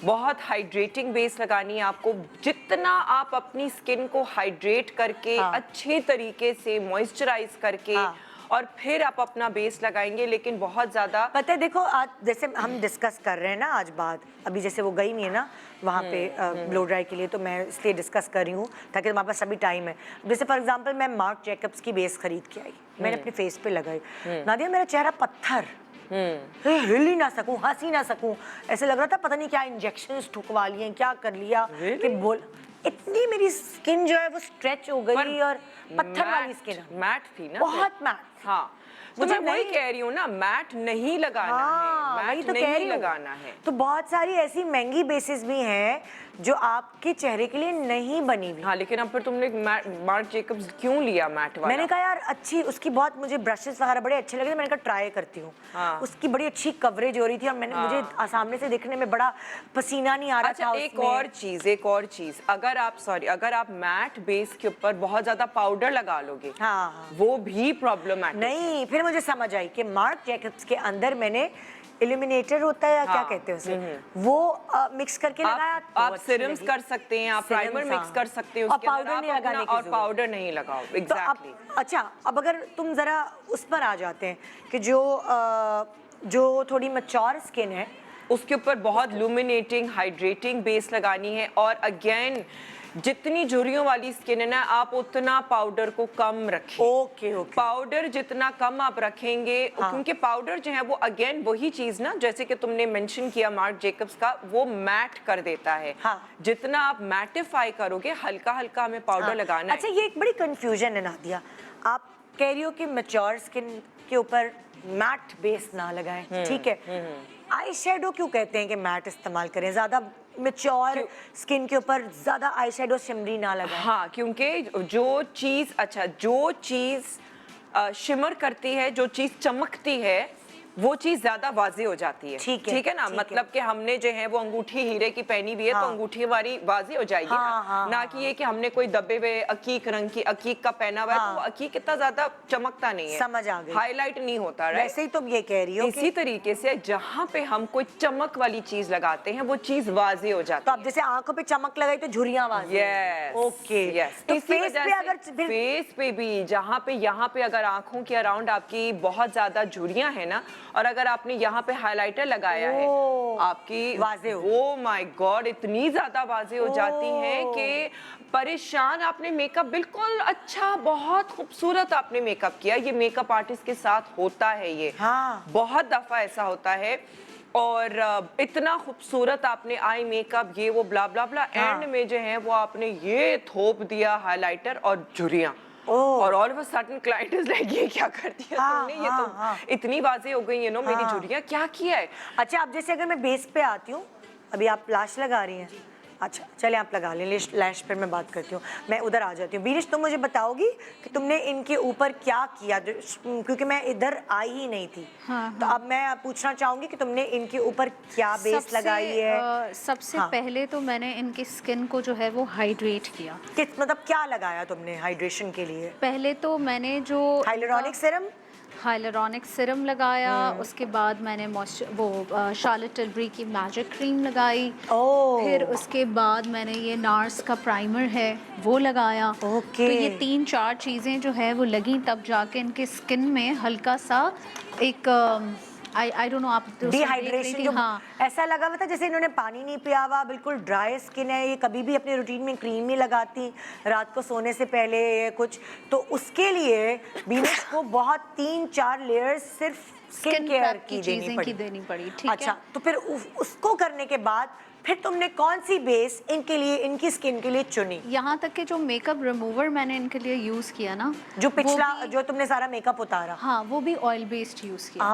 बहुत हाइड्रेटिंग बेस लगानी है आपको। जितना आप अपनी स्किन को हाइड्रेट करके, हाँ। अच्छे तरीके से मॉइस्चराइज करके, हाँ। और फिर आप अपना बेस लगाएंगे, लेकिन बहुत ज़्यादा पता है देखो, आज जैसे हम डिस्कस कर रहे हैं ना आज बात, अभी जैसे वो गई नहीं है ना वहाँ पे ब्लो ड्राई के लिए, तो मैं इसलिए डिस्कस कर रही हूँ ताकि हमारे पास अभी टाइम है। जैसे फॉर एग्जांपल मैं मार्क जैकब्स की बेस खरीद के आई, मैंने अपने फेस पे लगाई, नादिया मेरा चेहरा पत्थर, हिल ही ना सकूं, हंस ही ना सकूं, ऐसे लग रहा था पता नहीं क्या इंजेक्शंस ठुकवा लिए, क्या कर लिया कि बोल, इतनी मेरी स्किन जो है वो स्ट्रेच हो गई और पत्थर वाली स्किन है, मैट थी ना, बहुत मैट। हाँ, तो मुझे मैं वही नहीं- कह रही हूँ ना, मैट नहीं लगाना हाँ, है, वही मैट तो कह नहीं रही हूँ। लगाना है। तो बहुत सारी ऐसी महंगी बेसिस भी हैं जो आपके चेहरे के लिए नहीं बनी हुई। हाँ, लेकिन अब फिर तुमने मार्क जेकब्स क्यों लिया मैट वाला? मैंने कहा यार अच्छी उसकी बहुत मुझे ब्रशेस वगैरह बड़े अच्छे लगे थे, मैंने कहा ट्राई करती हूँ। हाँ। उसकी बड़ी अच्छी कवरेज हो रही थी और मैंने मुझे सामने से देखने में बड़ा पसीना नहीं आ रहा अच्छा, था एक उसमें। और चीज, अगर आप मैट बेस के ऊपर बहुत ज्यादा पाउडर लगा लोगे, हाँ। वो भी प्रॉब्लमेटिक। नहीं, फिर मुझे समझ आई कि मार्क जैकब्स के अंदर मैंने इल्यूमिनेटर होता है या क्या हाँ, कहते हैं उसे, वो मिक्स करके लगाया तो आप अच्छी सिरम्स लगी। कर सकते हैं, आप प्राइमर Serums, मिक्स हाँ। कर सकते हैं और उसके अंदर, पाउडर आप नहीं लगाने की और जरूरत। पाउडर नहीं लगाओ। तो एग्जैक्टली। अच्छा, अब अगर तुम जरा उस पर आ जाते हैं कि जो थोड़ी मैच्योर स्किन है, उसके ऊपर बहुत लुमिनेटिंग हाइड्रेटिंग बेस लगानी है, और अगेन जितनी झुर्रियों वाली स्किन है ना, आप उतना पाउडर को कम रखें। ओके ओके, पाउडर जितना कम आप रखेंगे, हाँ। क्योंकि पाउडर जो है वो अगेन वही चीज ना, जैसे कि तुमने मेंशन किया मार्क जेकब्स का, वो मैट कर देता है। हाँ। जितना आप मैटिफाई करोगे, हल्का हल्का हमें पाउडर लगाना अच्छा, है। ये एक बड़ी कंफ्यूजन है नादिया, आप कह रही हो कि मैच्योर स्किन के ऊपर मैट बेस ना लगाएं, ठीक है, आई शेडो क्यों कहते हैं कि मैट इस्तेमाल करें, ज्यादा मैच्योर स्किन के ऊपर ज्यादा आई शेडो शिमरी ना लगाएं? हाँ, क्योंकि जो चीज शिमर करती है, जो चीज चमकती है, वो चीज ज्यादा वाजे हो जाती है। ठीक है ना, मतलब कि हमने जो है वो अंगूठी हीरे की पहनी हुई है, हाँ। तो अंगूठी हमारी वाजे हो जाएगी हाँ, हाँ, ना कि ये कि हमने कोई दबे हुए अकीक रंग की अकीक का पहना हुआ है, तो वो अकीक इतना ज्यादा चमकता नहीं है, समझ आ गई। हाईलाइट नहीं होता, राइट? वैसे ही तुम ये कह रही हो इसी तरीके से जहाँ पे हम कोई चमक वाली चीज लगाते हैं, वो चीज वाजे हो जाती तो है। अब जैसे आंखों पे चमक लगाई तो झुर्रियां वाजी। Yes, okay, yes. तो इसी फेस वजह पे से अगर फिर फेस पे भी यहाँ पे अगर आंखों के अराउंड आपकी बहुत ज्यादा झुर्रियां है ना, और अगर आपने यहाँ पे हाइलाइटर लगाया है, आपकी वाजे हो। ओ माय गॉड, इतनी ज्यादा वाजे हो जाती हैं कि परेशान। आपने मेकअप बिल्कुल अच्छा, बहुत खूबसूरत आपने मेकअप किया, ये मेकअप आर्टिस्ट के साथ होता है, ये हाँ। बहुत दफा ऐसा होता है, और इतना खूबसूरत आपने आई मेकअप, ये वो ब्ला ब्ला ब्ला, एंड में जो है वो आपने ये थोप दिया हाइलाइटर और झुर्रियां, और all of a sudden client is like, ये क्या कर दिया हाँ, तुमने, ये हाँ, तो हाँ। इतनी वाजे हो गई, मेरी झुर्रियां, क्या किया है? अच्छा, अब जैसे अगर मैं बेस पे आती हूँ, अभी आप लैश लगा रही हैं, अच्छा चले आप लगा लें लैश पर मैं बात करती हूँ, मैं उधर आ जाती हूँ। बीनिश, तुम मुझे बताओगी कि तुमने इनके ऊपर क्या किया, क्योंकि मैं इधर आई ही नहीं थी। तो अब मैं पूछना चाहूंगी कि तुमने इनके ऊपर क्या बेस लगाई है? सबसे हाँ। पहले तो मैंने इनकी स्किन को जो है वो हाइड्रेट किया। मतलब क्या लगाया तुमने हाइड्रेशन के लिए? पहले तो मैंने जो हाइलुरोनिक सीरम, हाइलुरोनिक सीरम लगाया, उसके बाद मैंने शार्लेट टिलबरी की मैजिक क्रीम लगाई, फिर उसके बाद मैंने ये नार्स का प्राइमर है वो लगाया। ओके। तो ये 3-4 चीज़ें जो है वो लगी, तब जाके इनके स्किन में हल्का सा एक आई डोंट नो, आप तो उसको देख रही डिहाइड्रेशन थी, जो हाँ, ऐसा लगा हुआ था जैसे इन्होंने पानी नहीं पिया हुआ, बिल्कुल ड्राई स्किन है, ये कभी भी अपने रूटीन में क्रीम नहीं लगाती रात को सोने से पहले ये कुछ, तो उसके लिए बीनिश को बहुत 3-4 लेयर्स सिर्फ स्किन केयर prep की चीज़ें की देनी पड़ी, ठीक है। अच्छा, तो फिर उसको करने के बाद फिर तुमने कौन सी बेस इनके लिए, इनकी स्किन के लिए चुनी? यहाँ तक कि जो मेकअप रिमूवर मैंने इनके लिए यूज़ किया ना, जो वो पिछला भी- जो तुमने सारा मेकअप उतारा? हाँ, वो भी ऑयल बेस्ड यूज़ किया।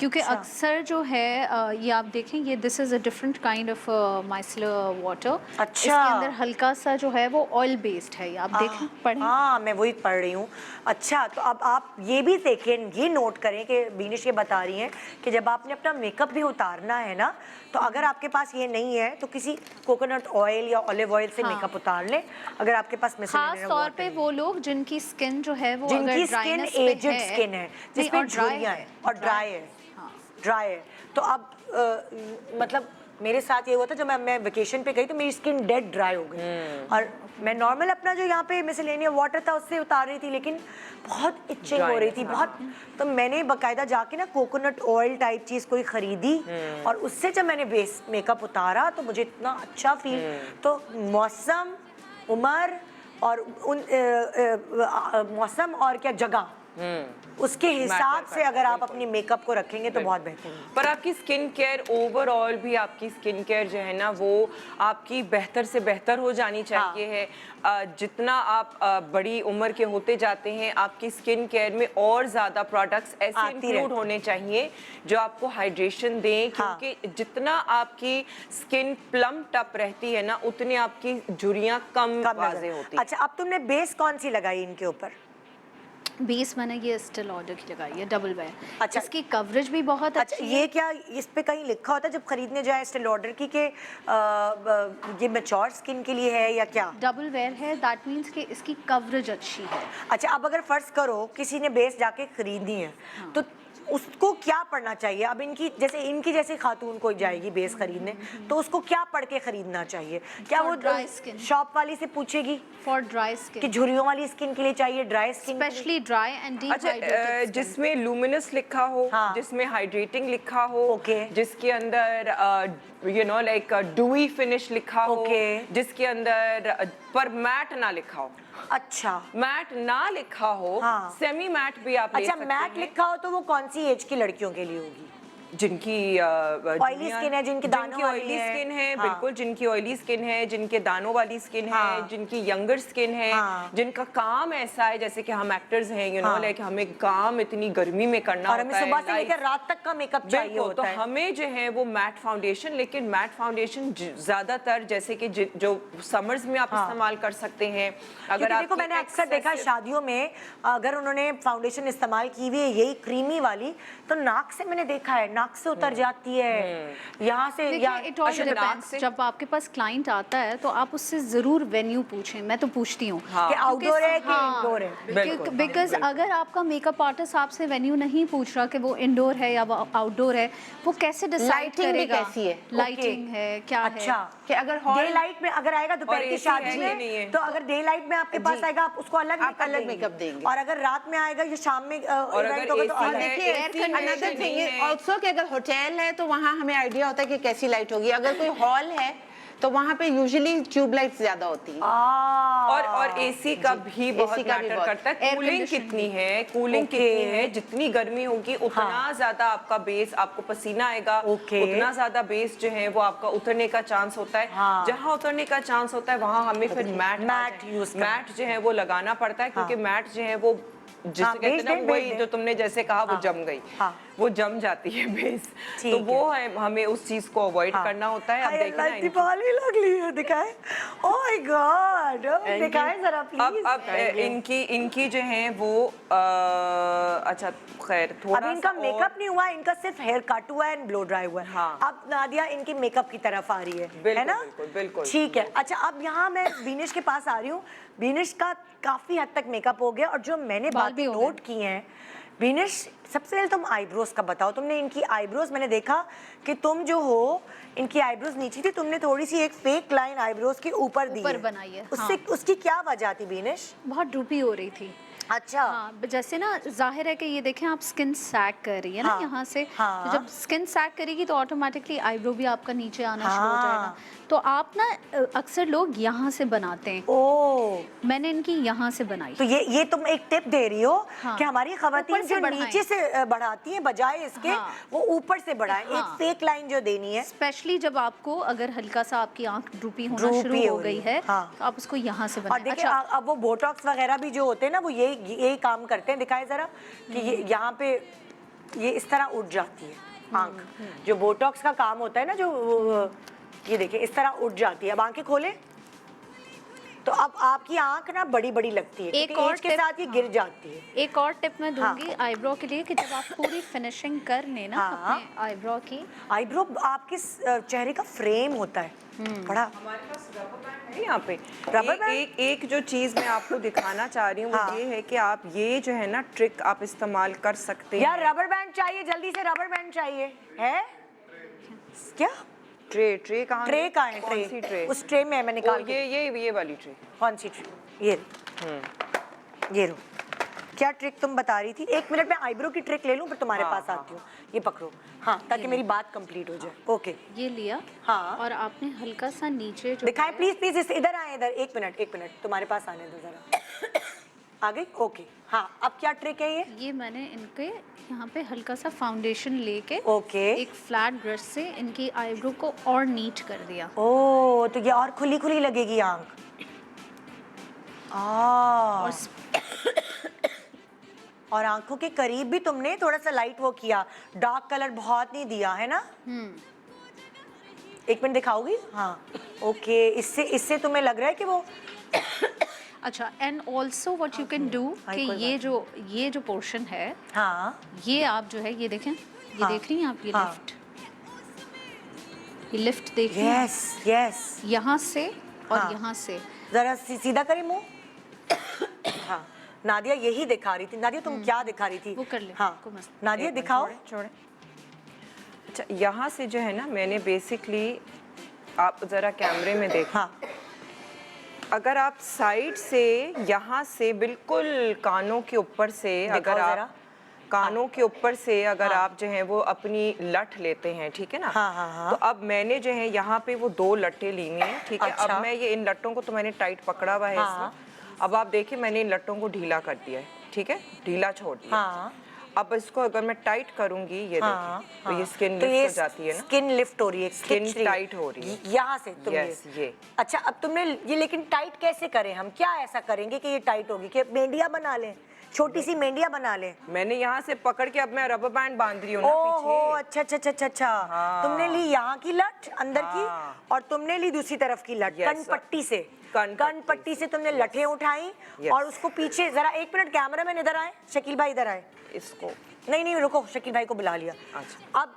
क्योंकि अच्छा। अक्सर जो है ये आप देखें, ये this is a different kind of micellar water. अच्छा। इसके अंदर हल्का सा जो है वो ऑयल बेस्ड है, ये आप देखें, पढ़ें। हाँ, मैं वही पढ़ रही हूँ। अच्छा, तो अब आप ये भी देखें, ये नोट करें कि बीनिश ये बता रही हैं कि जब आपने अपना मेकअप भी उतारना है ना, तो अगर आपके पास ये नहीं है तो किसी कोकोनट ऑयल या ऑलिव ऑयल से हाँ। मेकअप उतार लें, अगर आपके पास खास मिसलेनियस तौर पे वो लोग जिनकी स्किन जो है वो जिनकी अगर स्किन ड्राइनेस पे एजेड है, स्किन है, नहीं, जिसमें और dry झुर्रियां है, हैं और ड्राई है, हाँ। ड्राई है, तो अब मतलब मेरे साथ ये हुआ था, जब मैं वेकेशन पे गई तो मेरी स्किन डेड ड्राई हो गई और मैं नॉर्मल अपना जो यहाँ पे मिसलेनियस वाटर था उससे उतार रही थी, लेकिन बहुत इचिंग हो रही थी बहुत। तो मैंने बाकायदा जाके ना कोकोनट ऑयल टाइप चीज़ कोई ख़रीदी और उससे जब मैंने बेस मेकअप उतारा तो मुझे इतना अच्छा फील। तो मौसम, उम्र और उन मौसम और क्या जगह, उसके हिसाब से अगर आप अपनी मेकअप को रखेंगे तो बहुत बेहतर है। पर आपकी स्किन केयर ओवरऑल भी, आपकी स्किन केयर जो है ना वो आपकी बेहतर से बेहतर हो जानी चाहिए है। जितना आप बड़ी उम्र के होते जाते हैं आपकी स्किन केयर में और ज़्यादा प्रोडक्ट्स ऐसे इंक्लूड होने चाहिए जो आपको हाइड्रेशन दें, क्योंकि जितना आपकी स्किन प्लम टप रहती है ना उतनी आपकी झुर्रियाँ कम वाज़ेह होती है। अच्छा, अब तुमने बेस कौन सी लगाई इनके ऊपर? बेस मैंने ये स्टिल ऑर्डर की लगाई है, डबल वेयर। अच्छा, इसकी कवरेज भी बहुत अच्छा, अच्छी ये है। क्या इस पे कहीं लिखा होता है जब खरीदने जाए स्टिल ऑर्डर की कि ये मैच्योर स्किन के लिए है या क्या? डबल वेयर है, दैट मीन्स कि इसकी कवरेज अच्छी है। अच्छा, अब अगर फर्ज करो किसी ने बेस जाके खरीदनी है तो उसको क्या पढ़ना चाहिए? अब इनकी जैसे खातून कोई जाएगी बेस खरीदने तो उसको क्या पढ़ के खरीदना चाहिए? क्या वो dry skin। शॉप वाली से पूछेगी फॉर ड्राई कि स्किन, झुर्रियों वाली स्किन के लिए चाहिए, ड्राई स्किन के लिए? स्पेशली ड्राई एंड अच्छा, डीहाइड्रेटेड जिसमें लुमिनस लिखा हो, हाँ। जिसमें हाइड्रेटिंग लिखा हो, ओके। जिसके अंदर लाइक डूई फिनिश लिखा हो, ओके। जिसके अंदर पर मैट ना लिखा हो। अच्छा, मैट ना लिखा हो, हाँ। सेमी मैट भी आप ले अच्छा, सकते मैट हैं। लिखा हो तो वो कौन सी एज की लड़कियों के लिए होगी? जिनकी ऑयली स्किन है, जिनकी दानों वाली ऑयली है। स्किन है, हाँ। बिल्कुल, जिनकी ऑयली स्किन है, जिनके दानों वाली स्किन है, हाँ। जिनकी यंगर स्किन है, हाँ। जिनका काम ऐसा है जैसे कि हम एक्टर्स हैं, यू नो, हाँ। लाइक हमें काम इतनी गर्मी में करना और होता हमें है, सुबह से लाइक लेकर रात तक का मेकअप चाहिए बिल्कुल, तो होता है। हमें जो है वो मैट फाउंडेशन, लेकिन मैट फाउंडेशन ज्यादातर जैसे कि जो समर्स में आप इस्तेमाल कर सकते हैं। अगर क्योंकि आप देखो, मैंने अक्सर देखा शादियों में अगर उन्होंने फाउंडेशन इस्तेमाल की हुई है यही क्रीमी वाली, तो नाक से मैंने देखा है, नाक से उतर जाती है, यहाँ से देखिए, इट ऑल अच्छा, नाक डिपेंड्स। से- जब आपके पास क्लाइंट आता है तो आप उससे जरूर वेन्यू पूछें। मैं तो पूछती हूँ कि आउटडोर है कि इंडोर है। बिकॉज अगर आपका मेकअप आर्टिस्ट आपसे वेन्यू नहीं पूछ रहा कि वो इंडोर है या वो आउटडोर है, वो कैसे डिसाइड Lighting भी करेगा? कैसी है? लाइटिंग है क्या अच्छा, है? कि अगर हॉल डे लाइट में अगर आएगा दोपहर और की AC शादी है कि में नहीं है? तो अगर डे लाइट में आपके पास जी। आएगा आप उसको अलग आप अलग makeup देंगे। और अगर रात में आएगा या शाम में और event अगर होगा तो AC अलग। है, देखिए, AC है अनदर कि थिंग नहीं इज है? ऑल्सो कि अगर होटल है तो वहाँ हमें आइडिया होता है कि कैसी लाइट होगी। अगर कोई हॉल है तो वहाँ पे यूजुअली ट्यूब लाइट्स ज्यादा होती है। और एसी का भी बहुत AC का भी मैटर बहुत। करता है। Air कूलिंग condition कितनी है, कूलिंग ओके। कितनी है, जितनी गर्मी होगी उतना ज्यादा आपका बेस, आपको पसीना आएगा, ओके। उतना ज्यादा बेस जो है वो आपका उतरने का चांस होता है। हाँ। जहाँ उतरने का चांस होता है वहाँ हमें फिर मैट use करना। मैट जो है वो लगाना पड़ता है, क्योंकि मैट जो है वो जिसे हाँ, कहते हैं बेच ना, दें, वही बेच दें। जो तुमने जैसे कहा वो जम गई, हाँ। वो जम जाती है बेस, ठीक तो है। वो है हमें उस चीज को अवॉइड करना होता है। अब हाय देखना अल्लाह, दीपावली लगली है, दिखाए। ओह माय गॉड, दिखाए जरा प्लीज। अब इनकी जो है वो अच्छा खैर थोड़ा अभी इनका सा और- मेकअप नहीं हुआ, इनका सिर्फ हेयर कट हुआ है एंड ब्लो ड्राई हुआ है। हाँ। अब नादिया इनकी मेकअप की तरफ आ रही है बिल्कुल, ना? बिल्कुल, बिल्कुल। ठीक है। अच्छा, अब यहाँ मैं बीनिश के पास आ रही हूँ। बीनिश का काफी हद तक मेकअप हो गया और जो मैंने बाल बातें भी हो गए। नोट की हैं, बीनिश सबसे पहले तुम आईब्रोज का बताओ। तुमने इनकी आईब्रोज, मैंने देखा कि तुम जो हो इनकी आईब्रोज नीचे थी, तुमने थोड़ी सी एक फेक लाइन आईब्रोज के ऊपर दी ऊपर है। बनाई है, उससे हाँ। उसकी क्या वजह थी बीनिश? बहुत ड्रूपी हो रही थी। अच्छा, हाँ, जैसे ना जाहिर है कि ये देखें आप स्किन सैग कर रही है ना हाँ, यहाँ से, हाँ। तो जब स्किन सैग करेगी तो ऑटोमेटिकली आईब्रो भी आपका नीचे आना शुरू हो हाँ। जाएगा। तो आप ना अक्सर लोग यहाँ से बनाते हैं, ओ, मैंने इनकी यहाँ से बनाई। तो ये तुम एक टिप दे रही हो हाँ। कि हमारी खवातीन ऊपर से जो बढ़ाएं। नीचे से बढ़ाती हैं बजाय इसके, हाँ। वो ऊपर से बढ़ाएं। हाँ। एक फेक लाइन जो देनी है, स्पेशली जब आपको अगर हल्का सा आपकी आंख ड्रूपी होना ड्रूपी शुरू हो हो रही गई है, है, हाँ। तो आप उसको यहाँ से और बनाएं। देखिए अच्छा, अब वो बोटॉक्स वगैरह भी जो होते हैं ना, वो यही काम करते हैं। दिखाए जरा कि ये यहाँ पे ये इस तरह उठ जाती है आंख। जो बोटॉक्स का काम होता है ना, जो ये देखिए इस तरह उठ जाती है। अब आंखें खोले तो अब आपकी आंख ना बड़ी बड़ी लगती है, एक क्योंकि और एज के tip, साथ ये गिर जाती है। एक और टिप मैं दूंगी आईब्रो के लिए कि जब आप पूरी फिनिशिंग कर लें ना हाँ। अपने आईब्रो की, आईब्रो आपके चेहरे का फ्रेम होता है बड़ा। हमारे पास रबर बैंड है यहाँ पे। रबर एक जो चीज मैं आपको दिखाना चाह रही हूँ हाँ। वो ये है कि आप ये जो है ना ट्रिक आप इस्तेमाल कर सकते हैं। यार रबर बैंड चाहिए, जल्दी से रबर बैंड चाहिए है क्या? ट्रे कहाँ ट्रे कहाँ है? कौन सी ट्रे? उस ट्रे में मैं निकाल के ये वाली ट्रे। कौन सी ट्रिक? ये लो। क्या ट्रिक तुम बता रही थी? 1 मिनट में आईब्रो की ट्रिक ले लूं फिर तुम्हारे पास आती हूँ। ये पकड़ो, हाँ, ताकि मेरी बात कंप्लीट हो जाए। ओके, ये लिया, हाँ। और आपने हल्का सा नीचे जो दिखाएं है- प्लीज प्लीज, इधर आए, इधर। 1 मिनट तुम्हारे पास आने दो जरा। आ गई? ओके, हाँ। अब क्या ट्रिक है ये? ये मैंने इनके यहाँ पे हल्का सा फाउंडेशन लेके ओके। एक फ्लैट ब्रश से इनकी आईब्रो को और नीट कर दिया। ओ, तो ये और खुली खुली लगेगी आंख। और और आंखों के करीब भी तुमने थोड़ा सा लाइट वो किया, डार्क कलर बहुत नहीं दिया है ना? 1 मिनट दिखाओगी? हाँ, ओके। इससे तुम्हें लग रहा है कि वो अच्छा, and also what you can do कि ये जो पोर्शन है, हाँ, ये आप जो है ये देखें, ये हाँ, देख रही हैं आप, ये हाँ। लिफ्ट देख रही हैं? Yes yes. यहाँ से और हाँ। यहाँ से जरा सीधा करें मुंह। हाँ, नादिया यही दिखा रही थी। नादिया तुम क्या दिखा रही थी? वो कर ले, हाँ, को मस्त। नादिया दिखाओ। अच्छा, यहाँ से जो है ना, मैंने बेसिकली, आप जरा कैमरे में देखो। हाँ, अगर आप साइड से, यहाँ से बिल्कुल कानों के ऊपर से, दिखाओ अगर जरा। आप कानों के ऊपर से अगर आप जो है वो अपनी लट लेते हैं, ठीक है ना? हाँ, हाँ, हाँ। तो अब मैंने जो है यहाँ पे वो 2 लट्टें ली हुई हैं, ठीक है? अच्छा। अब मैं ये इन लट्टों को तो मैंने टाइट पकड़ा हुआ है हाँ। इसमें। अब आप देखिए, मैंने इन लट्टों को ढीला कर दिया है, ठीक है? ढीला छोड़ दिया। हाँ। अब इसको अगर मैं टाइट करूंगी, ये हाँ, देखिए, तो ये स्किन तो लिफ्ट ये हो जाती है ना? स्किन लिफ्ट हो रही है, स्किन खिंच रही टाइट हो रही है। यहाँ से तुम Yes, ये। अच्छा, अब तुमने ये, लेकिन टाइट कैसे करें हम? क्या ऐसा करेंगे कि ये टाइट होगी? कि मेंढियाँ बना लें, छोटी सी मेंढियाँ बना लें? मैंने यहाँ से पकड़ के अब मैं रबर बैंड बांध रही हूँ ना ओहो, पीछे। अच्छा अच्छा अच्छा अच्छा। हाँ। तुमने ली यहाँ की लट अंदर हाँ। की, और तुमने ली दूसरी तरफ की लट, Yes, कन पट्टी से। कन कन पट्टी से तुमने लठें उठाई, Yes. और उसको पीछे जरा 1 मिनट कैमरा मैन इधर आए, शकील भाई इधर आए। इसको नहीं रुको, शकील भाई को बुला लिया। अच्छा। अब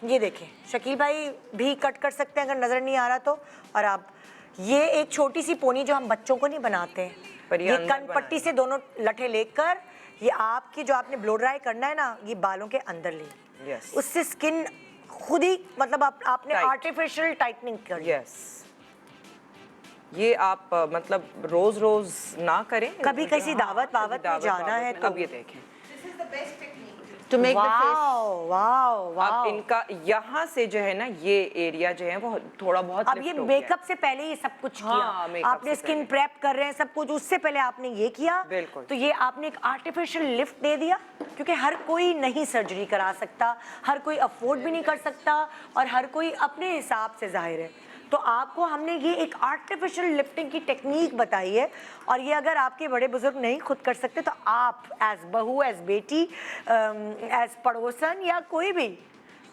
ये देखें, शकील भाई भी कट कर सकते हैं अगर नजर नहीं आ रहा तो। और आप, ये एक छोटी सी पोनी जो हम बच्चों को नहीं बनाते हैं, पर ये ये अंदर कन पट्टी से दोनों लठे लेकर, ये आपकी जो आपने ब्लो ड्राई करना है ना, ये बालों के अंदर ले। Yes. उससे स्किन खुद ही, मतलब आपने Tight. आर्टिफिशियल टाइटनिंग कर। यस, ये आप मतलब रोज रोज ना करें, कभी किसी दावत वावत में जाना है तो। अब ये देखें, To make the face wow wow अब वाओ। इनका यहाँ से जो है ना, ये एरिया जो है वो थोड़ा बहुत अब ये lift हो गया है। मेकअप से पहले ये सब कुछ हाँ, किया, मेकअप आपने से स्किन पहले। प्रेप कर रहे हैं सब कुछ, उससे पहले आपने ये किया। बिल्कुल। तो ये आपने एक आर्टिफिशियल लिफ्ट दे दिया, क्योंकि हर कोई नहीं सर्जरी करा सकता, हर कोई अफोर्ड भी नहीं कर सकता, और हर कोई अपने हिसाब से, जाहिर है। तो आपको हमने ये एक आर्टिफिशियल लिफ्टिंग की टेक्निक बताई है, और ये अगर आपके बड़े बुजुर्ग नहीं खुद कर सकते तो आप एज बहू, एज बेटी, एज पड़ोसन, या कोई भी,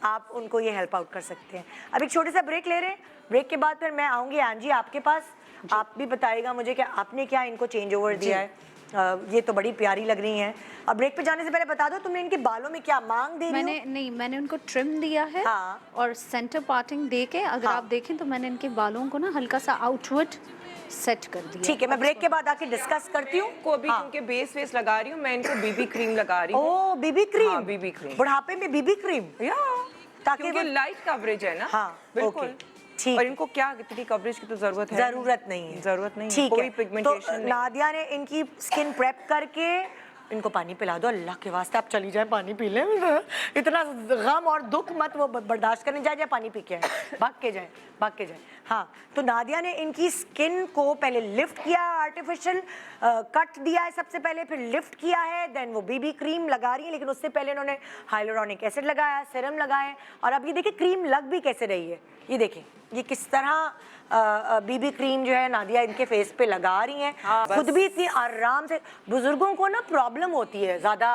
आप उनको ये हेल्प आउट कर सकते हैं। अब एक छोटे सा ब्रेक ले रहे हैं, ब्रेक के बाद फिर मैं आऊँगी एंजी आपके पास, आप भी बताइएगा मुझे कि आपने क्या इनको चेंज ओवर दिया है। ये तो बड़ी प्यारी लग रही हैं। अब ब्रेक पे जाने से पहले बता दो, तुमने इनके बालों में क्या मांग दे रही हो? मैंने उनको ट्रिम दिया है। हाँ। और सेंटर पार्टिंग दे के, अगर हाँ। आप देखें तो मैंने इनके बालों को ना हल्का सा आउटवर्ड सेट कर दिया। ठीक है, मैं ब्रेक के बाद आके डिस्कस करती हूँ। को अभी हाँ। क्योंकि बेस वेस लगा रही हूँ, मैं इनको बीबी क्रीम लगा रही हूँ। ओ, बीबी क्रीम। हाँ, बीबी क्रीम। बुढ़ापे में बीबी क्रीम, या ताकि क्योंकि वो- लाइट कवरेज है ना। हाँ, बिल्कुल। ओके, ठीक। और इनको क्या इतनी कवरेज की तो जरूरत है? जरूरत नहीं है, जरूरत नहीं है, ठीक कोई है। पिगमेंटेशन तो नहीं। नादिया ने इनकी स्किन प्रेप करके, इनको पानी पिला दो, अल्लाह के वास्ते आप चली जाए पानी पी लें। इतना गम और दुख मत वो बर्दाश्त करने, जाए पानी पी के आए, भाग के जाए। हाँ, तो नादिया ने इनकी स्किन को पहले लिफ्ट किया, आर्टिफिशियल कट दिया है सबसे पहले, फिर लिफ्ट किया है, देन वो बीबी क्रीम लगा रही है, लेकिन उससे पहले इन्होंने हाइलुरोनिक एसिड लगाया, सीरम लगाए, और अब ये देखिए क्रीम लग भी कैसे रही है। ये देखें, ये किस तरह बीबी क्रीम जो है नादिया इनके फेस पे लगा रही हैं। हाँ, खुद भी इतनी आराम से। बुजुर्गों को ना प्रॉब्लम होती है, ज़्यादा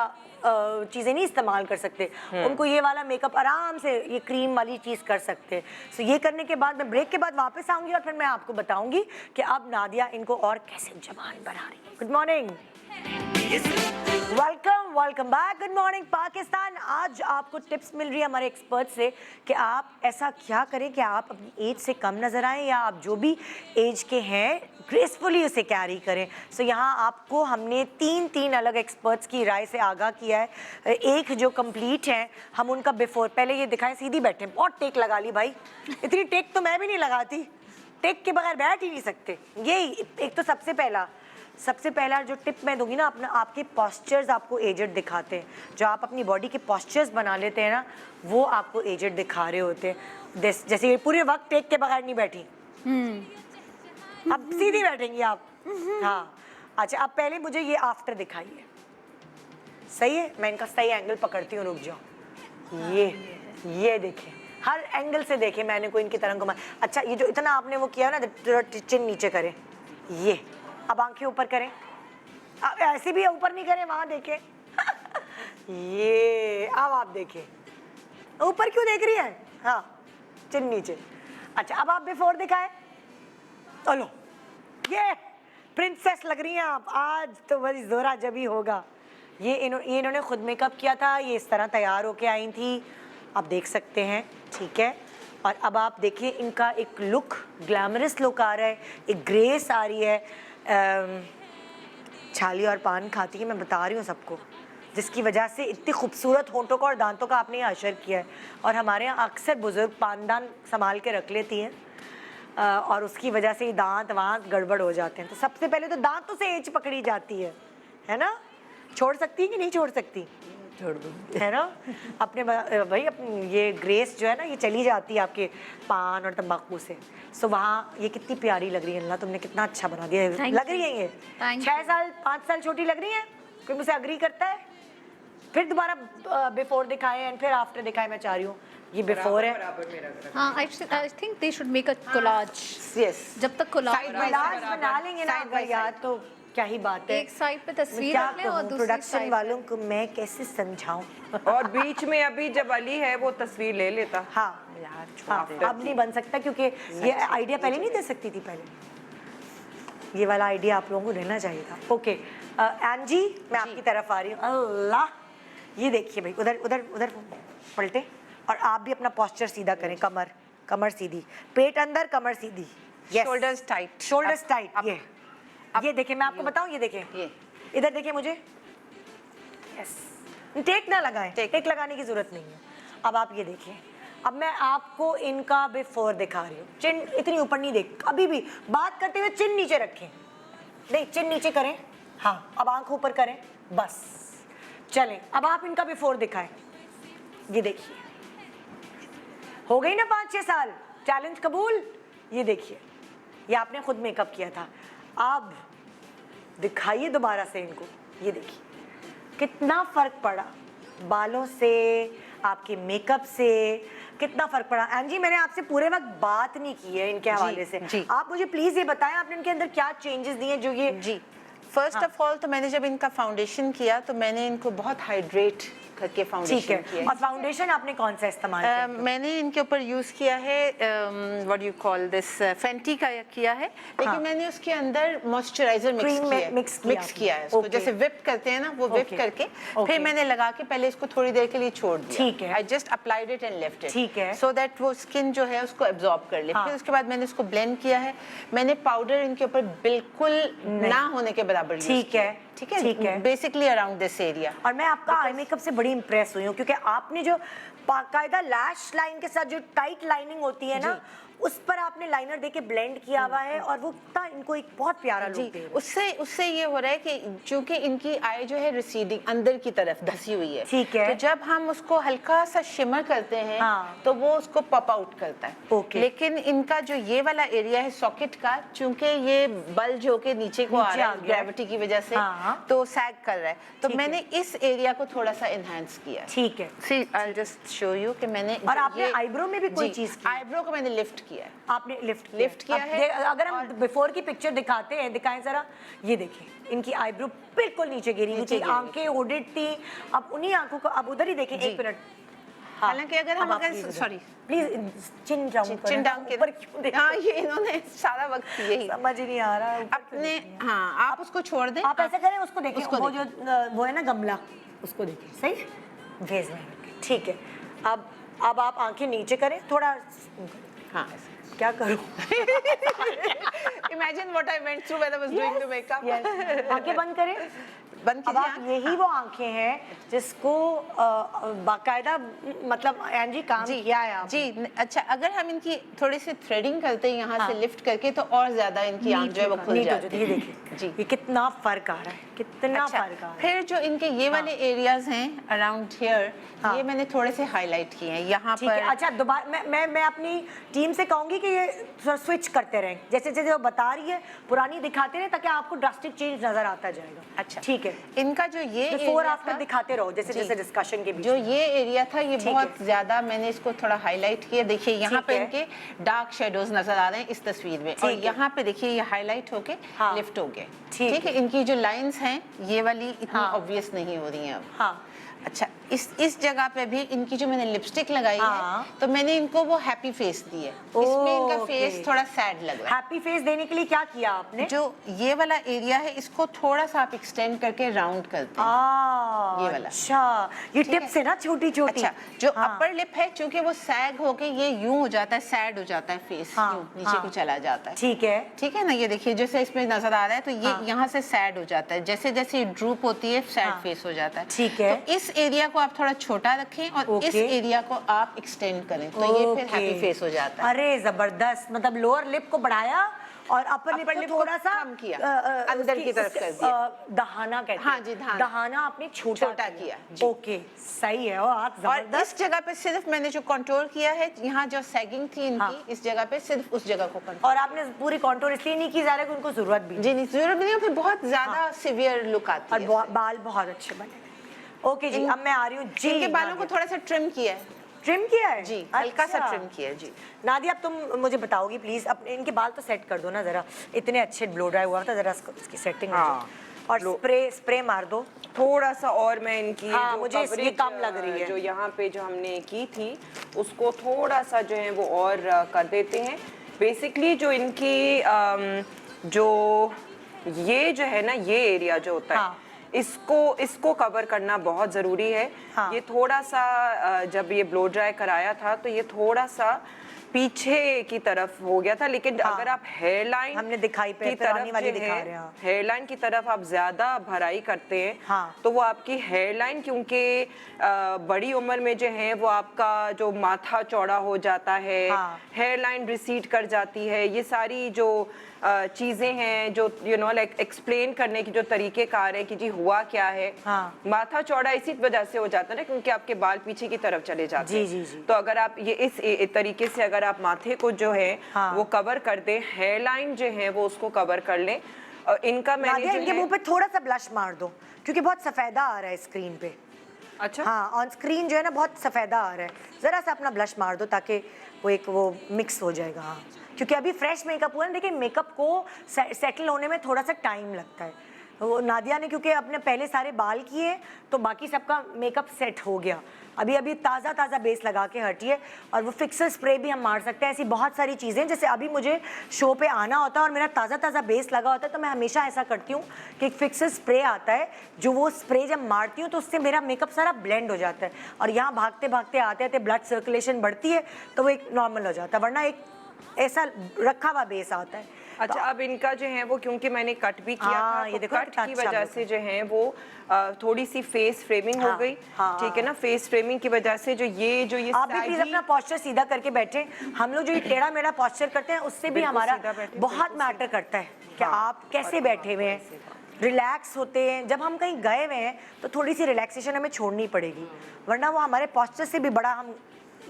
चीज़ें नहीं इस्तेमाल कर सकते, उनको ये वाला मेकअप आराम से ये क्रीम वाली चीज़ कर सकते हैं। सो ये करने के बाद मैं ब्रेक के बाद वापस आऊँगी, और फिर मैं आपको बताऊँगी कि अब नादिया इनको और कैसे जवान बना रही है। Good morning. Welcome back. Good morning Pakistan. आज आपको टिप्स मिल रही है हमारे एक्सपर्ट से कि आप ऐसा क्या करें कि आप अपनी एज से कम नज़र आएं या आप जो भी एज के हैं ग्रेसफुली उसे कैरी करें। सो यहाँ आपको हमने तीन अलग एक्सपर्ट्स की राय से आगाह किया है। एक जो कंप्लीट है हम उनका बिफोर, पहले ये दिखाएं, सीधी बैठे, बहुत टेक लगा ली भाई, इतनी टेक तो मैं भी नहीं लगाती, टेक के बगैर बैठ ही नहीं सकते। यही एक तो सबसे पहला जो टिप मैं दूंगी ना, अपना आपके पॉस्चर्स आपको एजेड दिखाते हैं। जो आप अपनी बॉडी के पॉस्चर्स बना लेते हैं ना, वो आपको एजेड दिखा रहे होते हैं। जैसे ये पूरे वक्त टेक के बगैर नहीं बैठी, अब सीधी बैठेंगी आप। हाँ अच्छा, अब पहले मुझे ये आफ्टर दिखाइए। सही है, मैं इनका सही एंगल पकड़ती हूँ, रुक जाओ। ये देखें, हर एंगल से देखें, मैंने कोई इनकी तरह घुमा। अच्छा, ये जो इतना आपने वो किया ना, चिन नीचे करें, ये अब आंखें ऊपर करें, अब ऐसे भी ऊपर नहीं करें, वहां देखें। ये अब आप देखें, ऊपर क्यों देख रही है? हाँ, चिन नीचे। अच्छा, अब आप बिफोर दिखाएं। चलो, ये प्रिंसेस लग रही हैं आप आज, तो बड़ी जोरा जबी होगा। ये इन्होंने खुद मेकअप किया था, ये इस तरह तैयार होके आई थी, आप देख सकते हैं, ठीक है। और अब आप देखिए इनका एक लुक, ग्लैमरस लुक आ रहा है, एक ग्रेस आ रही है। छाली और पान खाती है, मैं बता रही हूँ सबको, जिसकी वजह से इतनी खूबसूरत होंठों का और दांतों का आपने अशर किया है। और हमारे यहाँ अक्सर बुजुर्ग पानदान संभाल के रख लेती हैं, और उसकी वजह से दांत वांत गड़बड़ हो जाते हैं। तो सबसे पहले तो दांतों से एज पकड़ी जाती है ना? छोड़ सकती है कि नहीं छोड़ सकती? छोड़ दो, है ना? अपने भाई अपनी ये ग्रेस जो है ना, ये चली जाती है आपके पान और तंबाकू से। सो वहाँ ये कितनी प्यारी लग रही है। अल्लाह, तुमने कितना अच्छा बना दिया है। लग रही है ये 6 साल 5 साल छोटी लग रही है। कोई मुझसे अग्री करता है? फिर दोबारा बिफोर दिखाएं एंड फिर आफ्टर दिखाएं। मैं चाह रही हूँ ये बिफोर है। हाँ, आई think they should make a collage. Yes, जब तक कोलाज बना लेंगे ना यार, तो क्या ही बात है। एक साइड पे तस्वीर रख लें और दूसरी प्रोडक्शन साइड वालों को मैं कैसे समझाऊं। और बीच में अभी जब अली है वो तस्वीर ले लेता। हाँ अब नहीं बन सकता, क्योंकि ये आइडिया पहले नहीं दे सकती थी। पहले ये वाला आइडिया आप लोगों को देना चाहिए था। ओके एंजी, मैं आपकी तरफ आ रही हूँ। अल्लाह, ये देखिए भाई, उधर पलटे, और आप भी अपना पोस्चर सीधा करें। कमर सीधी, पेट अंदर, कमर सीधी, शोल्डर्स टाइट, शोल्डर्स टाइट। ये देखिए, मैं आपको बताऊं, ये देखें, ये इधर देखिए मुझे। यस, टेक ना लगाएं, टेक लगाने की जरूरत नहीं है। अब आप ये देखिए, अब मैं आपको इनका बिफोर दिखा रही हूँ। चिन इतनी ऊपर नहीं देख, अभी भी बात करते हुए चिन नीचे रखें, नहीं चिन नीचे करें। हाँ, अब आंख ऊपर करें, बस चलें। अब आप इनका बिफोर दिखाएं। ये देखिए, हो गई ना 5-6 साल, चैलेंज कबूल। ये देखिए, ये आपने खुद मेकअप किया था। अब दिखाइए दोबारा से इनको। ये देखिए कितना फर्क पड़ा, बालों से, आपके मेकअप से कितना फर्क पड़ा। एंजी, मैंने आपसे पूरे वक्त बात नहीं की है इनके हवाले से। जी। आप मुझे प्लीज ये बताएं, आपने इनके अंदर क्या चेंजेस दिए जो ये। जी, फर्स्ट ऑफ ऑल तो मैंने जब इनका फाउंडेशन किया तो मैंने इनको बहुत हाइड्रेट करके फाउंडेशन किया। और फाउंडेशन आपने कौन सा इस्तेमाल किया? मैंने इनके ऊपर यूज किया है what you call this, Fenty का किया है, लेकिन हाँ। मैंने उसके अंदर मॉइस्चराइजर मिक्स किया है उसको। Okay. जैसे विप करते हैं ना, वो विप Okay. करके Okay. फिर मैंने लगा के पहले इसको थोड़ी देर के लिए छोड़ दिया। ठीक है। I just applied it and left it, ठीक है। सो दैट वो स्किन जो है उसको एब्जॉर्ब कर ले। हाँ। फिर उसके बाद मैंने इसको ब्लेंड किया है। मैंने पाउडर इनके ऊपर बिल्कुल ना होने के बराबर यूज ठीक किया। है, ठीक है, ठीक है। Basically around this area. और मैं आपका आई मेकअप से बड़ी इंप्रेस हुई हूँ, क्योंकि आपने जो बाकायदा लैश लाइन के साथ जो टाइट लाइनिंग होती है ना, उस पर आपने लाइनर देके ब्लेंड किया हुआ है, और वो इनको एक बहुत प्यारा लुक दे रहा है। उससे ये हो रहा है कि चूंकि इनकी आई जो है रिसीडिंग अंदर की तरफ धसी हुई है, ठीक है। तो जब हम उसको हल्का सा शिमर करते हैं, हाँ। तो वो उसको पॉप आउट करता है। ओके। लेकिन इनका जो ये वाला एरिया है सॉकेट का, चूंकि ये बल्ज होके नीचे को आ नीचे रहा आ है गया। ग्रेविटी की वजह से, हाँ। तो सैग कर रहा है, तो ठीक मैंने इस एरिया को थोड़ा सा एनहांस किया। ठीक है। सी आई जस्ट शो यू कि मैंने। और आपने eyebrow में भी कोई चीज़ की? आईब्रो को मैंने लिफ्ट किया है। आपने लिफ्ट किया है। अगर हम बिफोर की पिक्चर दिखाते हैं, दिखाएं जरा। ये देखिए, इनकी आईब्रो बिल्कुल नीचे गिरी हुई थी, आंखें ओडेड थी। अब उन्हीं आंखों को अब उधर ही देखें, 1 मिनट, हालांकि अगर हम sorry please chin down chin down के ऊपर क्यों देख हाँ ये इन्होंने सारा वक्त यही समझ ही नहीं आ रहा ऊपर क्यों अपने देख रही हैं? हाँ आप उसको छोड़ दें आप ऐसा करें उसको देखें उसको वो जो वो है ना गमला उसको देखें सही फेस में ठीक है अब आप आंखें नीचे करें थोड़ा हाँ क्या करूं Imagine what I went through when I was doing the makeup. yes. आंखें बंद करें बंद अब कीजिए आप यही वो आंखें हैं जिसको बाकायदा मतलब एंजी काम जी किया है आपने। जी अच्छा अगर हम इनकी थोड़ी सी थ्रेडिंग करते हैं यहाँ से लिफ्ट करके तो और ज्यादा इनकी आंख जो है वो खुल नीट हो जाती जाती है है देखिए जी ये कितना फर्क आ रहा है कितना अच्छा, फर्क आ रहा है फिर जो इनके ये वाले एरियाज हैं अराउंड हियर हाँ। ये मैंने थोड़े से हाईलाइट किए हैं यहाँ ठीक है पर अच्छा दोबारा मैं अपनी टीम से कहूंगी कि ये स्विच करते रहें जैसे जैसे वो बता रही है पुरानी दिखाते रहे ताकि आपको ड्रास्टिक चेंज नजर आता जाएगा अच्छा ठीक है इनका जो ये बिफोर area आफ्टर था, दिखाते रहो जैसे जी। जैसे डिस्कशन के बीच जो में। ये एरिया था ये ठीक बहुत है। ज्यादा मैंने इसको थोड़ा हाईलाइट किया देखिए यहाँ ठीक पे है। इनके डार्क शेडोज नजर आ रहे हैं इस तस्वीर में और ठीक है। यहाँ पे देखिए ये हाईलाइट होके हाँ। लिफ्ट हो गए ठीक ठीक है इनकी जो लाइंस हैं ये वाली इतनी हाँ। ऑब्वियस नहीं हो रही हैं अब हाँ अच्छा इस जगह पे भी इनकी जो मैंने लिपस्टिक लगाई हाँ। है तो मैंने इनको वो हैप्पी फेस दी है इसमें इनका ओके। फेस थोड़ा सैड लग रहा है हैप्पी फेस देने के लिए क्या किया आपने जो ये वाला एरिया है इसको थोड़ा सा आप एक्सटेंड करके राउंड करते हैं ये वाला। अच्छा ये ठीक टिप्स है ना छोटी छोटी अच्छा जो हाँ। अपर लिप है क्योंकि वो सैग होके ये यूं हो जाता है सैड हो जाता है फेस हाँ, यूं नीचे हाँ। को चला जाता है ठीक है ठीक है ना ये देखिए जैसे इसमें नजर आ रहा है तो ये हाँ। यहाँ से सैड हो जाता है जैसे जैसे ड्रूप होती है सैड हाँ। फेस हो जाता है ठीक है। तो इस एरिया को आप थोड़ा छोटा रखें और ओके। इस एरिया को आप एक्सटेंड करें तो ये फिर ओके। हैप्पी फेस हो जाता है अरे जबरदस्त मतलब लोअर लिप को बढ़ाया और अपर लिप Upper को lip को थोड़ा सा कम किया, अंदर की तरफ कर दिया। दहाना कहते हैं हाँ जी, दहाना। दहाना आपने छोटा छोटा किया, जी। ओके सही है और आप और जबरदस्त इस जगह पे सिर्फ मैंने जो कंट्रोल किया है यहाँ जो सैगिंग थी इनकी हाँ। इस जगह पे सिर्फ उस जगह को कंट्रोल और आपने पूरी कॉन्टोर इसलिए नहीं की जा रहा कि उनको जरूरत भी जी नहीं जरूरत नहीं है, फिर बहुत ज्यादा सिवियर लुक आती और है बाल बहुत अच्छे बने ओके जी अब मैं आ रही हूँ जी इनके बालों को थोड़ा सा ट्रिम किया है ट्रिम किया है जी हल्का सा अच्छा। ट्रिम किया है जी नादिया अब तुम मुझे बताओगी प्लीज अपने इनके बाल तो सेट कर दो ना जरा इतने अच्छे ब्लो ड्राई हुआ था जरा इसकी सेटिंग हाँ, और स्प्रे मार दो थोड़ा सा और मैं इनकी हाँ, जो मुझे इसलिए coverage, कम लग रही है। जो यहाँ पे जो हमने की थी उसको थोड़ा सा जो है वो और कर देते हैं बेसिकली जो इनकी जो ये जो है ना ये एरिया जो होता है हाँ। इसको कवर करना बहुत ज़रूरी है हाँ। ये थोड़ा सा जब ये ब्लो ड्राई कराया था तो ये थोड़ा सा पीछे की तरफ हो गया था लेकिन हाँ। अगर आप हेयर लाइन हमने दिखाई पे की पुरानी तरफ वाली जो दिखा है, रहे हैं, हाँ। हेयर लाइन की तरफ आप ज्यादा भराई करते हैं हाँ। तो वो आपकी हेयर लाइन क्योंकि बड़ी उम्र में जो है वो आपका जो माथा चौड़ा हो जाता है हाँ। हेयर लाइन रिसीड कर जाती है ये सारी जो चीजें हैं जो लाइक एक्सप्लेन करने की जो तरीके कार है कि जी हुआ क्या है हाँ। माथा चौड़ा इसी वजह से हो जाता है ना क्योंकि आपके बाल पीछे की तरफ चले जाते जी, हैं जी, जी। तो अगर आप ये इस तरीके से अगर आप माथे को जो है हाँ। वो कवर कर दें हेयर लाइन जो है वो उसको कवर कर लें और इनका मैंने नादिया जो इनके है मुंह पे थोड़ा सा ब्लश मार दो क्योंकि बहुत सफेदा आ रहा है स्क्रीन पे अच्छा हाँ ऑन स्क्रीन जो है ना बहुत सफेदा आ रहा है जरा सा अपना ब्लश मार दो ताकि वो मिक्स हो जाएगा हाँ क्योंकि अभी फ्रेश मेकअप हुआ है देखिए मेकअप को सेटल होने में थोड़ा सा टाइम लगता है वो नादिया ने क्योंकि अपने पहले सारे बाल किए तो बाकी सबका मेकअप सेट हो गया अभी अभी ताज़ा ताज़ा बेस लगा के हटी है और वो फिक्सर स्प्रे भी हम मार सकते हैं ऐसी बहुत सारी चीज़ें जैसे अभी मुझे शो पे आना होता है और मेरा ताज़ा ताज़ा बेस लगा होता है तो मैं हमेशा ऐसा करती हूँ कि एक फिक्सर स्प्रे आता है जो वो स्प्रे जब मारती हूँ तो उससे मेरा मेकअप सारा ब्लेंड हो जाता है और यहाँ भागते भागते आते आते ब्लड सर्कुलेशन बढ़ती है तो वो एक नॉर्मल हो जाता है वरना एक ऐसा रखा हुआ बेस आता है अच्छा अब इनका जो है वो क्योंकि मैंने कट भी किया हाँ, था ये तो देखो कट कितना की अच्छा वजह लुक से जो है वो थोड़ी सी फेस फ्रेमिंग हो हाँ, गई हाँ, ठीक है ना फेस फ्रेमिंग की वजह से जो ये आप भी प्लीज saggy- अपना पोस्चर सीधा करके बैठे हम लोग जो ये टेढ़ा मेढ़ा पोस्चर करते हैं उससे भी बिल्कुल हमारा सीधा बैठे, बहुत बिल्कुल मैटर करता है कि हाँ, आप कैसे बैठे हुए हैं रिलैक्स होते हैं जब हम कहीं गए हुए हैं तो थोड़ी सी रिलैक्सेशन हमें छोड़नी पड़ेगी वरना वो हमारे पोस्चर से भी बड़ा हम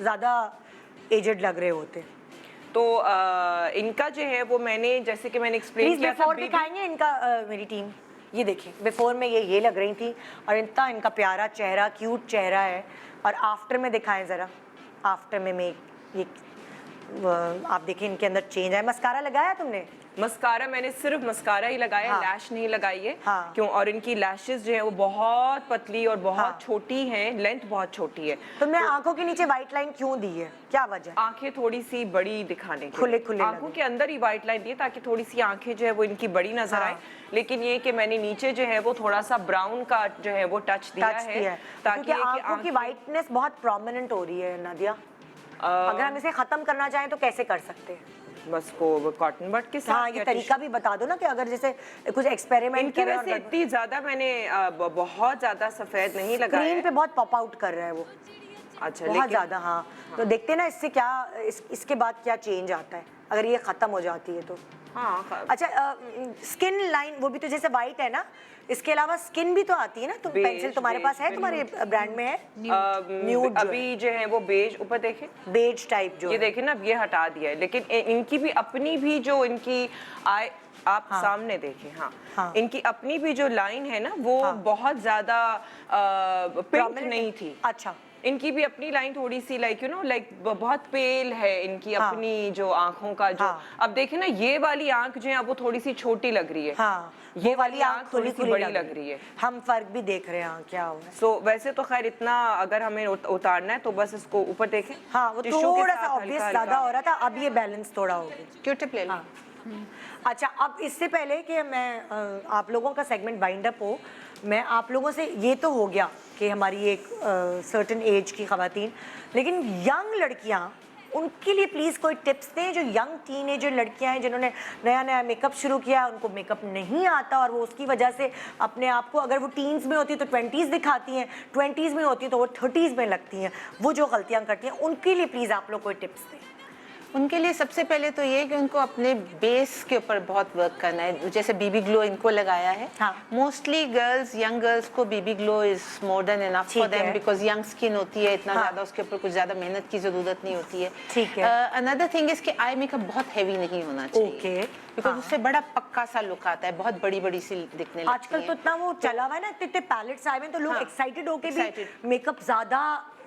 ज़्यादा एजेड लग रहे होते हैं तो इनका जो है वो मैंने जैसे कि मैंने एक्सप्लेन प्लीज किया था बिफोर baby- दिखाएंगे इनका मेरी टीम ये देखिए बिफोर में ये लग रही थी और इनका प्यारा चेहरा क्यूट चेहरा है और आफ्टर में दिखाएं ज़रा आफ्टर में ये आप देखें इनके अंदर चेंज है। मस्कारा लगाया तुमने? मस्कारा मैंने सिर्फ मस्कारा ही लगाया, हाँ। लैश नहीं लगाई है। हाँ। क्यों? और इनकी लैशेस जो है वो बहुत पतली और बहुत हाँ। छोटी हैं, लेंथ बहुत छोटी है। तुमने आंखों के नीचे व्हाइट लाइन क्यों दी है, क्या वजह? आंखें थोड़ी सी बड़ी दिखाने के खुले लिए। खुले आंखों लगे। के अंदर ही व्हाइट लाइन दी है ताकि थोड़ी सी आंखें जो है वो इनकी बड़ी नजर हाँ। आए। लेकिन ये कि मैंने नीचे जो है वो थोड़ा सा ब्राउन का जो है वो टच दिया टच है दिया है ताकि क्योंकि ये कि आंखों की व्हाइटनेस बहुत प्रोमिनेंट हो रही है नादिया। अगर हम इसे खत्म करना चाहें तो कैसे कर सकते हैं? बस को कॉटन बड के साथ हाँ, ये या तरीका भी बता दो ना कि अगर जैसे कुछ एक्सपेरिमेंट इनकी वैसे इतनी ज्यादा मैंने बहुत ज्यादा सफेद नहीं लगाया स्क्रीन है। पे बहुत पॉप आउट कर रहा है वो, अच्छा, बहुत लेकिन ज्यादा। हाँ, तो देखते हैं ना इससे क्या इसके बाद क्या चेंज आता है अगर ये खत्म हो जाती है तो। हाँ, अच्छा, स्किन लाइन वो भी तो जैसे वाइट है ना, इसके अलावा स्किन भी तो आती है ना। तुम बेज, पेंसिल तुम्हारे पास है, तुम्हारे ब्रांड में है? न्यूड अभी जो है वो बेज ऊपर देखें, बेज टाइप जो ये है। देखें ना, ये हटा दिया है। लेकिन इनकी भी अपनी भी जो इनकी आई आप सामने देखें, हाँ, हाँ। इनकी अपनी भी जो लाइन है ना वो बहुत ज्यादा पिंक नहीं थी। अच्छा, इनकी भी अपनी लाइन थोड़ी सी लाइक लाइक बहुत पेल है इनकी अपनी जो आंखों का जो। अब देखें ना, ये वाली आंख जो है अब वो थोड़ी सी छोटी लग रही है। हाँ, ये वाली आंख थोड़ी सी बड़ी लग रही है। हम फर्क भी देख रहे हैं हाँ, क्या हुआ है। सो वैसे तो खैर इतना अगर हमें उतारना है तो बस इसको ऊपर देखें। हाँ, वो टिश्यू के थोड़ा साथ सा ऑब्वियस हल्का- ज्यादा हल्का। हो रहा था, अब ये बैलेंस थोड़ा हो गया। क्यूटिप ले लो। अच्छा, अब इससे पहले कि मैं आप लोगों का सेगमेंट बाइंड अप हो, मैं आप लोगों से, ये तो हो गया कि हमारी एक सर्टेन एज की खवातीन, लेकिन यंग लड़कियां, उनके लिए प्लीज़ कोई टिप्स दें। जो यंग टीनेजर लड़कियां हैं जिन्होंने नया नया मेकअप शुरू किया, उनको मेकअप नहीं आता और वो उसकी वजह से अपने आप को, अगर वो टीन्स में होती है तो 20s दिखाती हैं, 20s में होती है तो वो 30s में लगती हैं, वो जो गलतियां करती हैं, उनके लिए प्लीज़ आप लोग कोई टिप्स दें। उनके लिए सबसे पहले तो ये कि उनको अपने बेस के ऊपर बहुत वर्क करना है। जैसे बीबी ग्लो इनको लगाया है, मोस्टली गर्ल्स, यंग गर्ल्स को BB glow is more than enough for them because young skin होती है, इतना ज्यादा उसके ऊपर कुछ ज्यादा मेहनत की जरूरत नहीं होती है। ठीक है। अनदर थिंग इज कि आई मेकअप बहुत हैवी नहीं होना चाहिए। ओके। बिकॉज उससे बड़ा पक्का सा लुक आता है, बहुत बड़ी बड़ी सी दिखने लगती आजकल तो इतना वो चला हुआ है ना, इतने पैलेट्स आए हुए हैं तो लोग एक्साइटेड होके भी मेकअप ज्यादा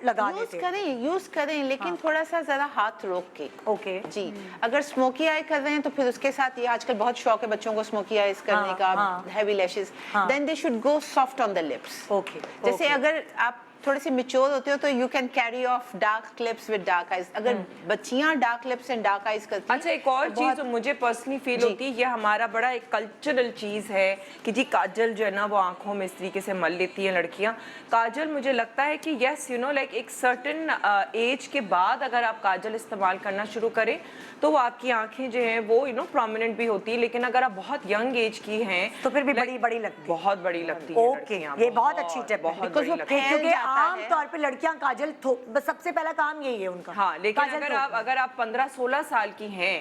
लगा यूज लेते हैं। यूज करें लेकिन थोड़ा सा जरा हाथ रोक के। ओके जी, अगर स्मोकी आई कर रहे हैं तो फिर उसके साथ ये आजकल बहुत शौक है बच्चों को स्मोकी आईज करने का, heavy lashes, then they should go soft on the lips. Okay. जैसे अगर आप थोड़े से मेच्योर होते हो तो you can carry off dark lips with dark eyes. अगर बच्चियां dark lips and dark eyes करती हैं, अच्छा, एक और चीज जो मुझे पर्सनली फील होती है, ये हमारा बड़ा एक कल्चरल चीज है कि जी काजल जो है ना वो आंखों में इस तरीके से मल लेती हैं लड़कियां। काजल मुझे लगता है कि यस लाइक एक सर्टेन एज के बाद अगर आप काजल इस्तेमाल करना शुरू करें तो वो आपकी आंखें जो हैं वो प्रोमिनेंट भी होती है। लेकिन अगर आप बहुत यंग एज की हैं तो फिर भी बड़ी बड़ी लगती है। बहुत बड़ी लगती है ओके, ये बहुत अच्छी टिप है, बहुत बिकॉज़ वो बड़ी लगती है। क्योंकि जाता आम है। तौर पे लड़कियां काजल बस सबसे पहला काम यही है उनका। हाँ, लेकिन काजल अगर आप 15-16 साल की हैं,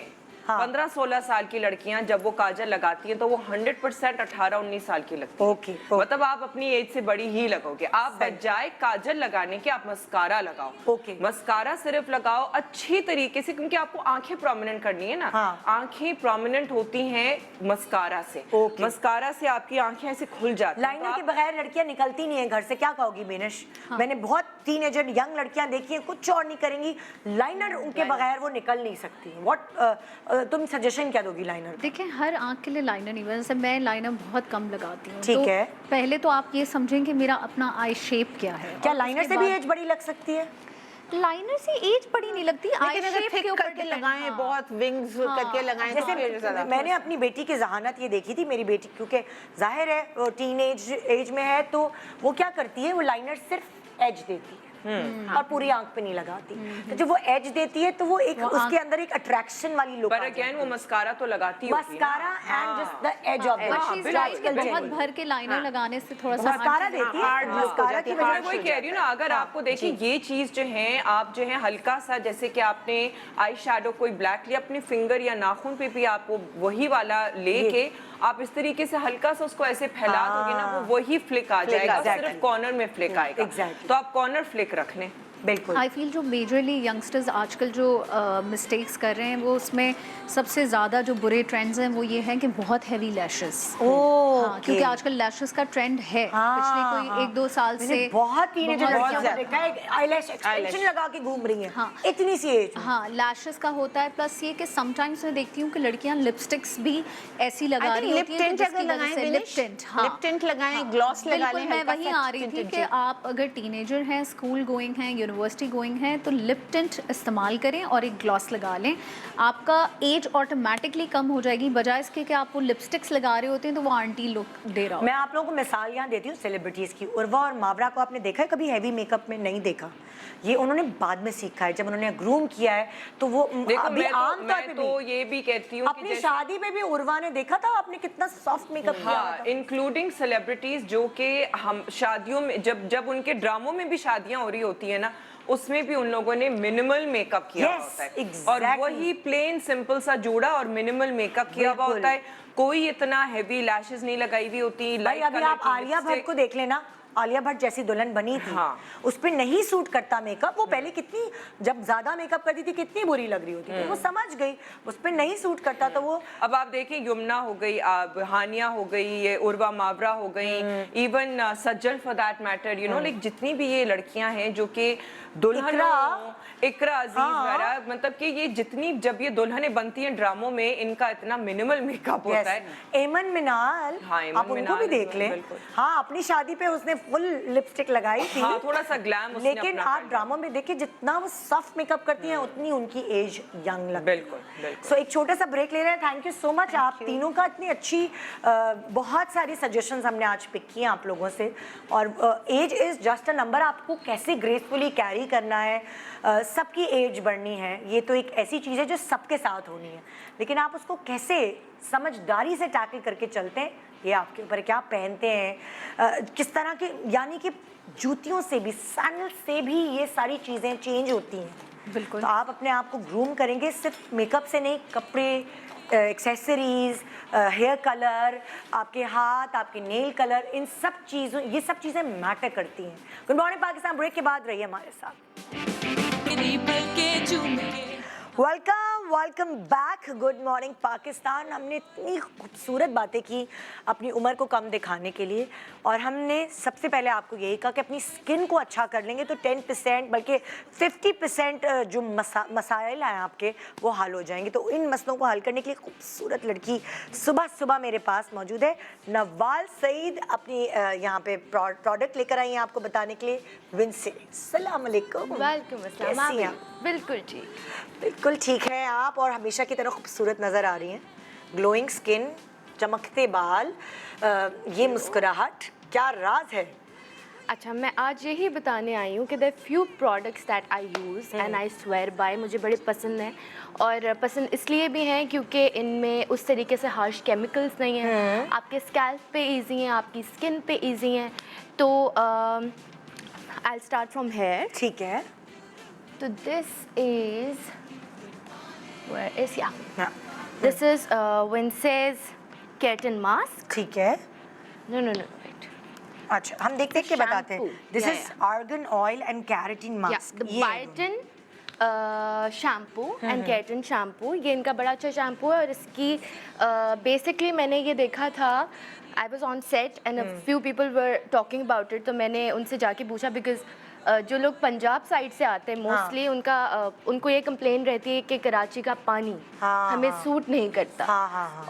15-16 साल की लड़कियां जब वो काजल लगाती हैं तो वो 100% 18-19 साल की लगती है। ओके। मतलब आप अपनी एज से बड़ी ही लगोगे। आप बजाय काजल लगाने के आप मस्कारा लगाओ। ओके। मस्कारा सिर्फ लगाओ अच्छी तरीके से, क्योंकि आपको आंखें प्रोमिनेंट करनी है ना। आंखें प्रोमिनेंट होती हैं मस्कारा से। मस्कारा से आपकी आंखें ऐसे खुल जाती हैं। लाइनर के बगैर लड़कियां निकलती नहीं है घर से, क्या कहोगी बेनिश? मैंने बहुत टीनेजर यंग लड़कियां देखी हैं, कुछ और नहीं करेंगी, लाइनर उनके बगैर वो निकल नहीं सकती। व्हाट तुम सजेशन क्या दोगी लाइनर? देखिए, हर आंख के लिए लाइनर नहीं, वैसे मैं लाइनर बहुत कम लगाती हूँ। ठीक है। पहले तो आप ये समझें कि मेरा अपना आई शेप क्या है। क्या और लाइनर उसके से भी बाद- एज बड़ी लग सकती है? लाइनर से एज बड़ी नहीं लगती, आई लेकिन अगर शेप थिक के ऊपर करके depend- लगाएं, हाँ। बहुत विंग्स करके लगाएं तो फिर जैसे ज्यादा। मैंने अपनी बेटी की जहानत ये देखी थी, मेरी बेटी क्योंकि जाहिर है टीन एज में है तो वो क्या करती है, वो लाइनर सिर्फ एज देती है और पूरी आंख पे नहीं लगाती। तो जब वो एज देती है तो वो एक उसके अंदर एक अट्रैक्शन वाली लुक पर अगेन वो मस्कारा तो लगाती होती है ना। Mascara and just the age of But she's the right कि बहुत भर के लाइनर लगाने से थोड़ा सा मस्कारा देती है, hard look हो मस्कारा की जाती है, वजह मैं वही कह रही हूँ ना, अगर आपको देखिए ये चीज जो है, आप जो है हल्का सा, जैसे कि आपने आई शेडो कोई ब्लैक लिया, अपने फिंगर या नाखून पे भी आपको वही वाला लेके आप इस तरीके से हल्का सा उसको ऐसे फैला दोगे ना, वो वही फ्लिक आ जाएगा, सिर्फ कॉर्नर में फ्लिक आएगा। तो आप कॉर्नर फ्लिक रख लें, बिल्कुल। आई फील जो मेजरली यंगस्टर्स आजकल जो मिस्टेक्स कर रहे हैं वो उसमें सबसे ज़्यादा जो बुरे ट्रेंड्स हैं वो ये हैं कि बहुत हैवी लैशेस। हाँ, क्योंकि आजकल लैशेस का ट्रेंड है पिछले कोई 1-2 साल से। बहुत टीनेजर बहुत लड़कियों को ज्यादा। देखा है आईलैश एक्सटेंशन लगा के घूम रही हैं। हाँ। इतनी सी एज में। हाँ, लैशेस का होता है, प्लस ये कि समटाइम्स मैं देखती हूँ कि लड़कियाँ लिपस्टिक्स भी ऐसी लगा रही लिप होती हैं कि टिंट जिसकी अगर वजह लगाएं से लिप टिंट, लिप टिंट लगाएं, ग्लॉस लगा बिल्कुल, लें, मैं हल्का वहीं सा आ रही थी tinted कि जी। आप अगर टीनेजर हैं, स्कूल गोइंग हैं, यूनिवर्सिटी गोइंग हैं, तो लिप टिंट इस्तेमाल करें और एक ग्लॉस लगा लें। आपका एज ऑटोमेटिकली कम हो जाएगी, बजाय इसके कि आप वो लिपस्टिक्स लगा रहे होते हैं तो वो आंटी लुक दे रहा हो। मैं आप लोगों को मिसाल यहाँ देती हूँ सेलिब्रिटीज़ की। उर्वा और मावरा को आपने देखा है कभी हैवी मेकअप में? नहीं देखा। ये उन्होंने बाद में सीखा है, जब उन्होंने ग्रूम किया है तो वो देखो अभी आम तौर पे मैं तो ये भी कहती हूँ कि अपनी जैसे शादी पे भी उर्वा ने देखा था आपने कितना सॉफ्ट मेकअप किया हुआ हाँ, था। इंक्लूडिंग सेलिब्रिटीज जो कि हम शादियों में जब उनके ड्रामों में भी शादियां हो रही होती है ना, उसमें भी उन लोगों ने मिनिमल मेकअप किया Yes, होता है। exactly. और वही प्लेन सिंपल सा जूड़ा और मिनिमल मेकअप किया हुआ बिल्कुल। होता है। कोई इतना हैवी लैशेस नहीं लगाई हुई होती। भाई लाइट अभी कलर आप की आलिया भट्ट lipstick। को देख लेना, आलिया भट्ट जैसी दुल्हन बनी थी। हाँ। उस पे नहीं सूट करता मेकअप। वो पहले कितनी, जब ज्यादा मेकअप करती थी कितनी बुरी लग रही होती थी। वो समझ गई उस पे नहीं सूट करता तो वो अब आप देखें, यमुना हो गई, अब हानिया हो गई, ये उर्वा मावरा हो गई, even Sajal for that matter, you know, like जितनी भी ये लड़कियां हैं जो कि दुल्हन, इकरा अजीज वगैरह, मतलब कि ये जितनी, जब ये दुल्हनें बनती हैं ड्रामों में, इनका इतना मिनिमल मेकअप होता है। एमन मिनाल, हाँ, एमन आप उनको मिनाल भी is देख one, लें। बिल्कुल। हाँ, अपनी शादी पे उसने फुल लिपस्टिक लगाई थी। हाँ, थोड़ा सा ग्लैम उसने लेकिन अपना आप कर ड्रामों में देखिए जितना वो सॉफ्ट मेकअप करती हैं उतनी उनकी एज यंग लगती है। बिल्कुल, बिल्कुल। सो एक छोटा सा ब्रेक ले रहे हैं। थैंक यू सो मच आप तीनों का, इतनी अच्छी बहुत सारी सजेशंस हमने आज पिक किए आप लोगों से। और age is just a number, आपको कैसे ग्रेसफुली कैरी करना है। सबकी एज बढ़नी है, ये तो एक ऐसी चीज़ है जो सबके साथ होनी है, लेकिन आप उसको कैसे समझदारी से टैकल करके चलते हैं ये आपके ऊपर है। क्या पहनते हैं, किस तरह के, यानी कि जूतियों से भी, सैंडल से भी ये सारी चीज़ें चेंज होती हैं। बिल्कुल। तो आप अपने आप को ग्रूम करेंगे सिर्फ मेकअप से नहीं, कपड़े, एक्सेसरीज, हेयर कलर, आपके हाथ, आपके नेल कलर, इन सब चीज़ों, ये सब चीज़ें मैटर करती हैं। गुड मॉर्निंग पाकिस्तान ब्रेक के बाद रहिए हमारे साथ। Welcome back. Good morning Pakistan. हमने इतनी खूबसूरत बातें की अपनी उम्र को कम दिखाने के लिए, और हमने सबसे पहले आपको यही कहा कि अपनी स्किन को अच्छा कर लेंगे तो 10% बल्कि 50% जो मसाइल हैं आपके वो हल हो जाएंगे। तो इन मसलों को हल करने के लिए खूबसूरत लड़की सुबह सुबह मेरे पास मौजूद है। नवाल सईद अपनी यहाँ पे प्रोडक्ट लेकर आई हैं आपको बताने के लिए। विंसे, अस्सलाम वालेकुम। वेलकम अस्सलाम। कैसी हैं? बिल्कुल ठीक। बिल्कुल ठीक है आप, और हमेशा की तरह खूबसूरत नज़र आ रही हैं। ग्लोइंग स्किन, चमकते बाल, ये मुस्कुराहट, क्या राज है? अच्छा, मैं आज यही बताने आई हूँ कि there few products that I use and I swear by, मुझे बड़े पसंद हैं। और पसंद इसलिए भी हैं क्योंकि इनमें उस तरीके से हार्श केमिकल्स नहीं हैं, आपके स्कैल्प पे इजी हैं, आपकी स्किन पे इजी हैं। तो I will start from here. ठीक है। तो दिस इज़ वेयर इज या हाँ, this is Vince's keratin mask. ठीक है। No no no wait. अच्छा, हम देख देख के बताते हैं। Shampoo. This Yeah, is argan oil and keratin mask. The biotin shampoo and keratin shampoo, ये इनका बड़ा अच्छा शैम्पू है। और इसकी बेसिकली मैंने ये देखा था, I was on set and few people were talking about it, तो मैंने उनसे जाके पूछा बिकॉज जो लोग पंजाब साइड से आते हैं मोस्टली उनको ये कंप्लेन रहती है कि कराची का पानी हमें सूट नहीं करता।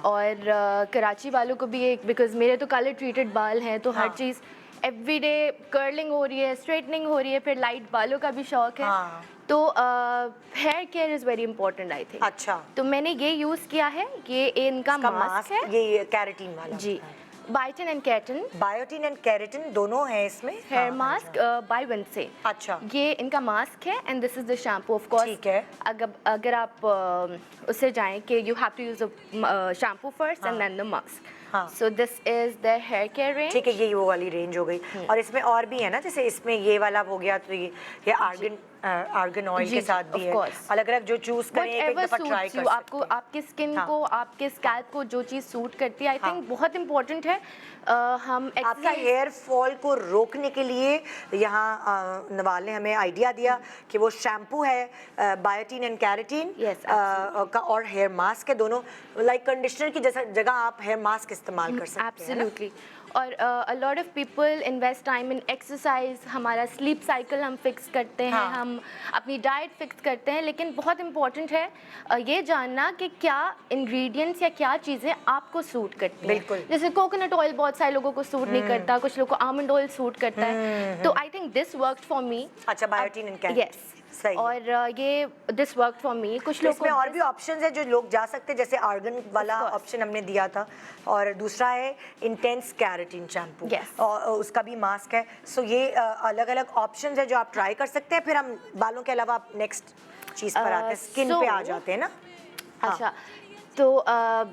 और कराची वालों को भी एक, बिकॉज मेरे तो काले ट्रीटेड बाल हैं, तो हर चीज़ एवरीडे कर्लिंग हो रही है, स्ट्रेटनिंग हो रही है, फिर लाइट बालों का भी शौक है। तो hair care is very important I think. अच्छा, तो मैंने ये यूज़ किया है, ये इनका मास्क है। ये कैराटिन वाला जी, biotin and keratin. Biotin and keratin दोनों हैं इसमें। Hair mask by Vince. अच्छा, ये इनका मास्क है and this is the shampoo. Of course ठीक है। अगर आप उससे जाएं कि you have to use the shampoo first and then the mask. So this is the hair care range. ठीक है, ये वो वाली रेंज हो गई। और इसमें और भी है ना, जैसे इसमें ये वाला हो गया, तो ये आर्गन आर्गन ऑयल जी, के जी, साथ भी of है, course. अलग अलग जो चूज करें एक Whatever दफा ट्राई suits कर you, सकते आपको हैं। आपके स्किन हाँ। को, आपके स्कैल्प को जो चीज़ सूट करती है, आई हाँ। थिंक बहुत इंपॉर्टेंट है। हम आपके एक्सरसाइज हेयर फॉल को रोकने के लिए यहाँ नवाल ने हमें आइडिया दिया कि वो शैम्पू है बायोटीन एंड कैरेटीन Yes, का, और हेयर मास्क है, दोनों लाइक कंडीशनर की जैसा जगह आप हेयर मास्क इस्तेमाल कर सकते हैं, है ना? एब्सोल्युटली। और a lot of people invest time in exercise, हमारा स्लीप साइकिल हम फिक्स करते हैं, हाँ। हम अपनी डाइट फिक्स करते हैं, लेकिन बहुत इंपॉर्टेंट है ये जानना कि क्या इंग्रेडिएंट्स या क्या चीज़ें आपको सूट करती हैं। बिल्कुल। जैसे कोकोनट ऑयल बहुत सारे लोगों को सूट नहीं करता, कुछ लोगों को आमंड ऑयल सूट करता है, तो I think this worked for me. अच्छा, बायोटीन एंड कैरेटीन, यस, सही है। और ये दिस वर्कड फॉर मी। कुछ लोग इसमें और भी ऑप्शंस है जो लोग जा सकते हैं, जैसे आर्गन वाला course. ऑप्शन हमने दिया था, और दूसरा है इंटेंस कैरेटीन शैम्पू, Yes. और उसका भी मास्क है। सो ये अलग अलग ऑप्शंस है जो आप ट्राई कर सकते हैं। फिर हम बालों के अलावा आप नेक्स्ट चीज़ पर आते हैं, स्किन पे आ जाते हैं ना। हाँ। अच्छा, तो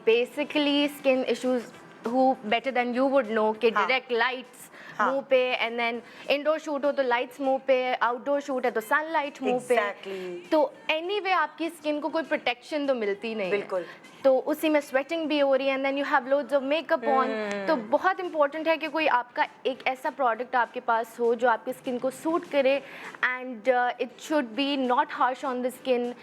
basically skin issues who better than you would know कि हाँ। डायरेक्ट लाइट्स हाँ। मुंह पे, एंड देन इंडोर शूट हो तो लाइट्स मुंह पे, आउटडोर शूट है तो सनलाइट मुंह पे। Exactly. तो एनीवे आपकी स्किन को कोई प्रोटेक्शन तो मिलती नहीं है। बिल्कुल। तो उसी में स्वेटिंग भी हो रही है, and then you have loads of makeup on. तो बहुत इंपॉर्टेंट है कि कोई आपका एक ऐसा प्रोडक्ट आपके पास हो जो आपकी स्किन को सूट करे, and it should be not harsh on the skin.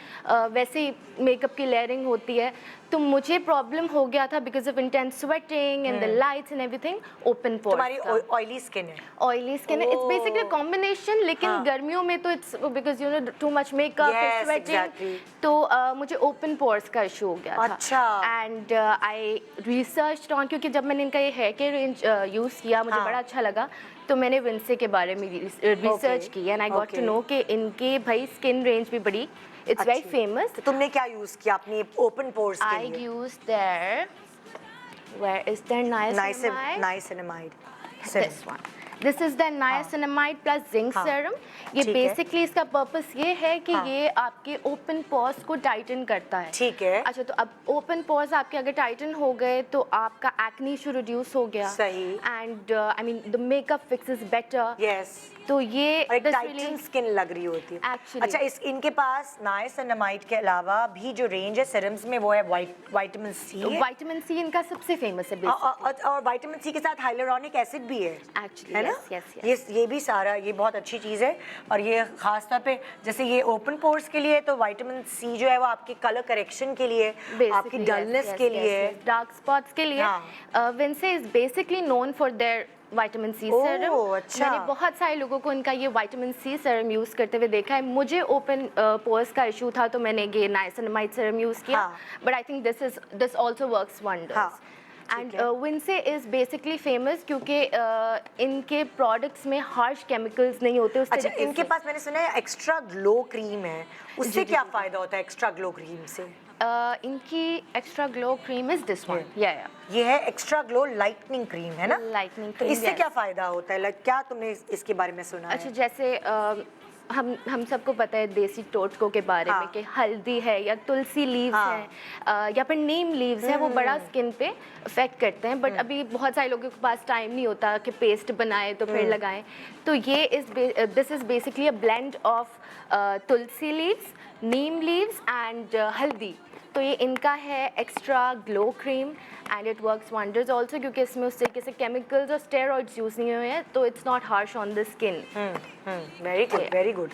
वैसे ही मेकअप की लेयरिंग होती है, तो मुझे प्रॉब्लम हो गया था because of intense sweating and the lights and everything. Open तुम्हारी पोर्स, ऑयली स्किन है। ऑयली स्किन है, इट्स बेसिकली कॉम्बिनेशन। लेकिन हाँ। गर्मियों में तो it's because you know too much makeup, Yes, sweating, exactly. तो मुझे ओपन पोर्स का इशू हो गया था। अच्छा। एंड आई रिसर्च ऑन, क्योंकि जब मैंने इनका ये हेयर केयर रेंज यूज़ किया, मुझे हाँ। बड़ा अच्छा लगा, तो मैंने विंसे के बारे में रिसर्च की, and I got to Okay. Know कि इनके भाई स्किन रेंज भी बड़ी, इट्स वेरी अच्छी। फेमस। तो तुमने क्या यूज किया अपनी ओपन पोर्स के I लिए? used their, where is their niacinamide? Niacinamide. This one. This is the niacinamide plus zinc हाँ, serum. ये ठीक है। बेसिकली इसका पर्पस ये है कि हाँ। ये आपके ओपन पोर्स को टाइटन करता है। ठीक है। अच्छा, तो अब ओपन पोर्स आपके अगर टाइटन हो गए तो आपका एक्ने इशू रिड्यूस हो गया। सही। And I mean the makeup fixes better. Yes. तो ये और एक this टाइटन really- स्किन लग रही होती है। Actually. अच्छा, इनके पास नाइसिनामाइड के अलावा भी जो रेंज है सिरम्स में, वो है विटामिन सी है। विटामिन सी इनका सबसे फेमस है और विटामिन सी के साथ हाइलुरोनिक एसिड भी है। Actually, है ना? yes, yes, ये भी सारा, ये बहुत अच्छी चीज़ है। और ये खास तौर पे जैसे ये ओपन पोर्स के लिए, तो विटामिन सी जो है वो आपके कलर करेक्शन के लिए, आपकी डलनेस के लिए, डार्क स्पॉट्स के लिए। हाँ। Vince is basically known for their vitamin C oh, serum. अच्छा। मैंने बहुत सारे लोगों को इनका ये विटामिन सी सीरम यूज़ करते हुए देखा है। मुझे ओपन पोर्स का इशू था, तो मैंने ये नाइसिनामाइड सीरम यूज़ किया, हाँ। But I think this also works wonders. हाँ, एंड ठीक है। विंसे इज़ बेसिकली फेमस क्योंकि इनके प्रोडक्ट्स में हार्श केमिकल्स नहीं होते उस अच्छा, तरीके इनके से। पास मैंने सुना है एक्स्ट्रा ग्लो क्रीम है, उससे जी, क्या जी। फायदा होता है एक्स्ट्रा ग्लो क्रीम से? इनकी extra glow cream is this one. या ये है एक्स्ट्रा ग्लो लाइटनिंग क्रीम, है ना? Lightening तो cream, इससे yes. क्या फायदा होता है? क्या तुमने इसके बारे में सुना अच्छा, है? जैसे हम सबको पता है देसी टोटकों के बारे हाँ। में कि हल्दी है या तुलसी लीव्स हाँ। हैं या फिर नीम लीव्स हैं, वो बड़ा स्किन पे इफेक्ट करते हैं। बट अभी बहुत सारे लोगों के पास टाइम नहीं होता कि पेस्ट बनाए तो फिर लगाएं। तो ये this is basically a blend of Tulsi leaves, Neem leaves and हल्दी। तो ये इनका है extra glow cream, and it works wonders also क्योंकि इसमें उस तरीके से केमिकल्स और स्टेरॉइड्स यूज़ नहीं हुए हैं, तो it's not harsh on the skin. Very good, very good.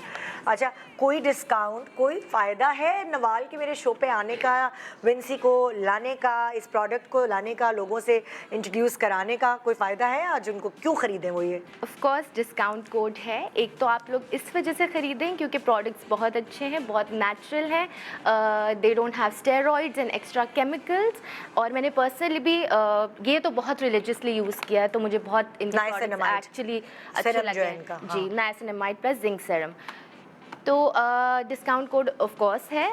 अच्छा, कोई डिस्काउंट, कोई फ़ायदा है नवाल के मेरे शो पे आने का, विंसी को लाने का, इस प्रोडक्ट को लाने का, लोगों से इंट्रोड्यूस कराने का कोई फ़ायदा है? आज उनको क्यों ख़रीदें वो ये? ऑफ कोर्स डिस्काउंट कोड है। एक तो आप लोग इस वजह से ख़रीदें क्योंकि प्रोडक्ट्स बहुत अच्छे हैं, बहुत नेचुरल हैं, दे don't have steroids and extra chemicals. और मैंने पर्सनली भी ये तो बहुत रिलीजियसली यूज़ किया है, तो मुझे बहुत इनके Niacinamide एक्चुअली अच्छे serum जो लगे है हैं। इनका, हाँ। जी, नाइसिनामाइड प्लस जिंक सेरम। तो डिस्काउंट कोड ऑफ कोर्स है,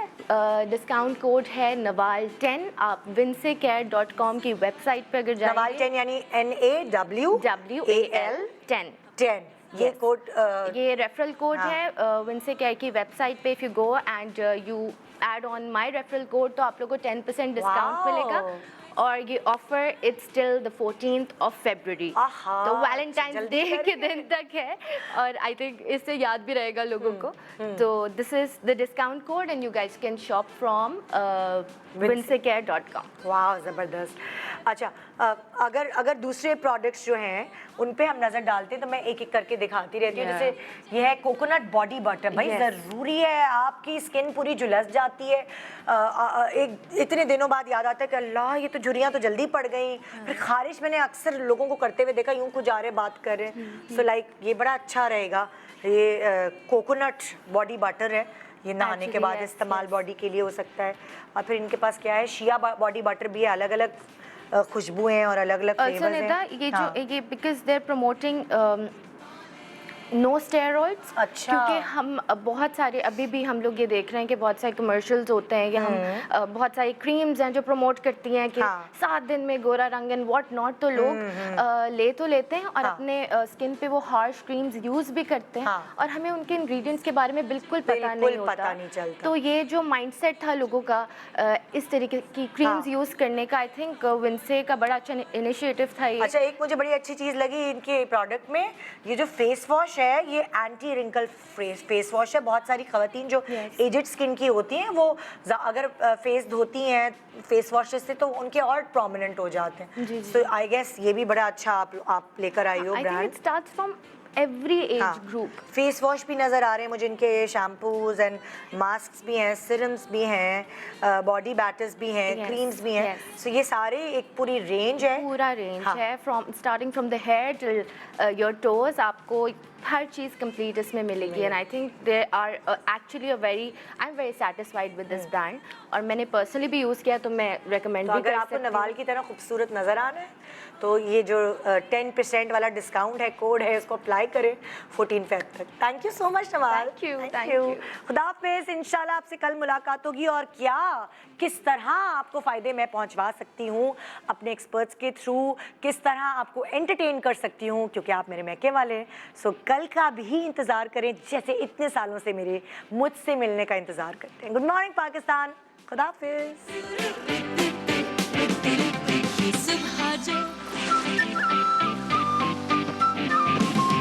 डिस्काउंट कोड है नवाल10। आप winseCare.com की वेबसाइट पर अगर नवाल जाएंगे, 10 यानी NAWAL 10 10, ये Yes. कोड ये रेफरल कोड हाँ। है विंसे केयर की वेबसाइट पे। If you go and you add on my referral code तो आप लोगों को 10% डिस्काउंट Wow. मिलेगा। और ये offer it's till the 14th of February. आहा, तो वैलेंटाइन जल्दी डे के दिन तक है और आई थिंक इससे याद भी रहेगा लोगों को. तो this is the discount code and you guys can shop from winsecare.com. वाह ज़बरदस्त. अच्छा, अगर दूसरे प्रोडक्ट्स जो हैं उन पे हम नज़र डालते हैं तो मैं एक एक करके दिखाती रहती हूँ. जैसे ये है कोकोनट बॉडी बटर. भाई ज़रूरी है, आपकी स्किन पूरी झुलस जाती है. एक इतने दिनों बाद याद आता है कि अल्लाह ये तो झुर्रियाँ तो जल्दी पड़ गई. फिर खारिश मैंने अक्सर लोगों को करते हुए देखा, यूँ कुछ आ रहे बात कर रहे हैं. सो लाइक ये बड़ा अच्छा रहेगा. ये कोकोनट बॉडी बटर है, ये नहाने के Actually, बाद yes, इस्तेमाल बॉडी के लिए हो सकता है. और फिर इनके पास क्या है, शिया बॉडी बटर भी है. अलग अलग खुशबू हैं और अलग अलग Also, फ्लेवर्स Nida, हैं. ये हाँ. जो ये because they're promoting no steroids. अच्छा. क्योंकि हम बहुत सारे अभी भी हम लोग ये देख रहे हैं कि बहुत सारे कमर्शियल्स होते हैं कि हम बहुत सारी क्रीम्स हैं जो प्रमोट करती हैं कि हाँ. 7 दिन में गोरा रंग एंड व्हाट नॉट. तो लोग ले तो लेते हैं और हाँ. अपने स्किन पे वो हार्श क्रीम्स यूज भी करते हैं. हाँ. और हमें उनके इंग्रेडिएंट्स के बारे में बिल्कुल पता बिल्कुल नहीं होता. पता नहीं चलता. तो ये जो माइंडसेट था लोगों का इस तरीके की क्रीम्स हाँ. यूज करने का, आई थिंक विंसे का बड़ा अच्छा इनिशिएटिव था ये. अच्छा, एक मुझे बड़ी अच्छी चीज़ लगी इनके प्रोडक्ट में, ये जो फेस वॉश है ये एंटी रिंकल फेस वॉश है. बहुत सारी खवातीन जो एजेड स्किन की होती हैं वो अगर फेस धोती हैं फेस वॉश से तो उनके और प्रोमिनेंट हो जाते हैं. सो आई गेस ये भी बड़ा अच्छा आप लेकर आई हो I think brand. It starts from every age group. Face wash भी नज़र आ रहे हैं मुझे इनके. शैम्पूज एंड मास्क भी हैं, सिरम्स भी हैं, बॉडी बैटर्स भी हैं, Yes, क्रीम्स भी हैं. yes. सो ये सारे एक पूरी रेंज है. पूरा रेंज हाँ. है from starting from the hair till your toes. आपको हर चीज़ कंप्लीट इसमें मिलेगी. And I think they are actually I am very satisfied with this brand. और मैंने पर्सनली भी यूज़ किया तो मैं रेकमेंड तो भी अगर कर आपको सकती नवाल हूँ. की तरह खूबसूरत नज़र आना है तो ये जो 10% वाला डिस्काउंट है, कोड है, उसको अप्लाई करें 14 फेब तक. Thank you so much Nawal. Thank you. खुदा हाफिज़. इंशाल्लाह आपसे कल मुलाकात होगी. और क्या किस तरह आपको फ़ायदे मैं पहुंचवा सकती हूँ अपने एक्सपर्ट्स के थ्रू, किस तरह आपको एंटरटेन कर सकती हूँ क्योंकि आप मेरे मैके वाले हैं. सो कल का भी इंतज़ार करें जैसे इतने सालों से मुझसे मिलने का इंतज़ार करते हैं. Good morning Pakistan. खुदा हाफिज़.